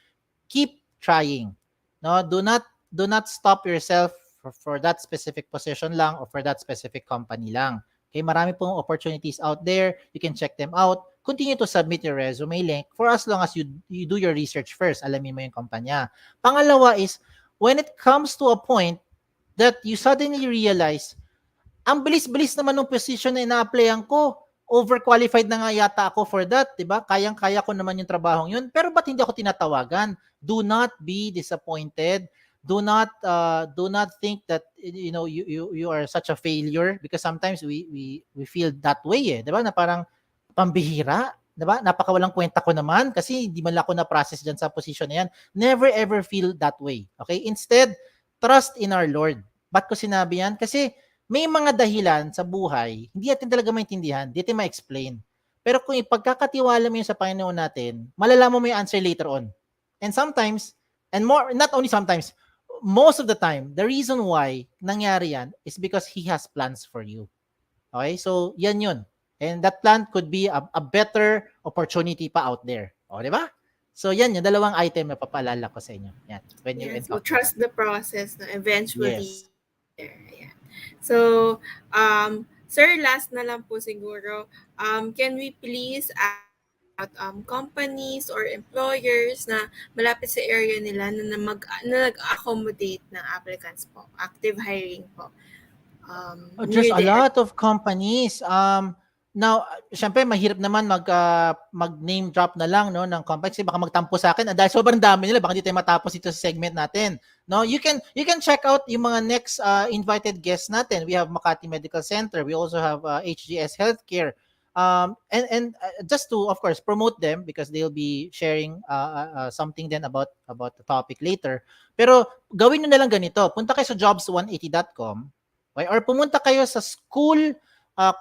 keep trying. No, do not stop yourself for that specific position lang or for that specific company lang. Okay, marami pong opportunities out there. You can check them out. continue to submit your resume link for as long as you do your research first. Alamin mo yung kumpanya. Pangalawa is, when it comes to a point that you suddenly realize, ang bilis-bilis naman ng position na ina-applyan ko. Overqualified na nga yata ako for that, 'di ba? Kayang-kaya ko naman yung trabahong 'yun, pero ba't hindi ako tinatawagan? Do not be disappointed. Do not think that you are such a failure, because sometimes we feel that way, 'di ba? Na parang pambihira, 'di ba? Napakawalang kwenta ko naman kasi hindi man lang ako na-process diyan sa position na 'yan. Never ever feel that way. Okay? Instead, trust in our Lord. Ba't ko sinabi 'yan? Kasi may mga dahilan sa buhay, hindi natin talaga maintindihan, hindi natin ma-explain. Pero kung ipagkakatiwala mo yun sa Panginoon natin, malalaman mo yung answer later on. And sometimes, and more, not only sometimes, most of the time, the reason why nangyari yan is because He has plans for you. Okay? So, yan yun. And that plan could be a better opportunity pa out there. O, di ba? So, yan yung dalawang item na papaalala ko sa inyo. Yan. When you So trust the process na eventually. Yes. Ayan. So, sir, last na lang po siguro. Can we please ask about companies or employers na malapit sa area nila na nag-accommodate ng applicants po, active hiring po? There's near a the lot of companies. Now, syempre mahirap naman mag-name drop na lang, no, ng company kasi baka magtampo sa akin. Dahil sobrang dami nila, baka hindi tayo matapos ito sa segment natin. No, you can check out yung mga next invited guests natin. We have Makati Medical Center. We also have HGS Healthcare. And just to, of course, promote them because they'll be sharing something then about the topic later. Pero gawin nyo na lang ganito. Punta kayo sa jobs180.com, okay? Or pumunta kayo sa school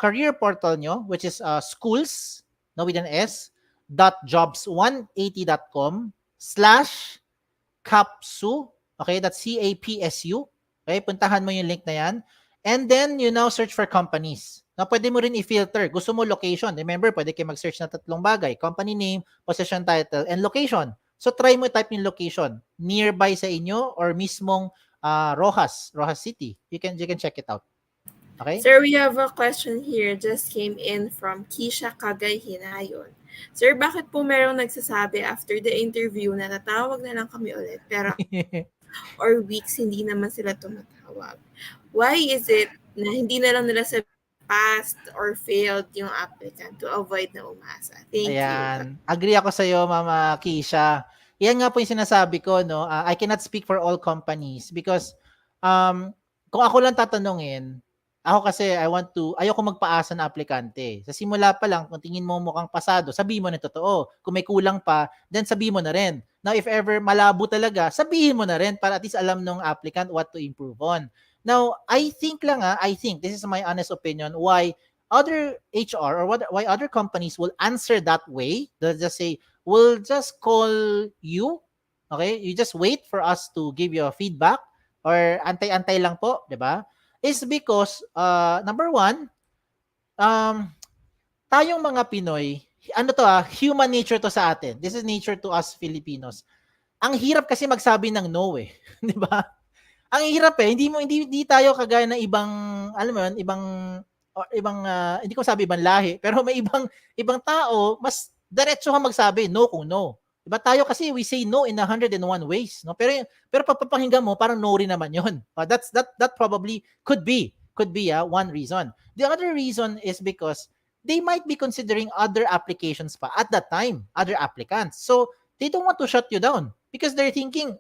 career portal nyo, which is schools, no, with an S, .jobs180.com/CapSU. Okay, that's CAPSU. Okay, puntahan mo yung link na yan. And then, you now search for companies. Now, pwede mo rin i-filter. Gusto mo location. Remember, pwede kayo mag-search na 3 bagay. Company name, position title, and location. So, try mo type yung location. Nearby sa inyo or mismong Rojas City. You can check it out. Okay? Sir, we have a question here just came in from Kisha Kagay Hinayon. Sir, bakit po merong nagsasabi after the interview na tatawag na lang kami ulit pero or weeks hindi naman sila tumatawag? Why is it na hindi na lang nila sa passed or failed yung applicant to avoid na umasa? Thank you. Agree ako sa iyo, Mama Kisha. Yan nga po yung sinasabi ko, no. I cannot speak for all companies because kung ako lang tatanungin, ako kasi ayoko magpaasa na aplikante. Sa simula pa lang, kung tingin mo mukhang pasado, sabihin mo na totoo. Kung may kulang pa, then sabihin mo na rin. Now, if ever malabo talaga, sabihin mo na rin para at least alam ng applicant what to improve on. Now, I think, this is my honest opinion, why other HR or why other companies will answer that way. They'll just say, we'll just call you. Okay? You just wait for us to give you a feedback or antay-antay lang po, di ba? Is because, number one, tayong mga Pinoy, human nature to sa atin. This is nature to us Filipinos. Ang hirap kasi magsabi ng no eh. Di ba? Ang hirap eh. Hindi tayo kagaya ng ibang, alam mo yun, hindi ko sabi ibang lahi, pero may ibang tao, mas diretso ka magsabi, no kung no. Diba tayo kasi we say no in 101 ways, no? Pero pagpapakinggan mo parang no rin naman 'yon. That probably could be one reason. The other reason is because they might be considering other applications pa at that time, other applicants. So, they don't want to shut you down because they're thinking,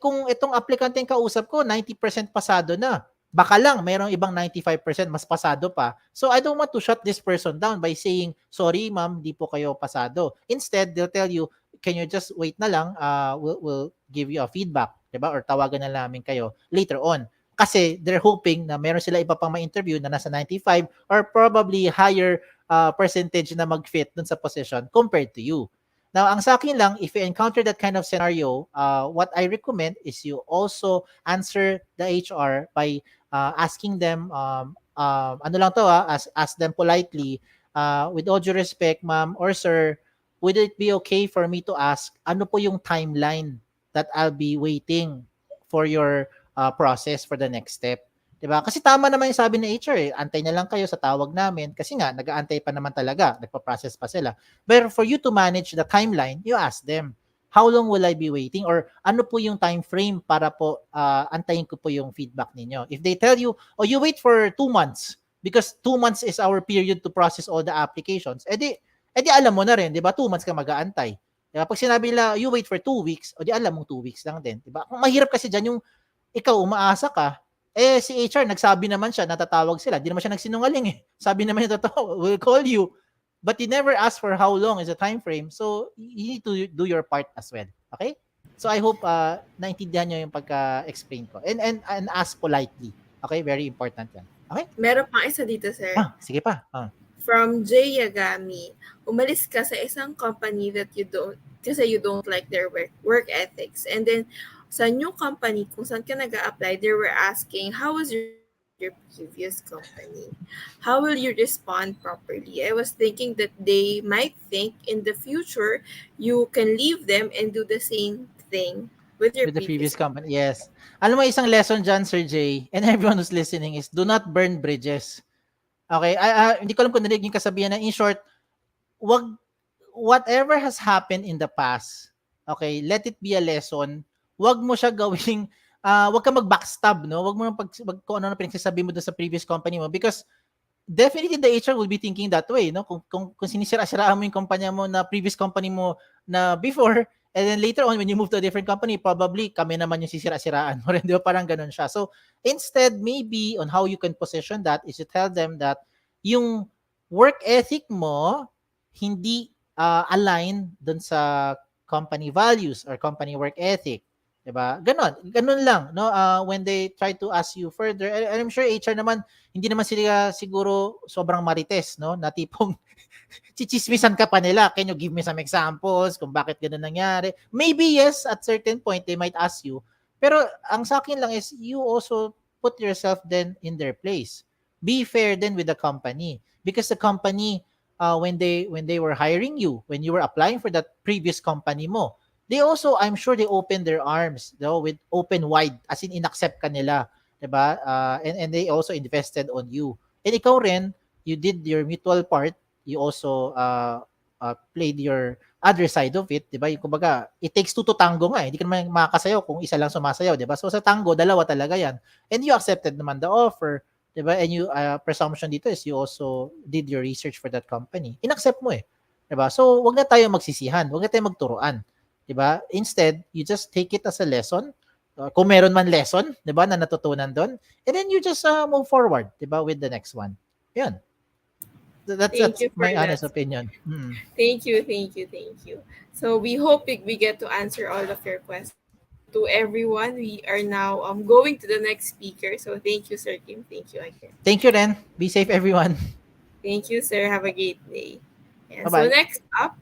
kung itong applicant yung kausap ko, 90% pasado na. Baka lang, mayroong ibang 95% mas pasado pa. So, I don't want to shut this person down by saying, sorry ma'am, di po kayo pasado. Instead, they'll tell you, can you just wait na lang, we'll give you a feedback, diba? Or tawagan na namin kayo later on. Kasi they're hoping na meron sila iba pang ma-interview na nasa 95 or probably higher percentage na mag-fit dun sa position compared to you. Now, ang sa akin lang, if you encounter that kind of scenario, what I recommend is you also answer the HR by asking them, ask them politely, with all due respect, ma'am or sir, would it be okay for me to ask, ano po yung timeline that I'll be waiting for your process for the next step? 'Di ba? Kasi tama naman yung sabi ng HR, antay na lang kayo sa tawag namin kasi nga nag-aantay pa naman talaga, nagpa-process pa sila. But for you to manage the timeline, you ask them, how long will I be waiting or ano po yung time frame para po antayin ko po yung feedback ninyo. If they tell you, oh, you wait for 2 months because 2 months is our period to process all the applications, edi alam mo na rin, 'di ba? 2 months ka mag-aantay. 'Di ba? Pag sinabi nila, you wait for 2 weeks, o di alam mong 2 weeks lang din, 'di ba? Kung mahirap kasi diyan yung ikaw umaasa ka, si HR nagsabi naman siya, natatawag sila, di naman siya nagsinungaling eh. Sabi naman niya totoo, we'll call you. But you never ask for how long is the time frame. So you need to do your part as well. Okay? So I hope naintindihan niyo yung pagka-explain ko. And ask politely. Okay? Very important yan. Okay? Meron pang isa dito, sir. Sige pa. From Jay Yagami, umalis ka sa isang company that you don't like their work ethics. And then sa new company, kung saan ka nag-a-apply, they were asking, how was your previous company? How will you respond properly? I was thinking that they might think in the future you can leave them and do the same thing with your With the previous previous company. Yes. Alam mo, isang lesson dyan, Sir Jay, and everyone who's listening is do not burn bridges. Okay? Hindi ko alam kung narinig yung kasabihan na in short, whatever has happened in the past, okay, let it be a lesson. Wag mo siya gawing, wag ka mag-backstab, no? Wag mo nang kung ano na pinagsasabi mo doon sa previous company mo because definitely the HR will be thinking that way, no? Kung sinisira-siraan mo yung kumpanya mo na previous company mo na before, and then later on when you move to a different company, probably kami naman yung sisira-siraan mo rin, di ba? Parang ganun siya. So, instead, maybe on how you can position that is to tell them that yung work ethic mo hindi align dun sa company values or company work ethic. 'Di ba? Ganun lang, no? When they try to ask you further, and I'm sure HR naman hindi naman sila siguro sobrang marites, no? Na tipong chichismisan ka pa nila. Can you give me some examples kung bakit ganun nangyari? Maybe yes, at certain point they might ask you. Pero ang sa akin lang is you also put yourself then in their place. Be fair then with the company because the company when they were hiring you, when you were applying for that previous company mo, they also, I'm sure they opened their arms, though, with open wide, as in inaccept ka nila, 'di ba? And they also invested on you. And ikaw rin, you did your mutual part, you also played your other side of it, 'di ba? Yung kumbaga, it takes two to tango nga, eh. Hindi ka naman makakasayaw kung isa lang sumasayaw, 'di ba? So sa tango, dalawa talaga 'yan. And you accepted naman the offer, 'di ba? And you presumption dito is you also did your research for that company. Inaccept mo eh. 'Di ba? So wag na tayo magsisihan, wag na tayo magturuan. 'Di ba? Instead, you just take it as a lesson. Kung meron man lesson, 'di ba, na natutunan doon, and then you just move forward, 'di ba, with the next one. 'Yan. That's Thank you for my that. honest opinion. Thank you. So we hope we get to answer all of your questions. To everyone, we are now going to the next speaker. So thank you, Sir Kim. Thank you again. Thank you, Ren. Be safe, everyone. Thank you, sir. Have a great day. And so Bye-bye. next up,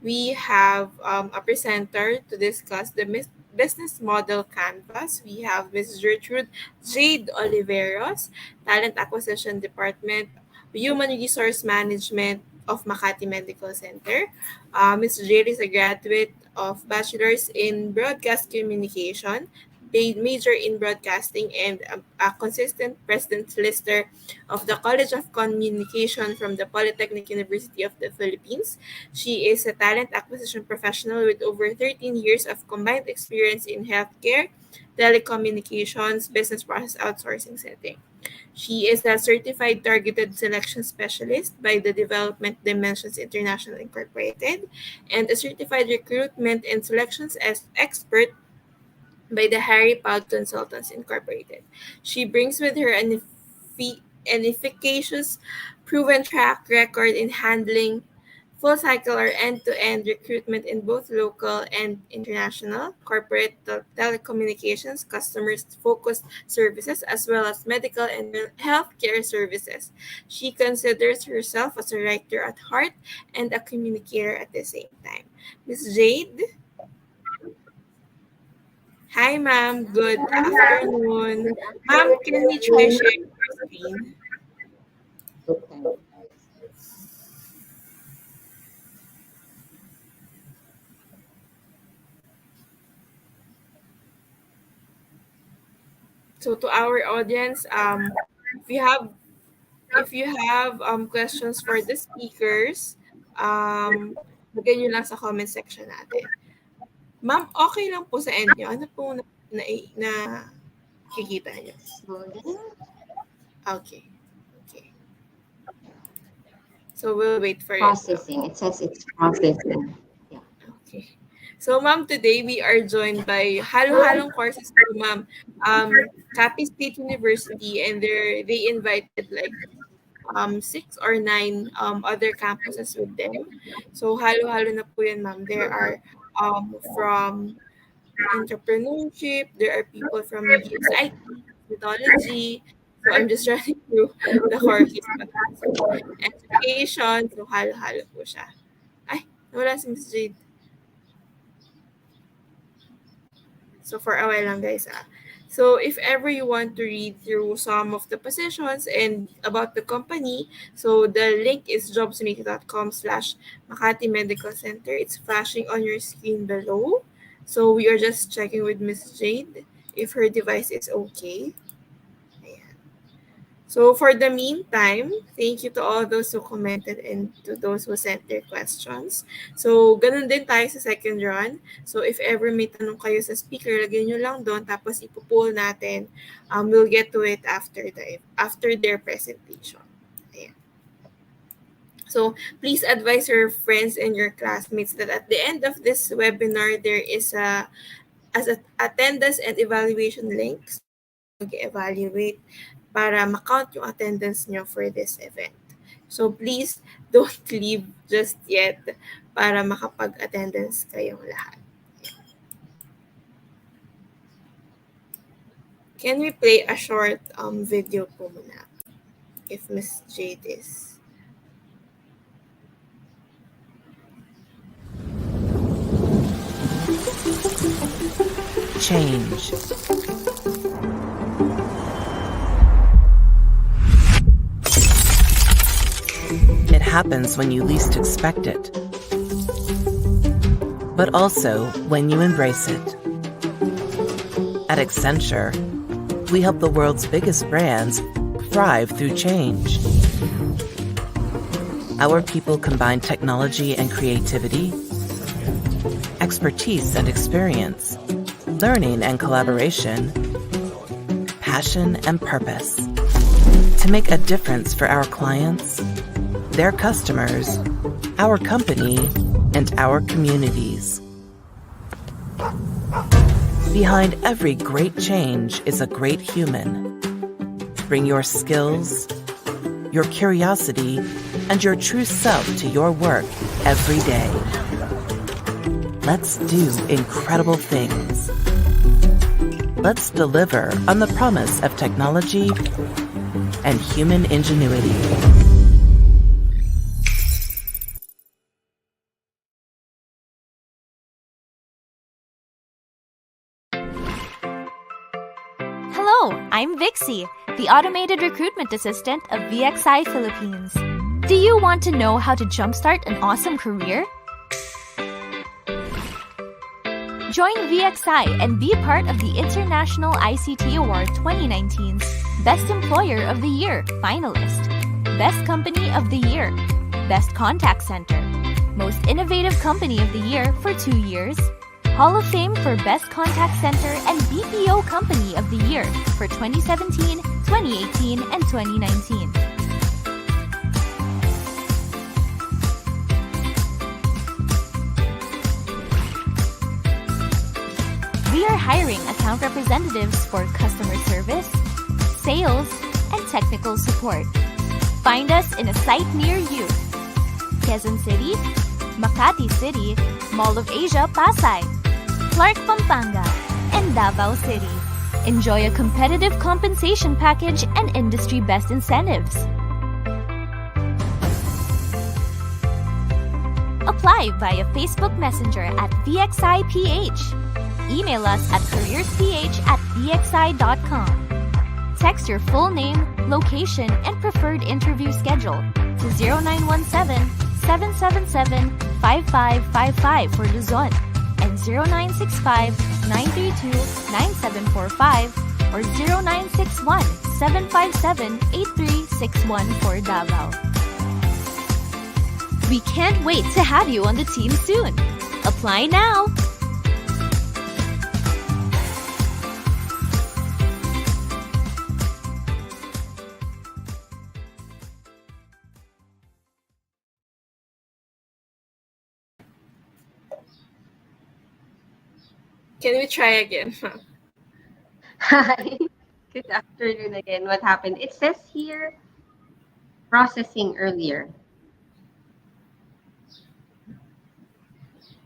we have a presenter to discuss the business model canvas. We have Ms. Jertrude Jade Oliveros, Talent Acquisition Department, Human Resource Management of Makati Medical Center. Ms. Jade is a graduate of Bachelor's in Broadcast Communication, major in broadcasting, and a consistent president lister of the College of Communication from the Polytechnic University of the Philippines. She is a talent acquisition professional with over 13 years of combined experience in healthcare, telecommunications, business process outsourcing setting. She is a certified targeted selection specialist by the Development Dimensions International Incorporated and a certified recruitment and selections as expert by the Harry Poud Consultants Incorporated. She brings with her an efficacious, proven track record in handling full cycle or end-to-end recruitment in both local and international corporate telecommunications, customers-focused services, as well as medical and healthcare services. She considers herself as a writer at heart and a communicator at the same time. Ms. Jade? Hi, ma'am. Good afternoon. Ma'am, can we try sharing your screen? So to our audience, if you have questions for the speakers, lagay nyo lang sa comment section natin. Ma'am, okay lang po sa end nyo. Ano po na kikita nyo? Okay. So we'll wait for Processing. It says it's processing. Okay. So ma'am, today we are joined by halo-halong courses po, ma'am. Capiz State University, and they invited like 6 or 9 other campuses with them. So halo-halo na po yan, ma'am. There are from entrepreneurship, there are people from GSIT, methodology. So I'm just running through the courses. So, education, so halo-halo po siya. Ay, wala si Ms. Jade. So for a while lang, guys. So if ever you want to read through some of the positions and about the company, so the link is jobsunity.com/Makati Medical Center. It's flashing on your screen below. So we are just checking with Ms. Jade if her device is okay. Ayan. So for the meantime, thank you to all those who commented and to those who sent their questions. So ganun din tayo sa second run. So if ever may tanong kayo sa speaker, lagyan nyo lang doon, tapos ipo-poll natin. We'll get to it after their presentation. Ayan. So please advise your friends and your classmates that at the end of this webinar, there is a attendance and evaluation links. Mag-evaluate para makount yung attendance nyo for this event. So please don't leave just yet para makapag-attendance kayong lahat. Can we play a short video po muna if Ms. Jade is... Change. It happens when you least expect it, but also when you embrace it. At Accenture, we help the world's biggest brands thrive through change. Our people combine technology and creativity, expertise and experience, learning and collaboration, passion and purpose to make a difference for our clients, their customers, our company, and our communities. Behind every great change is a great human. Bring your skills, your curiosity, and your true self to your work every day. Let's do incredible things. Let's deliver on the promise of technology and human ingenuity. Hello, I'm Vixie, the automated recruitment assistant of VXI Philippines. Do you want to know how to jumpstart an awesome career? Join VXI and be part of the International ICT Award 2019's Best Employer of the Year finalist, Best Company of the Year, Best Contact Center, Most Innovative Company of the Year for 2 years, Hall of Fame for Best Contact Center and BPO Company of the Year for 2017, 2018, and 2019. We are hiring account representatives for customer service, sales, and technical support. Find us in a site near you. Quezon City, Makati City, Mall of Asia, Pasay, Clark, Pampanga, and Davao City. Enjoy a competitive compensation package and industry best incentives. Apply via Facebook Messenger at VXIPH. Email us at careersph@vxi.com. Text your full name, location, and preferred interview schedule to 0917-777-5555 for Luzon and 0965-932-9745 or 0961-757-8361 for Davao. We can't wait to have you on the team soon. Apply now! Can we try again? Hi. Good afternoon again. What happened? It says here processing earlier.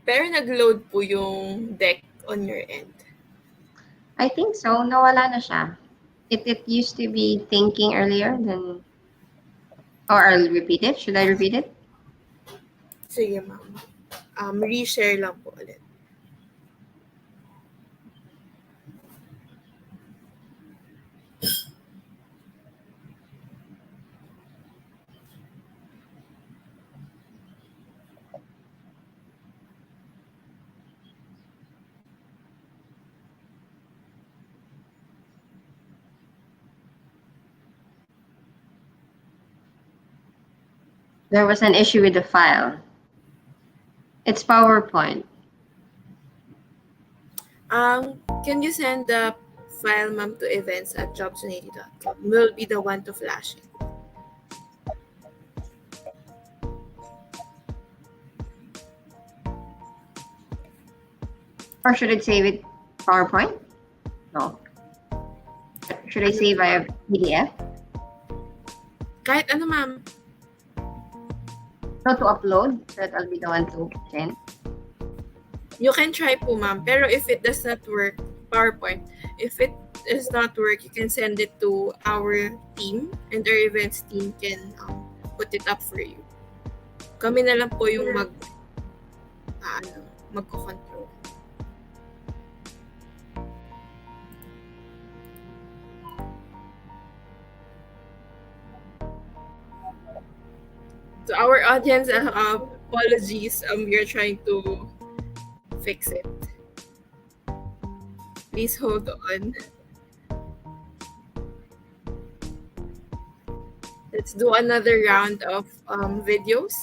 Pero nag-load po yung deck on your end. I think so. Nawala na siya. It used to be thinking earlier than... Or I'll repeat it. Should I repeat it? Sige, ma'am. Reshare lang po ulit. There was an issue with the file. It's PowerPoint. Can you send the file, ma'am, to events@jobs180.com? We'll be the one to flash it. Or should I save it PowerPoint? No. Should I save via PDF? Kahit ano, ma'am. So to upload, so that I'll be the one to send. You can try po, ma'am. Pero if it does not work, PowerPoint, if it does not work, you can send it to our team and our events team can put it up for you. Kami na lang po yung magko-control. To our audience, apologies. We are trying to fix it. Please hold on. Let's do another round of videos.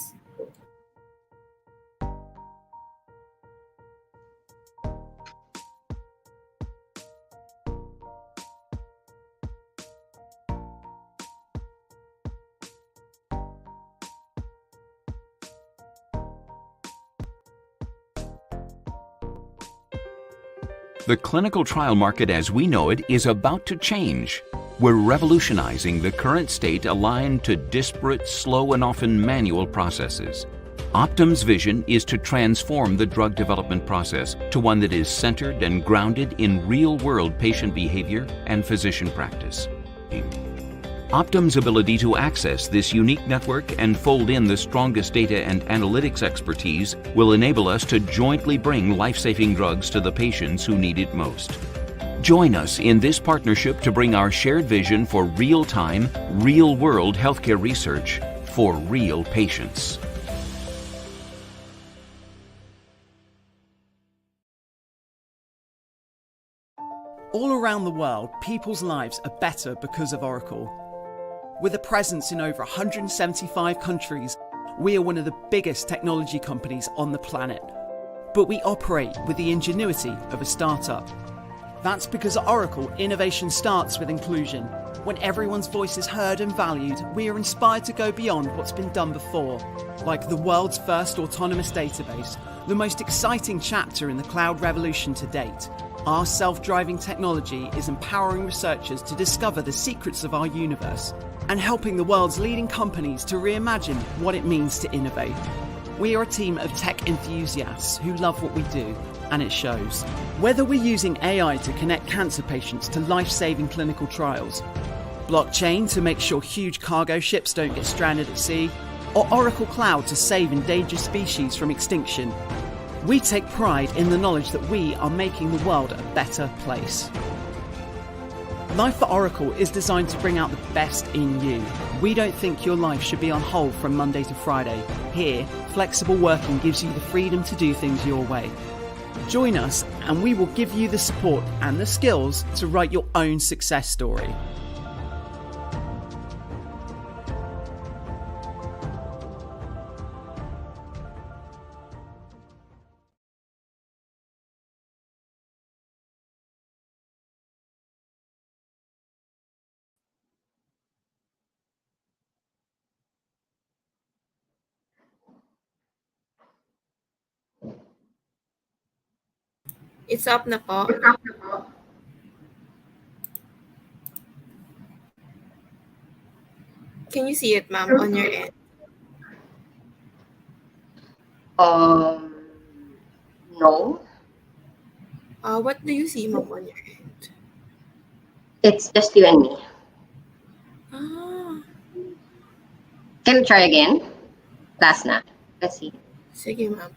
The clinical trial market as we know it is about to change. We're revolutionizing the current state aligned to disparate, slow, and often manual processes. Optum's vision is to transform the drug development process to one that is centered and grounded in real-world patient behavior and physician practice. Optum's ability to access this unique network and fold in the strongest data and analytics expertise will enable us to jointly bring life-saving drugs to the patients who need it most. Join us in this partnership to bring our shared vision for real-time, real-world healthcare research for real patients. All around the world, people's lives are better because of Oracle. With a presence in over 175 countries, we are one of the biggest technology companies on the planet. But we operate with the ingenuity of a startup. That's because at Oracle, innovation starts with inclusion. When everyone's voice is heard and valued, we are inspired to go beyond what's been done before. Like the world's first autonomous database, the most exciting chapter in the cloud revolution to date. Our self-driving technology is empowering researchers to discover the secrets of our universe and helping the world's leading companies to reimagine what it means to innovate. We are a team of tech enthusiasts who love what we do, and it shows. Whether we're using AI to connect cancer patients to life-saving clinical trials, blockchain to make sure huge cargo ships don't get stranded at sea, or Oracle Cloud to save endangered species from extinction, we take pride in the knowledge that we are making the world a better place. Life at Oracle is designed to bring out the best in you. We don't think your life should be on hold from Monday to Friday. Here, flexible working gives you the freedom to do things your way. Join us and we will give you the support and the skills to write your own success story. It's up na po. Can you see it, ma'am, on your end? No, What do you see, ma'am, on your end? it's just you and me. Ah, Can we try again? Last na. Let's see. sige, ma'am.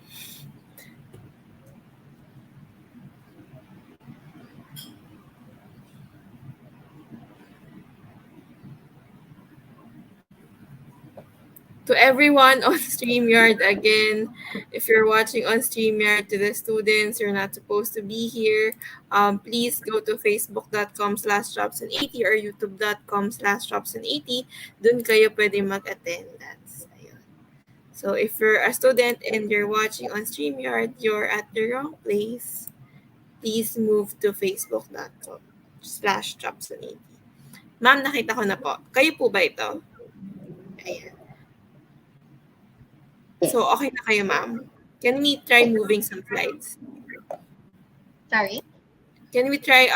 To everyone on StreamYard, again, if you're watching on StreamYard, to the students, you're not supposed to be here. Please go to facebook.com/jobsand80 or youtube.com/jobsand80. Dun kayo pwede mag-attend. Ayun. So if you're a student and you're watching on StreamYard, you're at the wrong place. Please move to facebook.com/jobsand80. Ma'am, nakita ko na po. Kayo po ba ito? Ayan. So, okay na kayo, ma'am. Can we try moving some slides? Sorry? Can we try,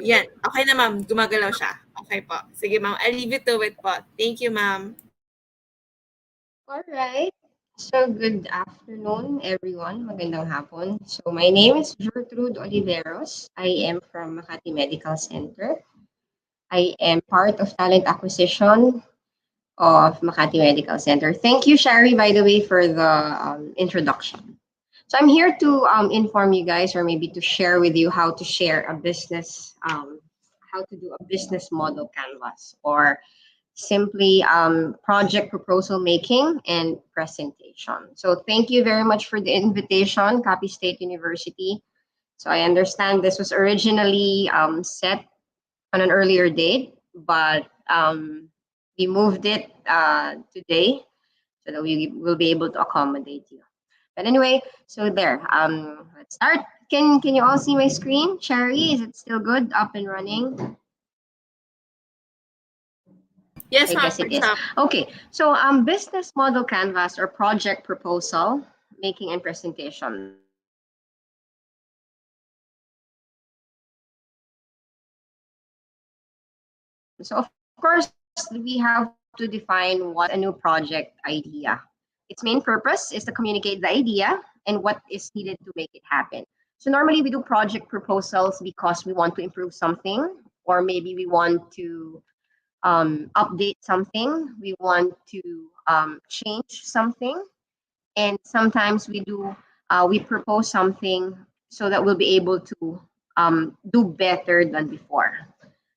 yan. Okay na, ma'am. Gumagalaw siya. Okay po. Sige, ma'am. I'll leave it to it po. Thank you, ma'am. All right. So, good afternoon, everyone. Magandang hapon. So, my name is Jertrude Oliveros. I am from Makati Medical Center. I am part of talent acquisition of Makati Medical Center. Thank you, Shari, by the way, for the introduction. So I'm here to inform you guys, or maybe to share with you how to share a business, how to do a business model canvas, or simply project proposal making and presentation. So thank you very much for the invitation, Capiz State University. So I understand this was originally set on an earlier date, but we moved it today so that we will be able to accommodate you. But anyway, so there. Let's start. Can you all see my screen? Cherry, is it still good, up and running? Yes, I ma'am. guess it is. Okay, so business model canvas or project proposal making and presentation. So of course, we have to define what a new project idea. Its main purpose is to communicate the idea and what is needed to make it happen. So normally we do project proposals because we want to improve something, or maybe we want to update something, we want to change something, and sometimes we propose something so that we'll be able to do better than before.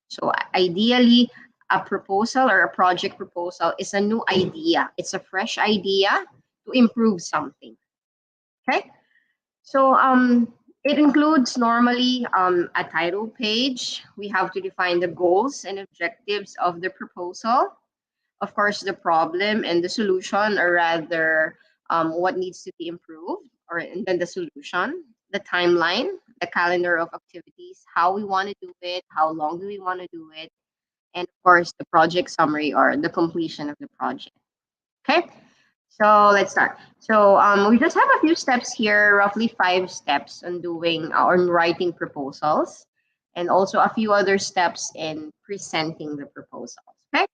So ideally, a proposal or a project proposal is a new idea. It's a fresh idea to improve something. Okay. So it includes normally a title page. We have to define the goals and objectives of the proposal. Of course, the problem and the solution, or rather, what needs to be improved, or and then the solution, the timeline, the calendar of activities, how we want to do it, how long do we want to do it, and of course, the project summary or the completion of the project. Okay, so let's start. So we just have a few steps here, roughly 5 steps on doing on writing proposals, and also a few other steps in presenting the proposals. Okay,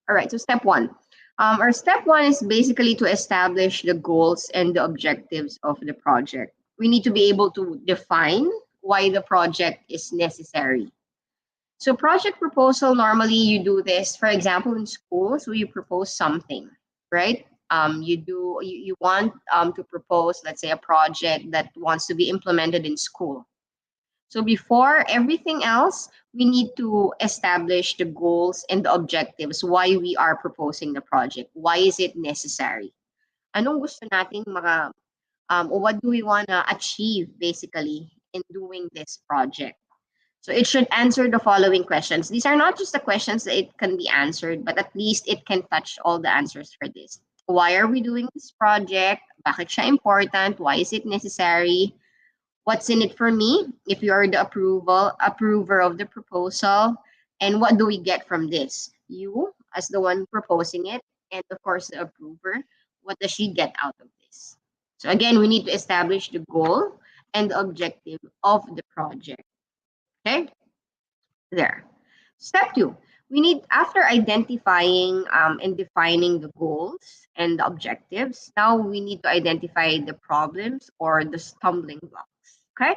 all right. So step 1. Our step 1 is basically to establish the goals and the objectives of the project. We need to be able to define why the project is necessary. So project proposal, normally you do this, for example, in school. So you propose something, right? You want to propose, let's say, a project that wants to be implemented in school. So before everything else, we need to establish the goals and the objectives, why we are proposing the project. Why is it necessary? Anong gusto nating What do we want to achieve basically in doing this project? So it should answer the following questions. These are not just the questions that it can be answered, but at least it can touch all the answers for this. Why are we doing this project? Bakit siya important? Why is it necessary? What's in it for me if you are the approver of the proposal? And what do we get from this? You, as the one proposing it, and of course the approver, what does she get out of this? So again, we need to establish the goal and the objective of the project. Okay, there. Step 2, we need, after identifying and defining the goals and the objectives, now we need to identify the problems or the stumbling blocks. Okay?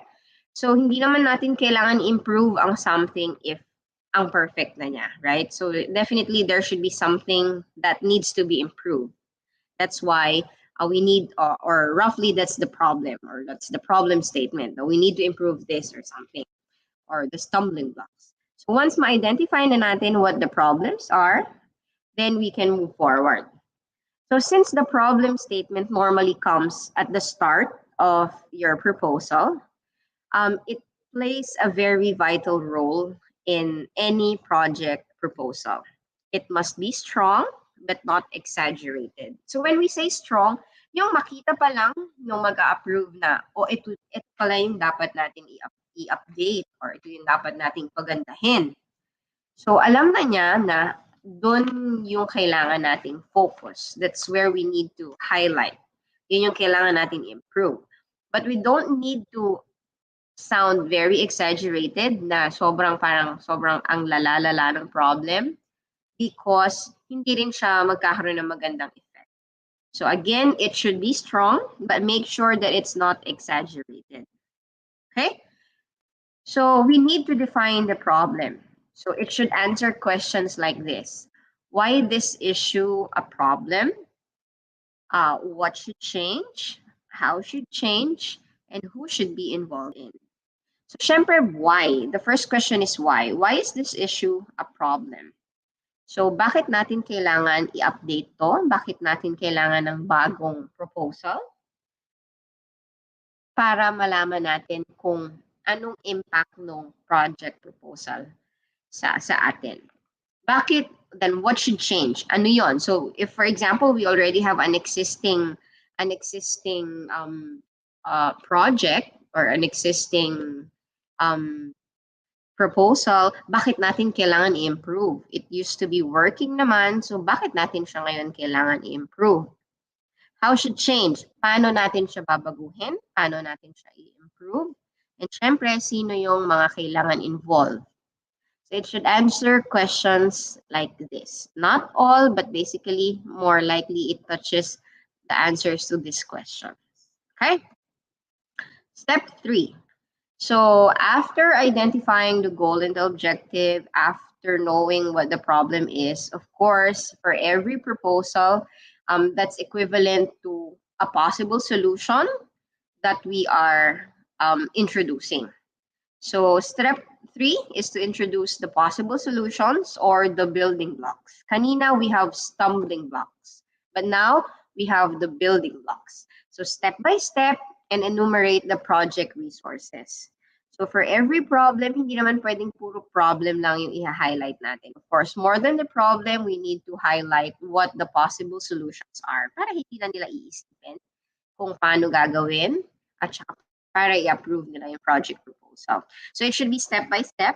So, hindi naman natin kailangan improve ang something if ang perfect na niya, right? So, definitely there should be something that needs to be improved. That's why we need, or roughly that's the problem, or that's the problem statement. We need to improve this or something, or the stumbling blocks. So once ma-identify na natin what the problems are, then we can move forward. So since the problem statement normally comes at the start of your proposal, it plays a very vital role in any project proposal. It must be strong, but not exaggerated. So when we say strong, yung makita pa lang yung mag-approve na, ito pala yung dapat natin i-update, or ito yung dapat nating pagandahin. So alam na niya na doon yung kailangan nating focus. That's where we need to highlight. Yun yung kailangan nating improve. But we don't need to sound very exaggerated na sobrang ang lala-lala ng problem, because hindi rin siya magkakaroon ng magandang effect. So again, it should be strong, but make sure that it's not exaggerated. Okay? So we need to define the problem. So it should answer questions like this. Why this issue a problem? What should change? How should change? And who should be involved in? So syempre, why? The first question is why. Why is this issue a problem? So bakit natin kailangan i-update to? Bakit natin kailangan ng bagong proposal? Para malaman natin kung anong impact ng project proposal sa atin. Bakit? Then what should change? Ano yon? So if, for example, we already have an existing project or an existing proposal, bakit natin kailangan i-improve? It used to be working naman, so bakit natin siya ngayon kailangan i-improve? How should change? Paano natin siya babaguhin? Paano natin siya i-improve? And syempre, sino yung mga kailangan involved? So it should answer questions like this. Not all, but basically, more likely, it touches the answers to these questions. Okay? Step 3. So after identifying the goal and the objective, after knowing what the problem is, of course, for every proposal, that's equivalent to a possible solution that we are introducing. So step 3 is to introduce the possible solutions or the building blocks. Kanina, we have stumbling blocks, but now we have the building blocks. So step by step, and enumerate the project resources. So for every problem, hindi naman pwedeng puro problem lang yung i-highlight natin. Of course, more than the problem, we need to highlight what the possible solutions are para hindi na nila iisipin kung paano gagawin at saka para i-approve nila yung project proposal. So it should be step by step.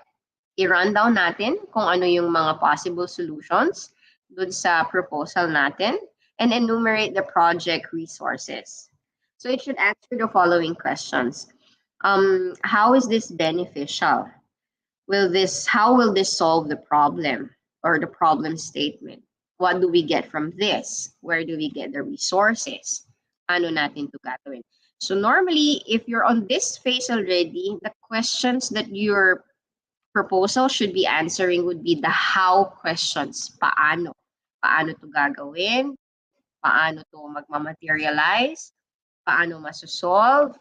I-run down natin kung ano yung mga possible solutions dun sa proposal natin and enumerate the project resources. So it should answer the following questions. How is this beneficial? How will this solve the problem or the problem statement? What do we get from this? Where do we get the resources? Ano natin to gagawin? So normally, if you're on this phase already, the questions that your proposal should be answering would be the how questions. Paano? Paano to gagawin? Paano to magmamaterialize? Paano masosolve?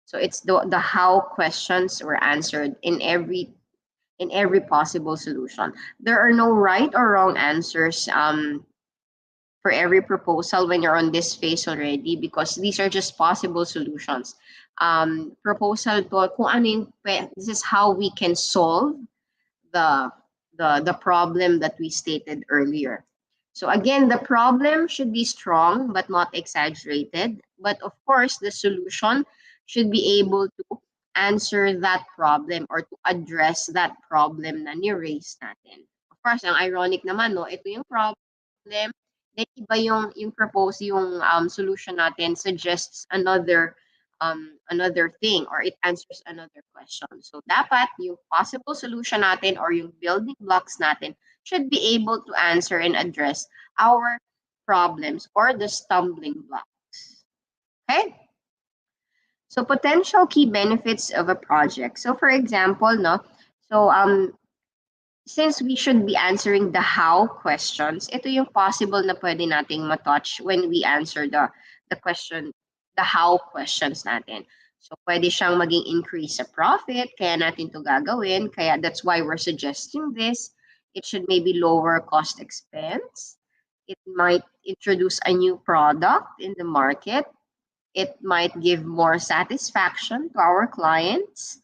So it's the how questions were answered in every possible solution. There are no right or wrong answers for every proposal when you're on this phase already, because these are just possible solutions. Proposal to kung ano yung, this is how we can solve the, the problem that we stated earlier. So again, the problem should be strong but not exaggerated. But of course, the solution should be able to answer that problem or to address that problem na ni-raise natin. Of course, ang ironic naman, no, ito yung problem, then iba yung propose, yung solution natin suggests another thing, or it answers another question. So dapat yung possible solution natin or yung building blocks natin should be able to answer and address our problems or the stumbling blocks. Okay? So potential key benefits of a project. So for example, no, so since we should be answering the how questions, ito yung possible na pwede nating matouch when we answer the question, the how questions natin. So pwede siyang maging increase sa profit, kaya natin to gagawin, kaya that's why we're suggesting this. It should maybe lower cost expense. It might introduce a new product in the market. It might give more satisfaction to our clients.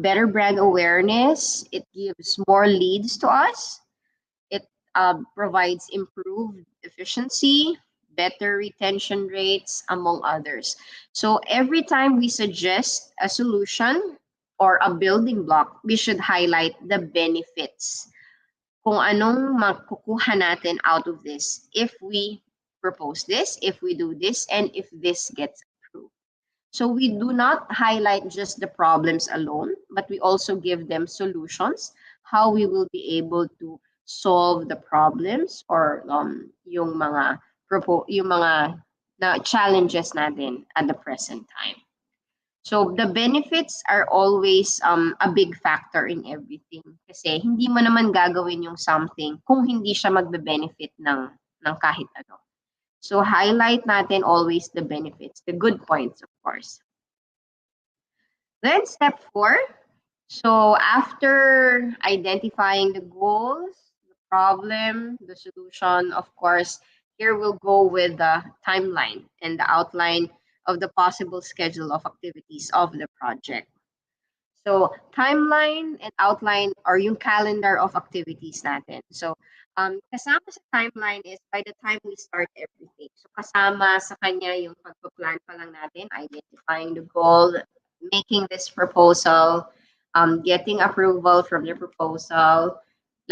Better brand awareness. It gives more leads to us. It provides improved efficiency, better retention rates, among others. So every time we suggest a solution or a building block, we should highlight the benefits. Kung anong makukuha natin out of this if we propose this, if we do this, and if this gets approved. So we do not highlight just the problems alone, but we also give them solutions, how we will be able to solve the problems or yung mga challenges natin at the present time. So the benefits are always a big factor in everything. Kasi hindi mo naman gagawin yung something kung hindi siya magbe-benefit ng kahit ano. So highlight natin always the benefits, the good points, of course. Then step 4. So after identifying the goals, the problem, the solution, of course, here we'll go with the timeline and the outline of the possible schedule of activities of the project. So timeline and outline are yung calendar of activities natin. So kasama sa timeline is by the time we start everything. So kasama sa kanya yung pagpa-plan pa lang natin, identifying the goal, making this proposal, getting approval from the proposal,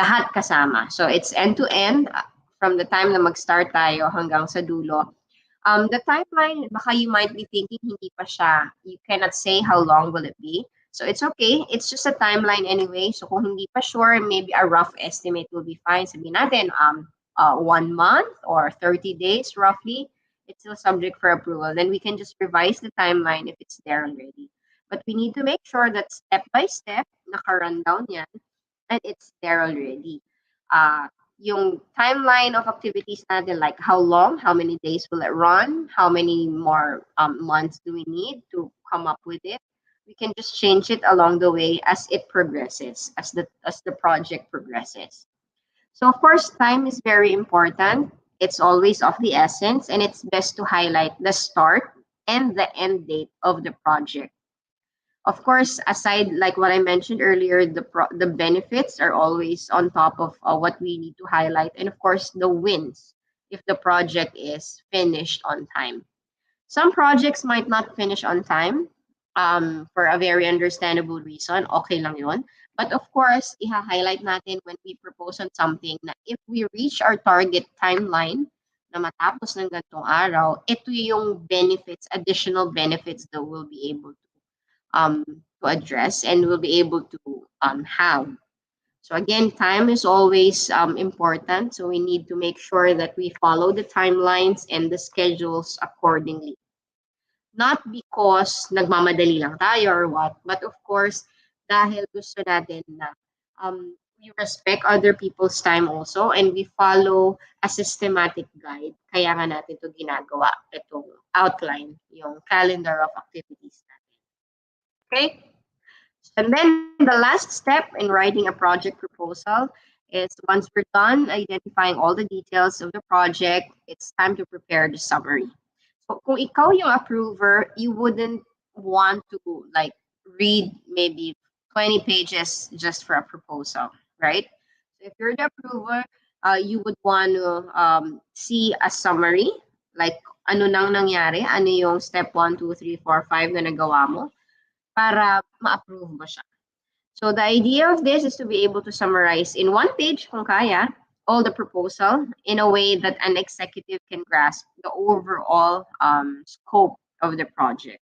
lahat kasama. So it's end-to-end from the time na mag-start tayo hanggang sa dulo. The timeline, baka you might be thinking hindi pa siya, you cannot say how long will it be. So it's okay, it's just a timeline anyway. So kung hindi pa sure, maybe a rough estimate will be fine. Sabihin natin, 1 month or 30 days roughly. It's still subject for approval. Then we can just revise the timeline if it's there already. But we need to make sure that step by step, naka-rundown yan, and it's there already. Yung timeline of activities natin, like how long, how many days will it run, how many more months do we need to come up with it. We can just change it along the way as it progresses, as the project progresses. So of course, time is very important. It's always of the essence, and it's best to highlight the start and the end date of the project. Of course, aside, like what I mentioned earlier, the benefits are always on top of what we need to highlight. And of course, the wins if the project is finished on time. Some projects might not finish on time for a very understandable reason. Okay lang yun. But of course, i-highlight natin when we propose on something na if we reach our target timeline na matapos ng ganitong araw, ito yung benefits, additional benefits that we'll be able to address and will be able to have. So again, time is always important. So we need to make sure that we follow the timelines and the schedules accordingly. Not because nagmamadali lang tayo or what, but of course, dahil gusto natin na we respect other people's time also, and we follow a systematic guide. Kaya nga natin ito ginagawa, itong outline, yung calendar of activities natin. Okay? And then the last step in writing a project proposal is once we're done identifying all the details of the project, it's time to prepare the summary. So kung ikaw yung approver, you wouldn't want to like read maybe 20 pages just for a proposal, right? So if you're the approver, you would want to see a summary, like ano nang nangyari, ano yung step 1, 2, 3, 4, 5 na nagawa mo para ma-approve mo siya. So the idea of this is to be able to summarize in one page, kung kaya, all the proposal in a way that an executive can grasp the overall scope of the project.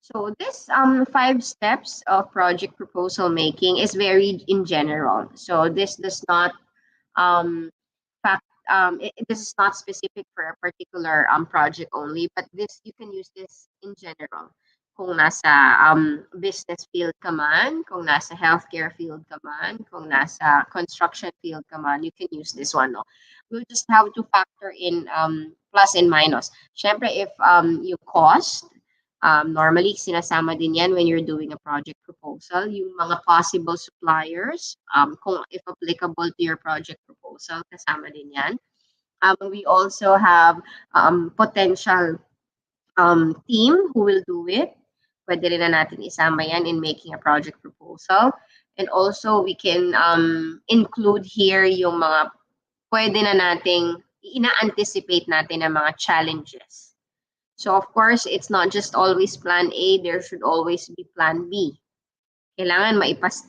So this 5 steps of project proposal making is very in general. So this does not this is not specific for a particular project only, but this you can use this in general. Kung nasa business field ka man, kung nasa healthcare field ka man, kung nasa construction field ka man, you can use this one. No? We'll just have to factor in plus and minus. Syempre, if you cost, normally sinasama din yan when you're doing a project proposal, yung mga possible suppliers, kung if applicable to your project proposal, kasama din yan. We also have potential team who will do it. Pwede rin na natin isama yan in making a project proposal. And also, we can include here yung mga pwede na nating, ina-anticipate natin na mga challenges. So, of course, it's not just always plan A, there should always be plan B. Kailangan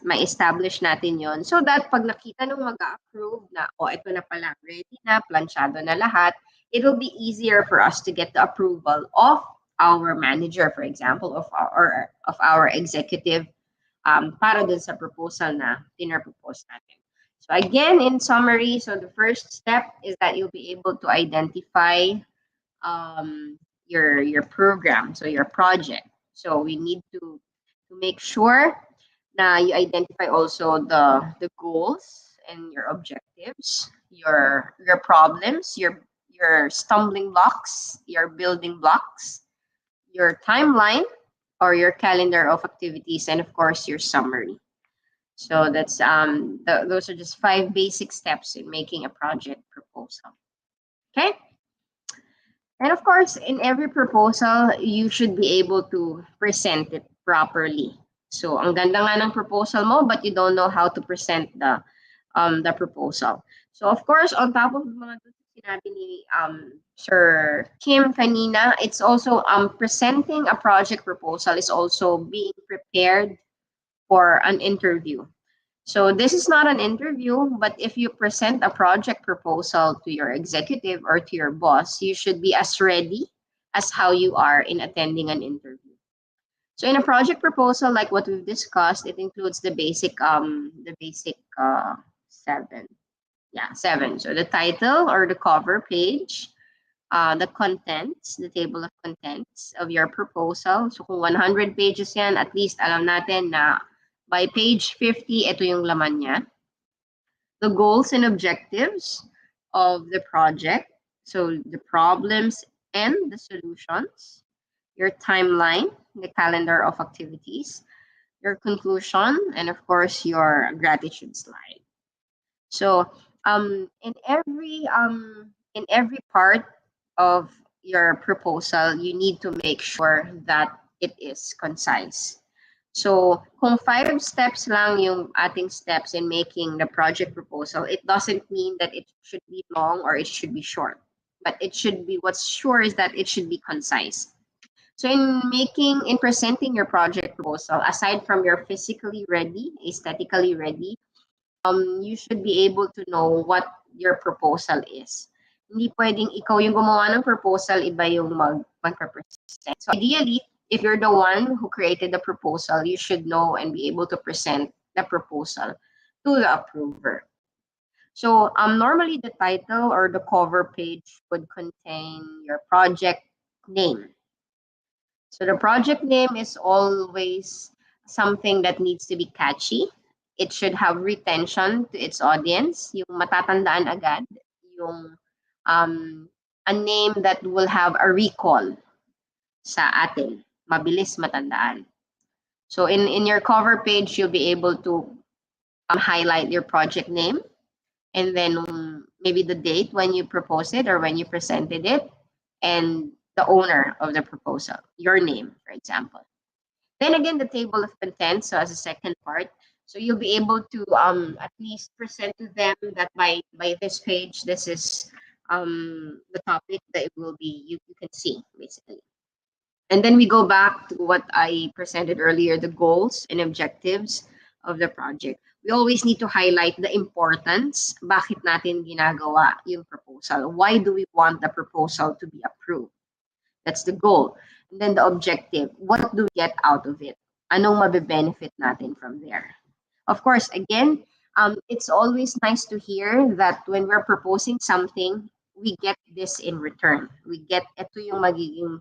ma-establish natin yon so that pag nakita nung mag-approve na, ito na pala, ready na, planchado na lahat, it will be easier for us to get the approval of our manager, for example, of our executive para dun sa proposal na pinropose natin. So again, in summary, so the first step is that you'll be able to identify your program, so your project. So we need to make sure na you identify also the goals and your objectives, your problems, your stumbling blocks, your building blocks, your timeline or your calendar of activities, and of course your summary. So that's those are just 5 basic steps in making a project proposal. Okay? And of course, in every proposal, you should be able to present it properly. So ang ganda nga ng proposal mo, but you don't know how to present the proposal. So of course, on top of mga sinabi ni Sir Kim kanina, it's also presenting a project proposal is also being prepared for an interview. So this is not an interview, but if you present a project proposal to your executive or to your boss, you should be as ready as how you are in attending an interview. So in a project proposal, like what we've discussed, it includes the basic 7. Yeah, 7. So the title or the cover page, the contents, the table of contents of your proposal. So kung 100 pages yan, at least alam natin na by page 50, ito yung laman niya. The goals and objectives of the project. So the problems and the solutions. Your timeline, the calendar of activities. Your conclusion, and of course, your gratitude slide. So in every part of your proposal, you need to make sure that it is concise. So kung 5 steps lang yung ating steps in making the project proposal, it doesn't mean that it should be long or it should be short. But it should be, what's sure is that it should be concise. So in presenting your project proposal, aside from you're physically ready, aesthetically ready, you should be able to know what your proposal is. Hindi pwedeng ikaw yung gumawa ng proposal, iba yung mag-present. So ideally, if you're the one who created the proposal, you should know and be able to present the proposal to the approver. So normally the title or the cover page would contain your project name. So the project name is always something that needs to be catchy. It should have retention to its audience, yung matatandaan agad, yung a name that will have a recall sa atin, mabilis matandaan. So in your cover page, you'll be able to highlight your project name, and then maybe the date when you proposed it or when you presented it, and the owner of the proposal, your name, for example. Then again, the table of contents, so as a second part. So you'll be able to at least present to them that by this page, this is the topic that it will be, you can see, basically. And then we go back to what I presented earlier, the goals and objectives of the project. We always need to highlight the importance, bakit natin ginagawa yung proposal. Why do we want the proposal to be approved? That's the goal. And then the objective, what do we get out of it? Anong mabe-benefit natin from there? Of course, again, it's always nice to hear that when we're proposing something, we get this in return. We get, ito yung magiging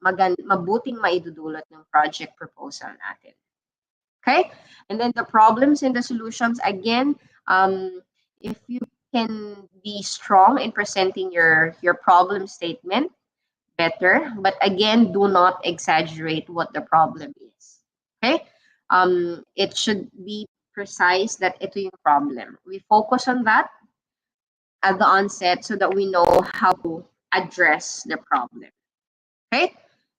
mabuting maidudulot ng project proposal natin. Okay? And then the problems and the solutions, again, if you can be strong in presenting your problem statement, better. But again, do not exaggerate what the problem is. Okay? It should be precise that ito yung problem. We focus on that at the onset so that we know how to address the problem. Okay?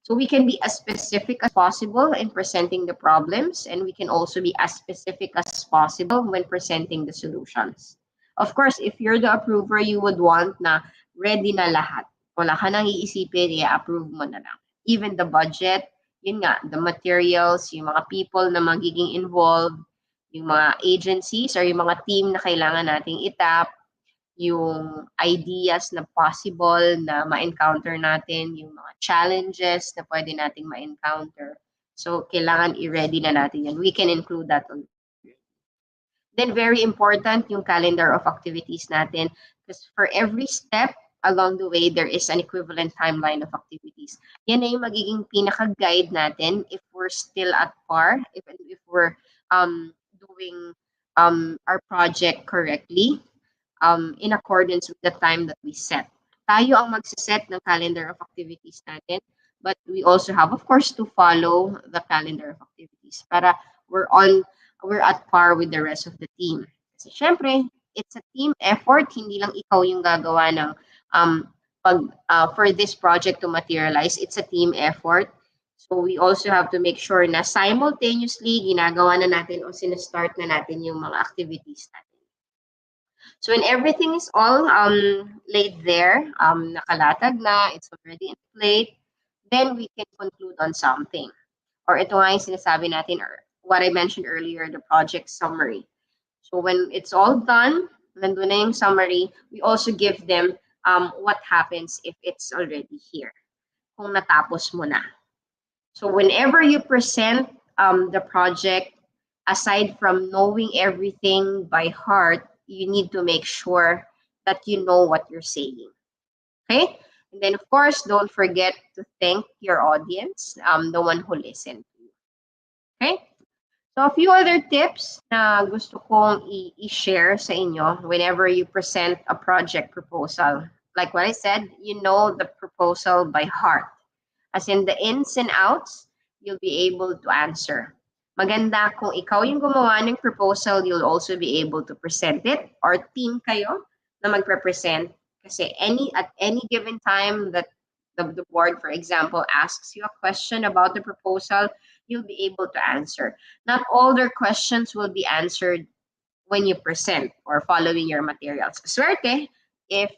So we can be as specific as possible in presenting the problems, and we can also be as specific as possible when presenting the solutions. Of course, if you're the approver, you would want na ready na lahat. Wala ka nang iisipin, i-approve mo na lang. Even the budget, yun nga, the materials, yung mga people na magiging involved, yung mga agencies or yung mga team na kailangan nating itap, yung ideas na possible na ma-encounter natin, yung mga challenges na pwede nating ma-encounter. So, kailangan i-ready na natin yan. We can include that on. Then, very important yung calendar of activities natin, because for every step along the way, there is an equivalent timeline of activities. Yan na yung magiging pinaka-guide natin if we're still at par, if we're doing our project correctly, in accordance with the time that we set. Tayo ang magsiset ng calendar of activities natin, but we also have, of course, to follow the calendar of activities para we're at par with the rest of the team. Kasi syempre, it's a team effort, hindi lang ikaw yung gagawa ng for this project to materialize. It's a team effort. So we also have to make sure na simultaneously ginagawa na natin o sinastart na natin yung mga activities natin. So when everything is all laid there, nakalatag na, it's already in plate, then we can conclude on something. Or ito nga yung sinasabi natin, or what I mentioned earlier, the project summary. So when it's all done, nandun na yung summary, we also give them what happens if it's already here, kung natapos mo na. So whenever you present the project, aside from knowing everything by heart, you need to make sure that you know what you're saying. Okay? And then, of course, don't forget to thank your audience, the one who listened to you. Okay? So a few other tips na gusto kong i-share sa inyo whenever you present a project proposal. Like what I said, you know the proposal by heart. As in the ins and outs, you'll be able to answer. Maganda kung ikaw yung gumawa ng proposal, you'll also be able to present it, or team kayo na magre-present. Kasi at any given time that the board, for example, asks you a question about the proposal, you'll be able to answer. Not all their questions will be answered when you present or following your materials. Swerte if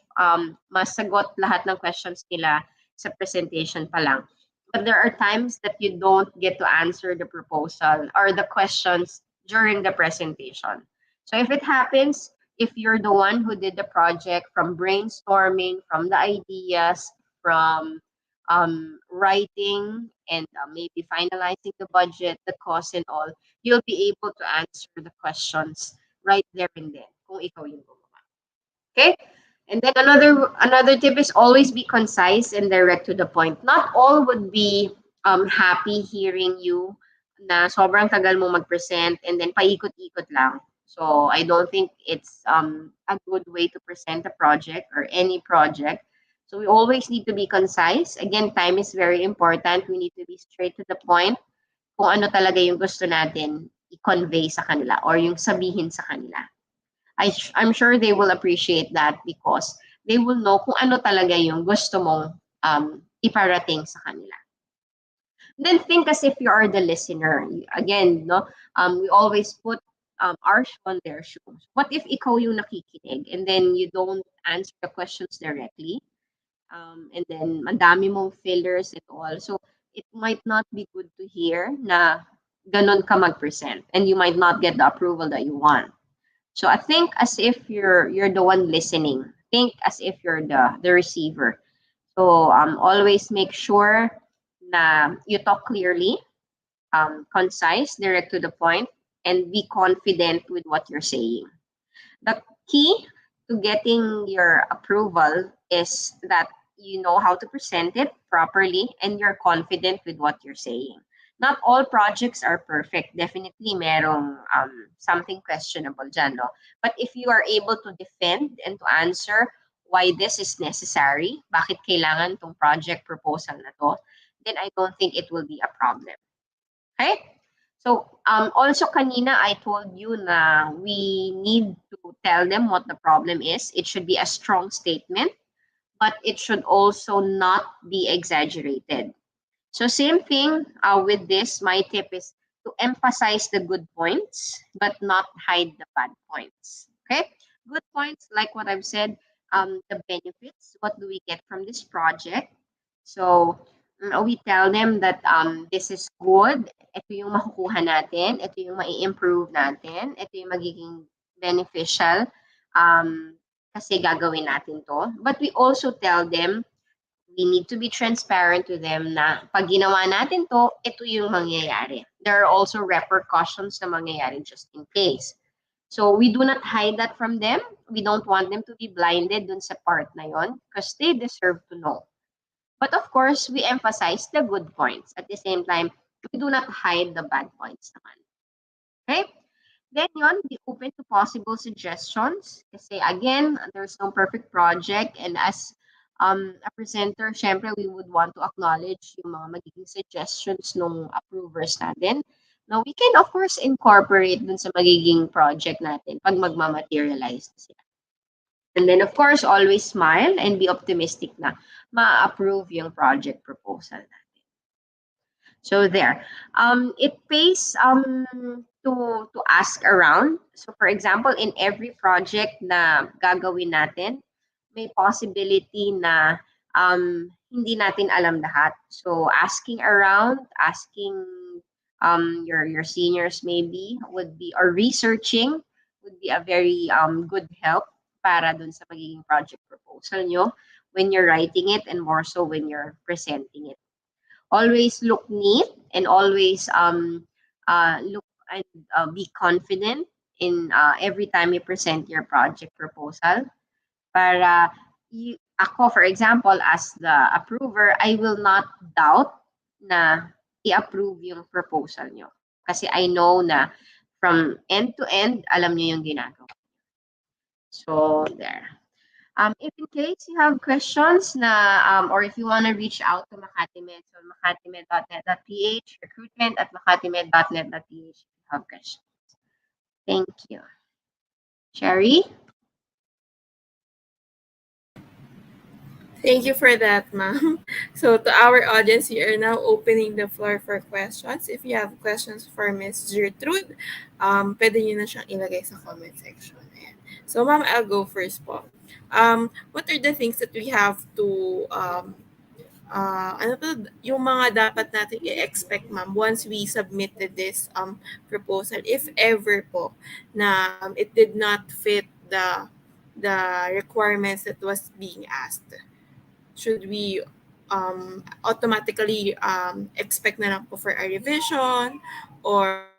masagot lahat ng questions nila sa presentation pa lang. But there are times that you don't get to answer the proposal or the questions during the presentation. So if it happens, if you're the one who did the project, from brainstorming, from the ideas, from writing, and maybe finalizing the budget, the cost and all, you'll be able to answer the questions right there and then kung ikaw yung gumawa. Okay? And then another tip is always be concise and direct to the point. Not all would be happy hearing you na sobrang tagal mo mag-present and then paikot-ikot lang. So I don't think it's a good way to present a project or any project. So we always need to be concise. Again, time is very important. We need to be straight to the point. Kung ano talaga yung gusto natin i-convey sa kanila or yung sabihin sa kanila. I'm sure they will appreciate that because they will know kung ano talaga yung gusto mong iparating sa kanila. Then think as if you are the listener. Again, no, we always put our shoe on their shoes. What if ikaw yung nakikinig and then you don't answer the questions directly? And then madami mong fillers and all. So it might not be good to hear na ganon ka mag-present and you might not get the approval that you want. So I think as if you're the one listening. Think as if you're the receiver. So always make sure na you talk clearly, concise, direct to the point, and be confident with what you're saying. The key to getting your approval is that you know how to present it properly and you're confident with what you're saying. Not all projects are perfect. Definitely merong something questionable dyan, no? But if you are able to defend and to answer why this is necessary, bakit kailangan tong project proposal na to, then I don't think it will be a problem. Okay? So, also kanina I told you na we need to tell them what the problem is. It should be a strong statement, but it should also not be exaggerated. So same thing with this, my tip is to emphasize the good points, but not hide the bad points. Okay? Good points, like what I've said, the benefits, what do we get from this project? So we tell them that this is good, ito yung makukuha natin, ito yung mai-improve natin, ito yung magiging beneficial kasi gagawin natin to. But we also tell them, we need to be transparent to them na pag ginawa natin to, ito yung mangyayari. There are also repercussions na mangyayari just in case. So we do not hide that from them. We don't want them to be blinded dun sa part na yon because they deserve to know. But of course, we emphasize the good points. At the same time, we do not hide the bad points naman. Okay? Then yon, be open to possible suggestions. Kasi again, there's no perfect project and as a presenter, syempre we would want to acknowledge yung mga magiging suggestions ng approvers natin. Now, we can of course incorporate dun sa magiging project natin pag magmamaterialize sila. And then of course, always smile and be optimistic na ma-approve yung project proposal natin. So there. It pays to ask around. So for example, in every project na gagawin natin, may possibility na hindi natin alam lahat. So asking around, asking your seniors maybe would be, or researching would be a very good help para dun sa magiging project proposal nyo when you're writing it and more so when you're presenting it. Always look neat and always look and be confident in every time you present your project proposal. Para ako, for example, as the approver, I will not doubt na i-approve yung proposal nyo. Kasi I know na from end to end, alam nyo yung ginagawa. So, there. If in case you have questions na, or if you want to reach out to Makatimed, so makatimed.net.ph, recruitment@makatimed.net.ph if you have questions. Thank you. Sherry? Thank you for that, ma'am. So to our audience, we are now opening the floor for questions. If you have questions for Ms. Jertrude, pwede nyo na siyang ilagay sa comment section. Ayan. So ma'am, I'll go first po. What are the things that we have to, yung mga dapat natin i-expect, ma'am, once we submitted this proposal, if ever po na it did not fit the requirements that was being asked? Should we automatically expect na lang po for a revision or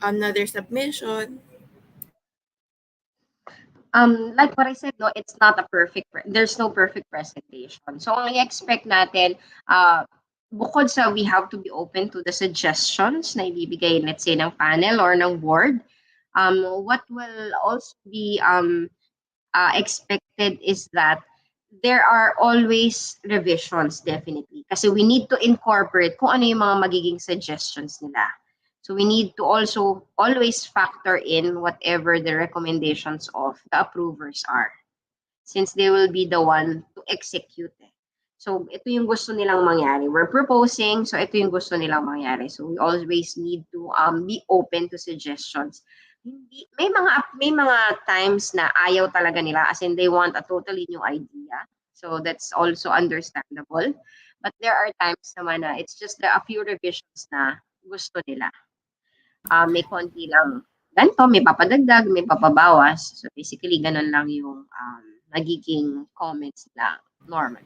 another submission? Like what I said, no, it's not a perfect, there's no perfect presentation. So, ang i-expect natin, bukod sa we have to be open to the suggestions na ibibigay, let's say, ng panel or ng board, what will also be expected is that there are always revisions, definitely. Kasi we need to incorporate kung ano yung mga magiging suggestions nila. So we need to also always factor in whatever the recommendations of the approvers are, since they will be the one to execute. So ito yung gusto nilang mangyari. We're proposing, so ito yung gusto nilang mangyari. So we always need to be open to suggestions. Hindi, may mga times na ayaw talaga nila, as in they want a totally new idea. So that's also understandable. But there are times naman na it's just a few revisions na gusto nila. May konti lang ganito, may papadagdag, may papabawas. So basically, ganun lang yung nagiging comments nila normal.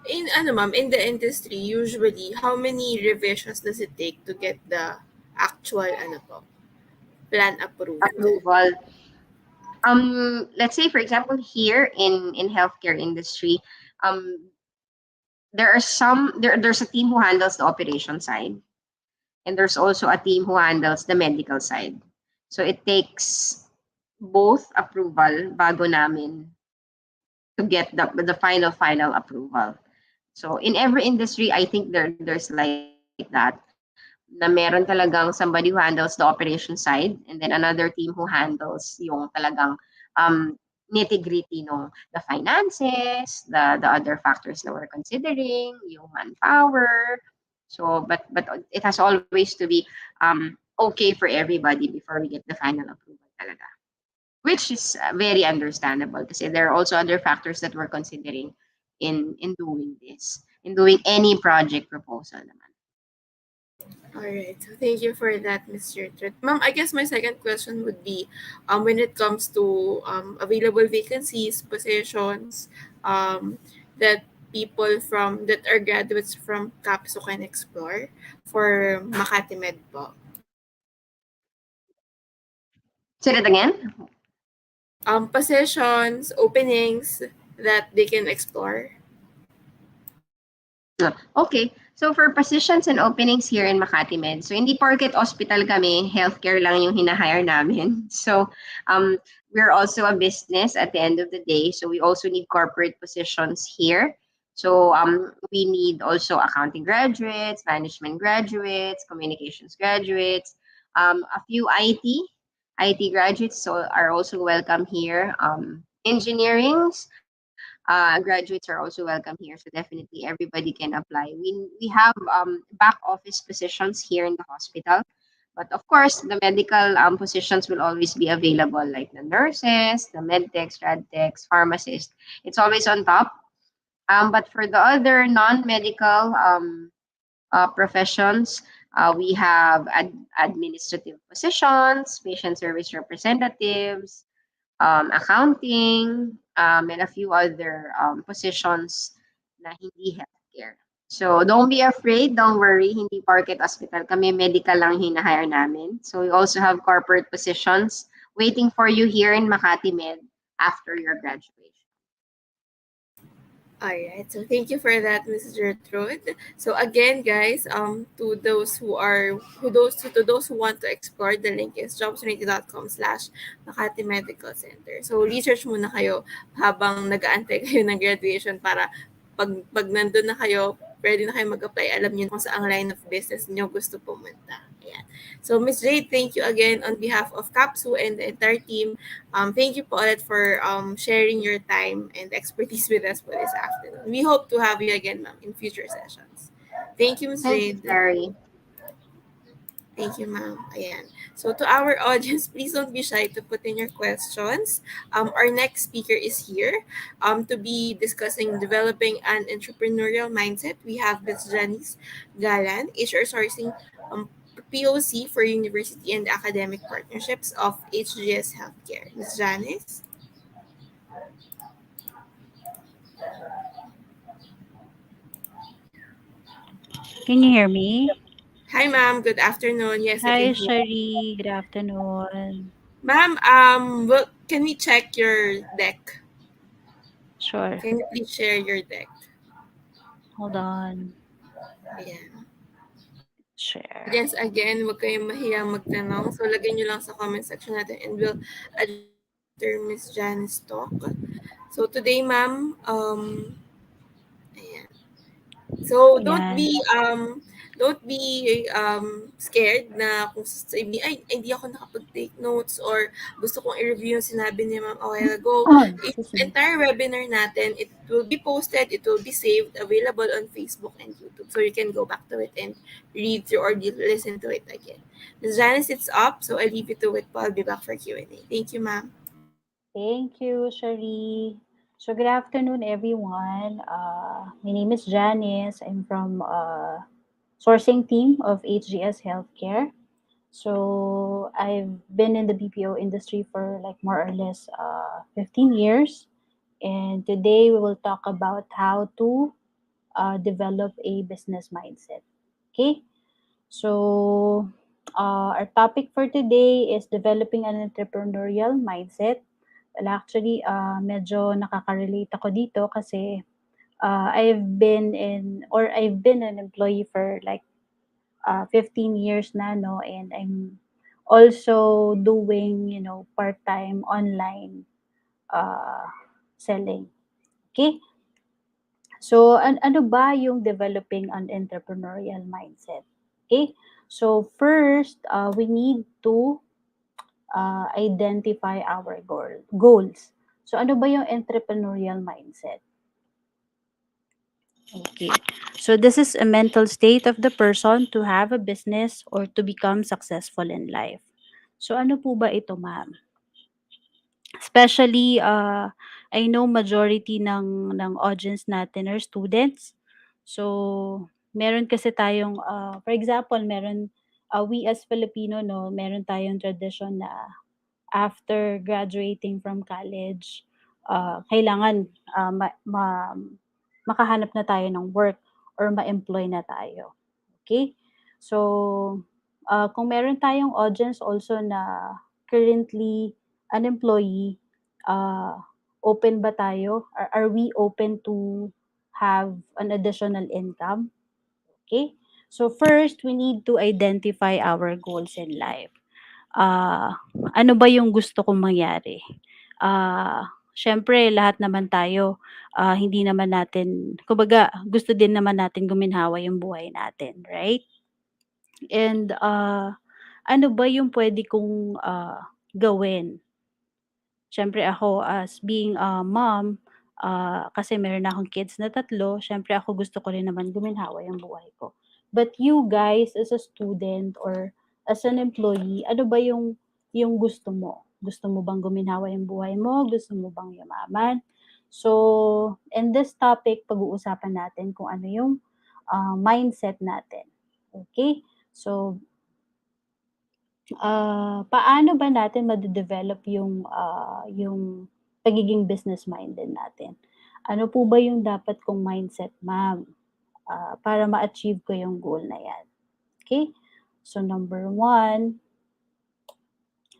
In ma'am, in the industry, usually, how many revisions does it take to get the actual plan approved? Approval. Let's say, for example, here in healthcare industry, there's a team who handles the operation side, and there's also a team who handles the medical side. So it takes both approval bago namin to get the final approval. So in every industry, I think there's like that, na meron talagang somebody who handles the operation side, and then another team who handles yung talagang nitty-gritty no, the finances, the other factors that we're considering, yung manpower. So but it has always to be okay for everybody before we get the final approval talaga. Which is very understandable kasi there are also other factors that we're considering in doing this, in doing any project proposal naman. All right. So thank you for that, Ms. Jertrude. Ma'am, I guess my second question would be, when it comes to available vacancies, positions, that people that are graduates from CapSU can explore for Makati Med po. Say that again? Positions, openings that they can explore. Okay. So for positions and openings here in Makati Med, so hindi porket hospital kami, healthcare lang yung hinahire namin. So we're also a business at the end of the day. So we also need corporate positions here. So we need also accounting graduates, management graduates, communications graduates, a few IT graduates are also welcome here. Engineerings graduates are also welcome here, so definitely everybody can apply. We have back office positions here in the hospital, but of course the medical positions will always be available, like the nurses, the medtechs, radtechs, pharmacists. It's always on top. But for the other non-medical professions, we have administrative positions, patient service representatives, accounting, and a few other positions na hindi healthcare. So don't be afraid, don't worry, hindi porket hospital kami, medical lang hinahire namin. So we also have corporate positions waiting for you here in Makati Med after your graduation. All right. So thank you for that, Ms. Jertrude. So again, guys, to those who want to explore, the link is jobs20.com/Makati Medical Center. So research muna kayo habang nag-aantay kayo ng graduation para pag nandun na kayo, ready na kayo mag-apply, alam niyo kung saang line of business niyo gusto pumunta. Ayan. So Ms. Jade, thank you again on behalf of CapSU and the entire team. Thank you po ulit for sharing your time and expertise with us for this afternoon. We hope to have you again, ma'am, in future sessions. Thank you, Ms. Jade. Thank you, Terry. Thank you, ma'am. Ayan. So to our audience, please don't be shy to put in your questions. Our next speaker is here to be discussing developing an entrepreneurial mindset. We have Ms. Janice Galan, HR Sourcing POC for University and Academic Partnerships of HGS Healthcare. Ms. Janice? Can you hear me? Hi, ma'am. Good afternoon. Yes, I Hi, can hear you. Shari. Good afternoon. Ma'am, can we check your deck? Sure. Can you please share your deck? Hold on. Ayan. Share. Yes, again, huwag kayong mahiyang magtanong. So, lagay nyo lang sa comment section natin and we'll address after Miss Janice talk. So, today, ma'am, ayan. So, don't don't be scared na kung sasabihin, ay, hindi ako nakapag-take notes or gusto kong i-review yung sinabi ni Ma'am a while ago. Yung entire webinar natin, it will be posted, it will be saved, available on Facebook and YouTube. So you can go back to it and read through or listen to it again. Ms. Janice, it's up, so I leave you to it. I'll be back for Q&A. Thank you, ma'am. Thank you, Shari. So, good afternoon, everyone. My name is Janice. I'm from sourcing team of HGS Healthcare. So, I've been in the BPO industry for like more or less 15 years. And today we will talk about how to develop a business mindset. Okay? So, our topic for today is developing an entrepreneurial mindset. Well, actually, medyo nakaka-relate ako dito kasi I've been an employee for like 15 years na, no? And I'm also doing, part-time online uh, selling. Okay? So, ano ba yung developing an entrepreneurial mindset? Okay? So, first, we need to identify our goals. So, ano ba yung entrepreneurial mindset? Okay. So, this is a mental state of the person to have a business or to become successful in life. So, ano po ba ito, ma'am? Especially, I know majority ng audience natin are students. So, meron kasi tayong, for example, we as Filipino, no, meron tayong tradition na after graduating from college, kailangan makahanap na tayo ng work or ma-employ na tayo. Okay? So, kung meron tayong audience also na currently an employee, open ba tayo? Are we open to have an additional income? Okay? So first, we need to identify our goals in life. Ano ba yung gusto kong mangyari? Siyempre lahat naman tayo, hindi naman natin kumbaga gusto din naman natin guminhawa yung buhay natin, right? And, ano ba yung puwede kong, gawin? Siyempre ako as being a mom, kasi meron na akong kids na 3, siyempre ako gusto ko rin naman guminhawa yung buhay ko. But you guys as a student or as an employee, ano ba yung gusto mo? Gusto mo bang guminhawa yung buhay mo? Gusto mo bang yumaman? So, in this topic, pag-uusapan natin kung ano yung, mindset natin. Okay? So, paano ba natin made-develop yung pagiging business-minded natin? Ano po ba yung dapat kong mindset, ma'am, para ma-achieve ko yung goal na yan? Okay? So,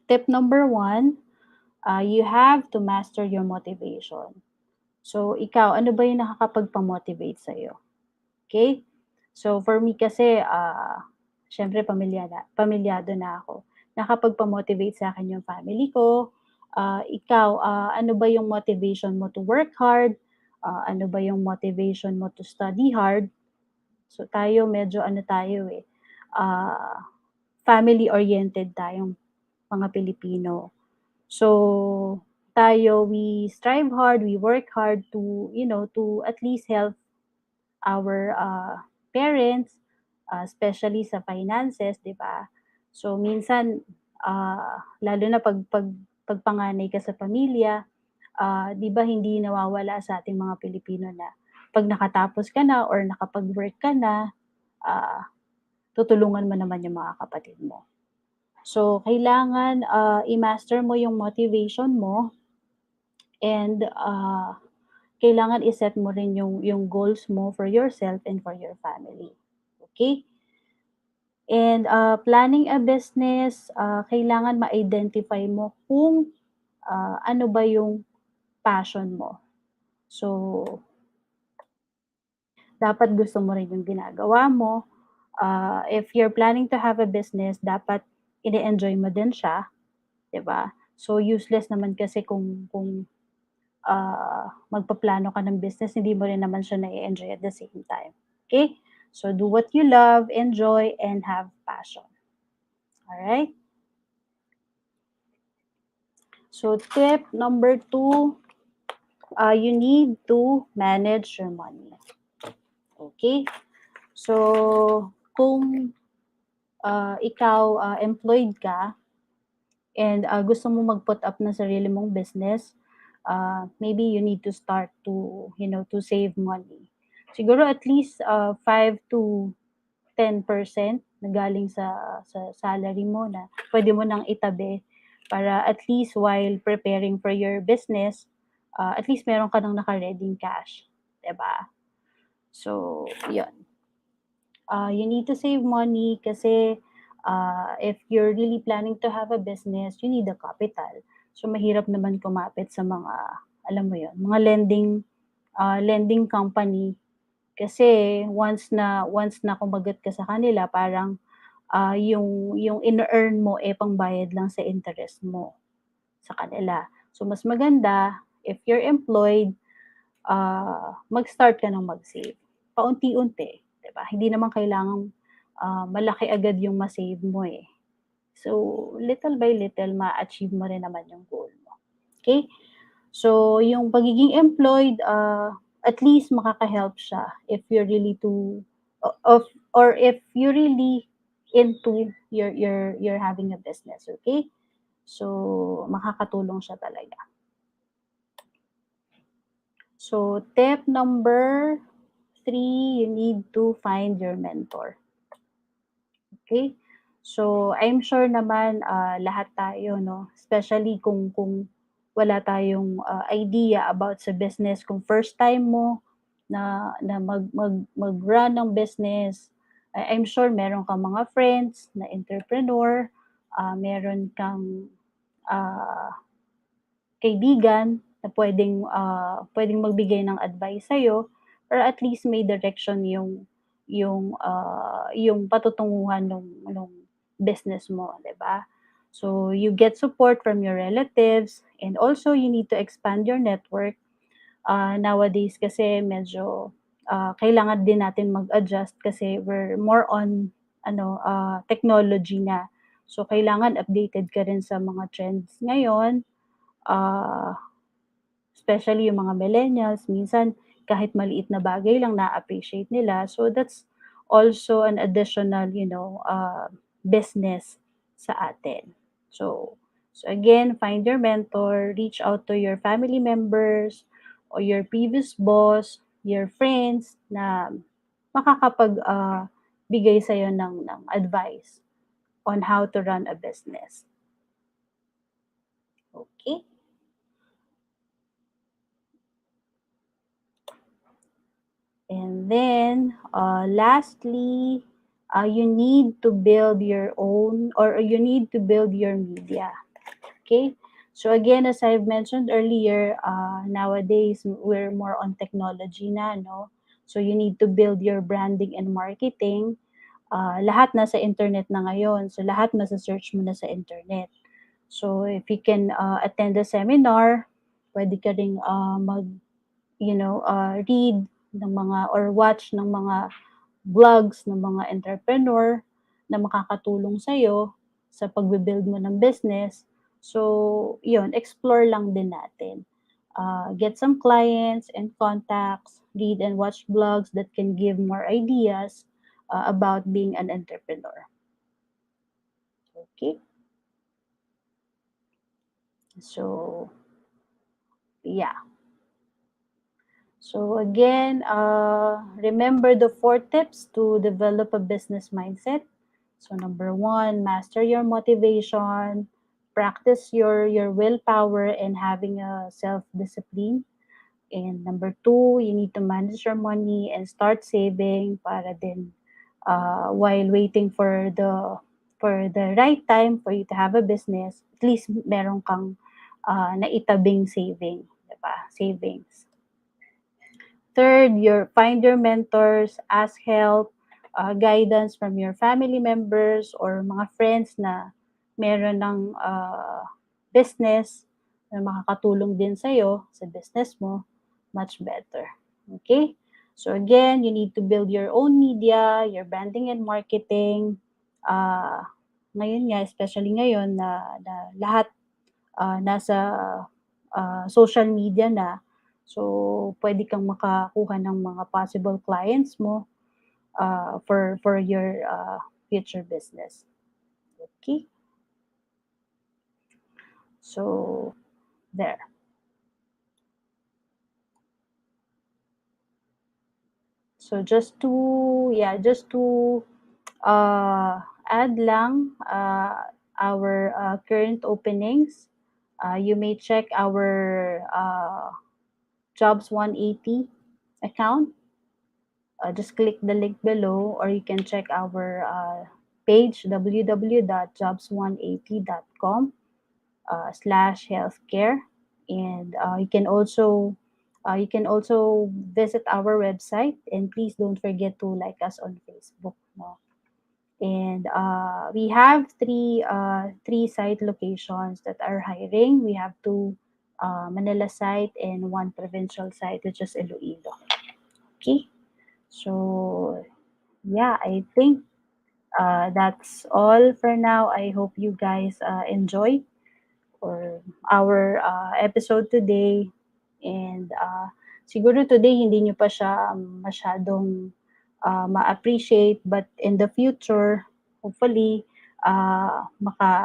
tip number 1, you have to master your motivation. So, ikaw, ano ba yung nakakapagpa-motivate sa'yo? Okay? So, for me kasi, siyempre pamilyado na ako. Nakapagpa-motivate sa akin yung family ko. Ikaw, ano ba yung motivation mo to work hard? Ano ba yung motivation mo to study hard? So, tayo medyo family-oriented tayong mga Pilipino. So, tayo, we strive hard, we work hard to, to at least help our parents, especially sa finances, 'di ba? So minsan lalo na pag panganay ka sa pamilya, 'di ba hindi nawawala sa ating mga Pilipino na pag nakatapos ka na or nakapag-work ka na, tutulungan mo naman yung mga kapatid mo. So kailangan i-master mo yung motivation mo and kailangan i-set mo rin yung goals mo for yourself and for your family. Okay? And planning a business, kailangan ma-identify mo kung ano ba yung passion mo. So, dapat gusto mo rin yung ginagawa mo. If you're planning to have a business, dapat ine-enjoy mo din siya, 'di ba? So useless naman kasi kung magpaplano ka ng business, hindi mo rin naman siya na-e-enjoy at the same time. Okay? So do what you love, enjoy, and have passion. All right? So tip number 2, you need to manage your money. Okay? So kung ikaw employed ka and gusto mo mag-put up ng sarili mong business, maybe you need to start to, to save money. Siguro at least 5 to 10% na galing sa salary mo na pwede mo nang itabi para at least while preparing for your business, at least meron ka nang naka-ready cash, 'di ba? So, 'yun. You need to save money kasi if you're really planning to have a business, you need a capital. So, mahirap naman kumapit sa mga, alam mo 'yun, mga lending company kasi once na kumagat ka sa kanila parang yung ine-earn mo pangbayad lang sa interest mo sa kanila. So mas maganda if you're employed, mag-start ka ng mag-save. Paunti-unti, 'di ba? Hindi naman kailangang malaki agad yung ma-save mo eh. So little by little ma-achieve mo rin naman yung goal mo. Okay? So yung pagiging employed, at least makaka-help siya if you're really or if you're really into your having a business, okay? So makakatulong siya talaga. So tip number 3, you need to find your mentor. Okay? So I'm sure naman lahat tayo, no, especially kung wala tayong idea about sa business, kung first time mo na mag-run ng business, I'm sure meron kang mga friends na entrepreneur, meron kang kaibigan na pwedeng magbigay ng advice sa'yo or at least may direction yung patutunguhan nung business mo, 'di ba? So you get support from your relatives and also you need to expand your network. Nowadays kasi medyo kailangan din natin mag-adjust kasi we're more on technology na. So kailangan updated ka rin sa mga trends ngayon. Especially yung mga millennials, minsan kahit maliit na bagay lang na-appreciate nila. So that's also an additional, business sa atin. So again, find your mentor, reach out to your family members or your previous boss, your friends na makakapag bigay sa'yo ng advice on how to run a business. Okay? And then, lastly, you need to build your own or you need to build your media. Okay? So again, as I've mentioned earlier, nowadays we're more on technology na, no? So you need to build your branding and marketing. Lahat nasa internet na ngayon. So lahat masa-search mo na sa internet. So if you can attend a seminar, pwede ka ring read ng mga or watch ng mga vlogs ng mga entrepreneur na makakatulong sa'yo sa pagbe-build mo ng business. So, yun, explore lang din natin. Get some clients and contacts, read and watch blogs that can give more ideas about being an entrepreneur. Okay? So, yeah. So again, remember the 4 tips to develop a business mindset. So number 1, master your motivation, practice your willpower and having a self-discipline. And number 2, you need to manage your money and start saving para din while waiting for the right time for you to have a business, at least meron kang naitabing saving, diba? Savings. Third, find your mentors, ask help, guidance from your family members or mga friends na meron ng business na makakatulong din sa'yo sa business mo, much better. Okay? So again, you need to build your own media, your branding and marketing. Ngayon nga, especially ngayon na lahat nasa social media na. So, pwede kang makakuha ng mga possible clients mo for your future business. Okay? So, there. So, just to add lang our current openings, you may check our Jobs 180 account. Just click the link below, or you can check our page www.jobs180.com /healthcare, and you can also visit our website, and please don't forget to like us on Facebook. No? And we have three site locations that are hiring. We have two Manila site and one provincial site, which is Iloilo. Okay, so yeah, I think that's all for now. I hope you guys enjoy our episode today. And siguro today hindi nyo pa siya masyadong ma-appreciate, but in the future, hopefully,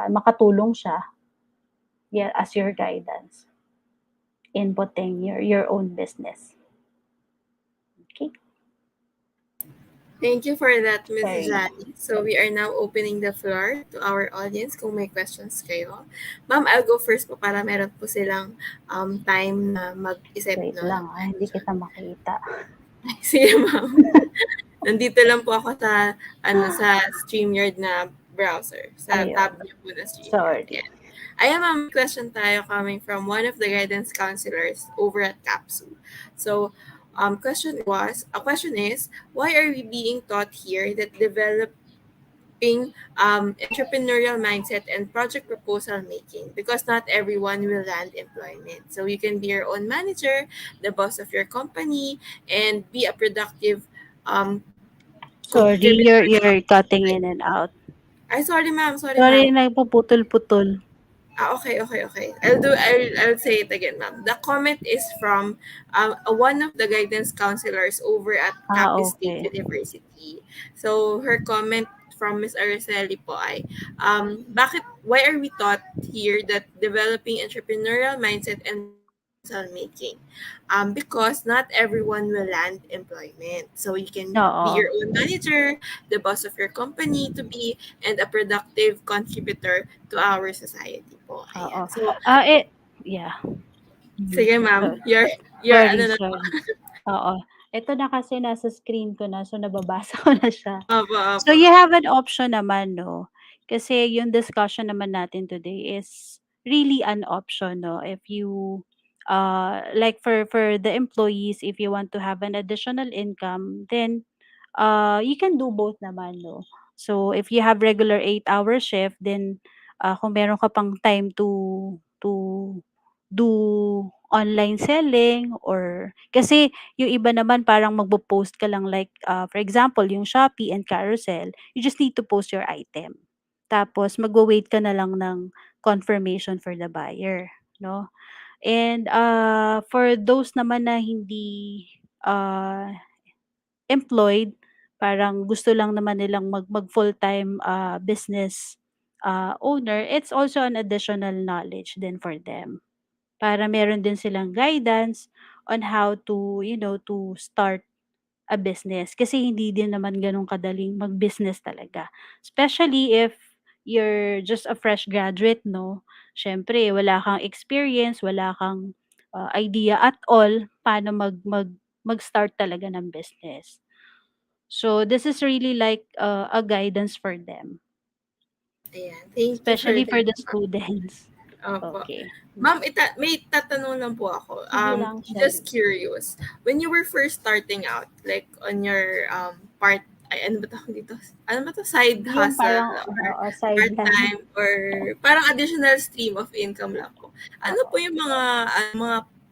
makatulong siya, yeah, as your guidance in putting your own business. Okay. Thank you for that, Ms. Sorry. Jade. So we are now opening the floor to our audience kung may questions kayo. Ma'am, I'll go first po para meron po silang time na mag-isip. Wait lang, hindi kita makita. Sige, ma'am. Nandito lang po ako sa StreamYard na browser. Sa Ayun. tab niyo po na StreamYard. Sorry. Yeah. Ayan, ma'am, question tayo coming from one of the guidance counselors over at CapSU. So, question is, why are we being taught here that developing entrepreneurial mindset and project proposal making? Because not everyone will land employment. So you can be your own manager, the boss of your company, and be a productive Sorry, you're cutting in and out. Ay, sorry ma'am. Sorry Sorry, ma'am. nagpuputol-putol. Okay. I'll say it again, ma'am. The comment is from one of the guidance counselors over at Capiz State Okay. University. So her comment from Ms. Araceli po ay, why are we taught here that developing entrepreneurial mindset and proposal making? Because not everyone will land employment. So you can be Oo. your own manager, the boss of your company to be, and a productive contributor to our society po. Oo. Ayan. So, Yeah. sige ma'am, you're Sorry, na po. sorry. Oo. Ito na kasi nasa screen ko na, so nababasa ko na siya. So Opo. you have an option naman, no? Kasi yung discussion naman natin today is really an option, no? If you like for the employees, if you want to have an additional income, then you can do both naman, no? So if you have regular 8-hour shift, then kung meron ka pang time to do online selling, or kasi yung iba naman parang magpo-post ka lang, like for example, yung Shopee and Carousel, you just need to post your item. Tapos magwo-wait ka na lang ng confirmation for the buyer, no? And for those naman na hindi employed, parang gusto lang naman nilang mag full-time business owner, it's also an additional knowledge din for them. Para meron din silang guidance on how to, to start a business. Kasi hindi din naman gano'n kadaling mag-business talaga. Especially if you're just a fresh graduate, no? Siyempre wala kang experience, wala kang idea at all paano mag-start talaga ng business. So this is really like a guidance for them. Ayan. Thank you for Especially for that. the students. Opo. Okay. Ma'am, may tatanong lang po ako. Sige lang, Just sorry. curious. When you were first starting out, like on your ano ba tawag dito? Ano ba to? Side Yung hustle parang, or sideline. part-time or parang additional stream of income lang po. Ano po yung mga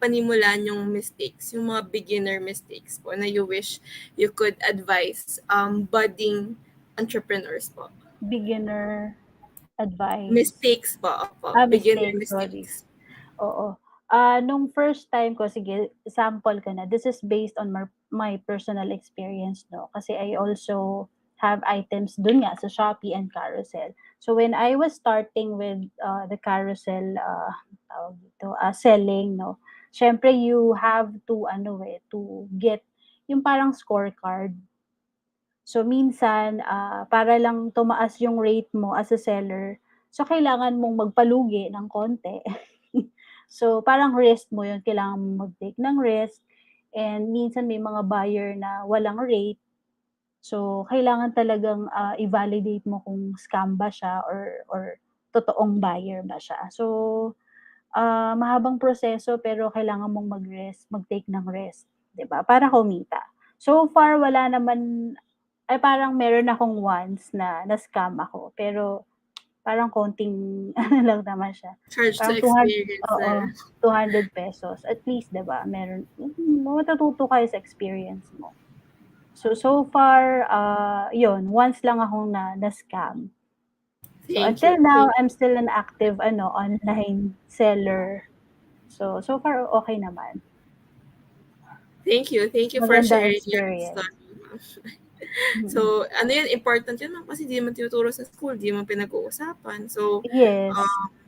panimulan yung mistakes, yung mga beginner mistakes po na you wish you could advise budding entrepreneurs po? Beginner advice. Mistakes po, opo. Beginner Mistake, sorry. mistakes. Oo. Nung first time ko, sige, sample ko na. This is based on my personal experience, no? Kasi I also have items dun nga sa Shopee and Carousel. So when I was starting with the Carousel tawag dito, selling, no? Syempre you have to to get yung parang scorecard. So minsan para lang tumaas yung rate mo as a seller, so kailangan mong magpalugi ng konti. So parang risk mo yun, kailangan mong mag-take ng risk, and minsan may mga buyer na walang rate. So kailangan talagang i-validate mo kung scam ba siya or totoong buyer ba siya. So mahabang proseso pero kailangan mong mag-risk, mag-take ng risk, 'di ba? Para kumita. So far wala naman, ay parang meron akong once na na-scam ako, pero parang konting ano lang naman siya. Charge to Parang experience oo, ₱200. At least 'di ba, meron matututo ka sa experience mo. So far, yun, once lang akong na-scam. So Thank until you. now, I'm still an active online seller. So far okay naman. Thank you. Thank you for Magandang sharing your experience. story. So, ano yun, important yun, ma'am, kasi di naman tinuturo sa school, di naman pinag-uusapan. So, Yes.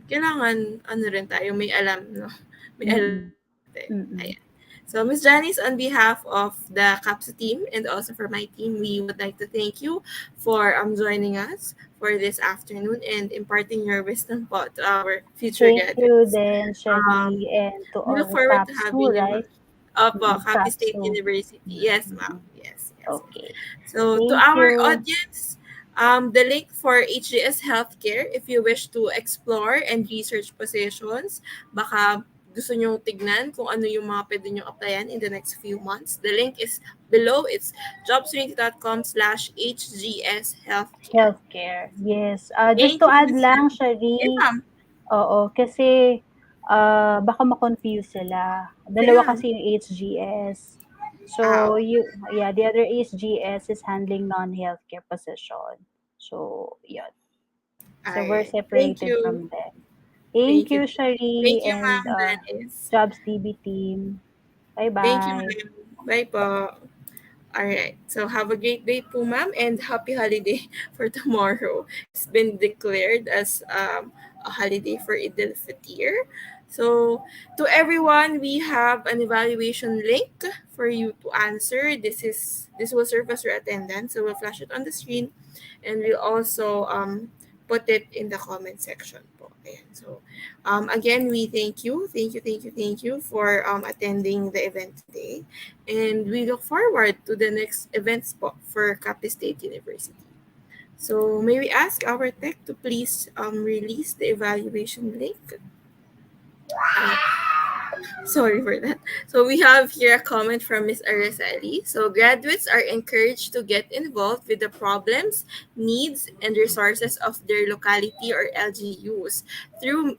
kailangan, ano rin tayo, may alam, no? May alam. Mm. Ayan. So, Ms. Janice, on behalf of the CapSU team and also for my team, we would like to thank you for joining us for this afternoon and imparting your wisdom po to our future Thank you graduates. din, Shari, and to We all look forward to CapSU, having you, right? ma'am. Opo, Capiz State CapSU. University. Yes, ma'am. Yes. Okay. So, to Thank our you. audience, the link for HGS Healthcare, if you wish to explore and research positions, baka gusto nyong tignan kung ano yung mga pwede nyong applyan in the next few months. The link is below. It's jobstreet.com/HGS Healthcare. Healthcare, yes. Just Thank to you, add Ms. lang, Janice. Shari, Yes, ma'am. oo, kasi baka ma-confuse sila. Dalawa Yeah. kasi yung HGS. So, the other HGS is handling non-healthcare position. So, yun. So, we're Alright. Thank separated you. from them. Thank you, Shari, Thank you, and ma'am Janice. Jobs DB team. Thank you, Bye-bye. ma'am. Bye po. Alright. So, have a great day po, ma'am, and happy holiday for tomorrow. It's been declared as a holiday for Eid al-Fitr. So, to everyone, we have an evaluation link for you to answer. This will serve as your attendance. So, we'll flash it on the screen, and we'll also put it in the comment section po. Ayan. So, again, we thank you for attending the event today. And we look forward to the next events po for Capiz State University. So, may we ask our tech to please release the evaluation link? Sorry for that. So we have here a comment from Ms. Araceli. So graduates are encouraged to get involved with the problems, needs, and resources of their locality or LGUs through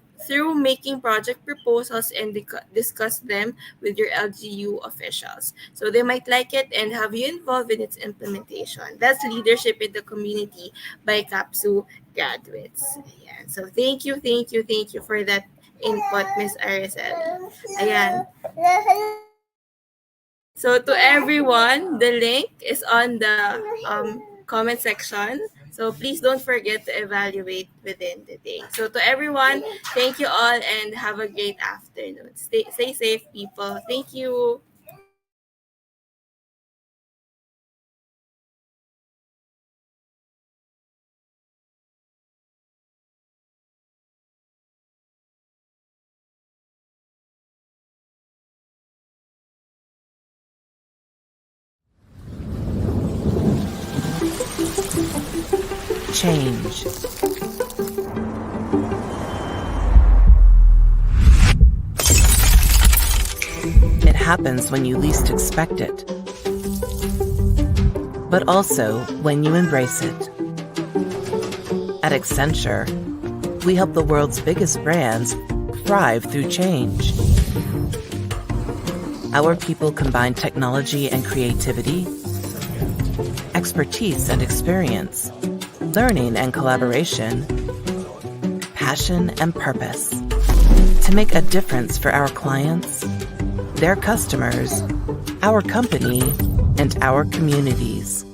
making project proposals and discuss them with your LGU officials. So they might like it and have you involved in its implementation. That's leadership in the community by CapSU graduates. Ayan. So thank you for that input, Ms. Araceli. Ayan. So to everyone, the link is on the comment section. So please don't forget to evaluate within the day. So to everyone, thank you all and have a great afternoon. Stay safe, people. Thank you. Change. It happens when you least expect it, but also when you embrace it. At Accenture, we help the world's biggest brands thrive through change. Our people combine technology and creativity, expertise and experience, learning and collaboration, passion and purpose to make a difference for our clients, their customers, our company, and our communities.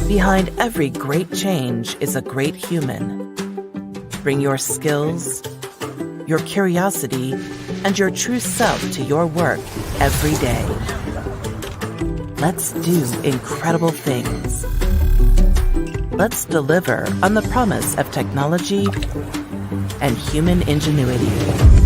Behind every great change is a great human. Bring your skills, your curiosity, and your true self to your work every day. Let's do incredible things. Let's deliver on the promise of technology and human ingenuity.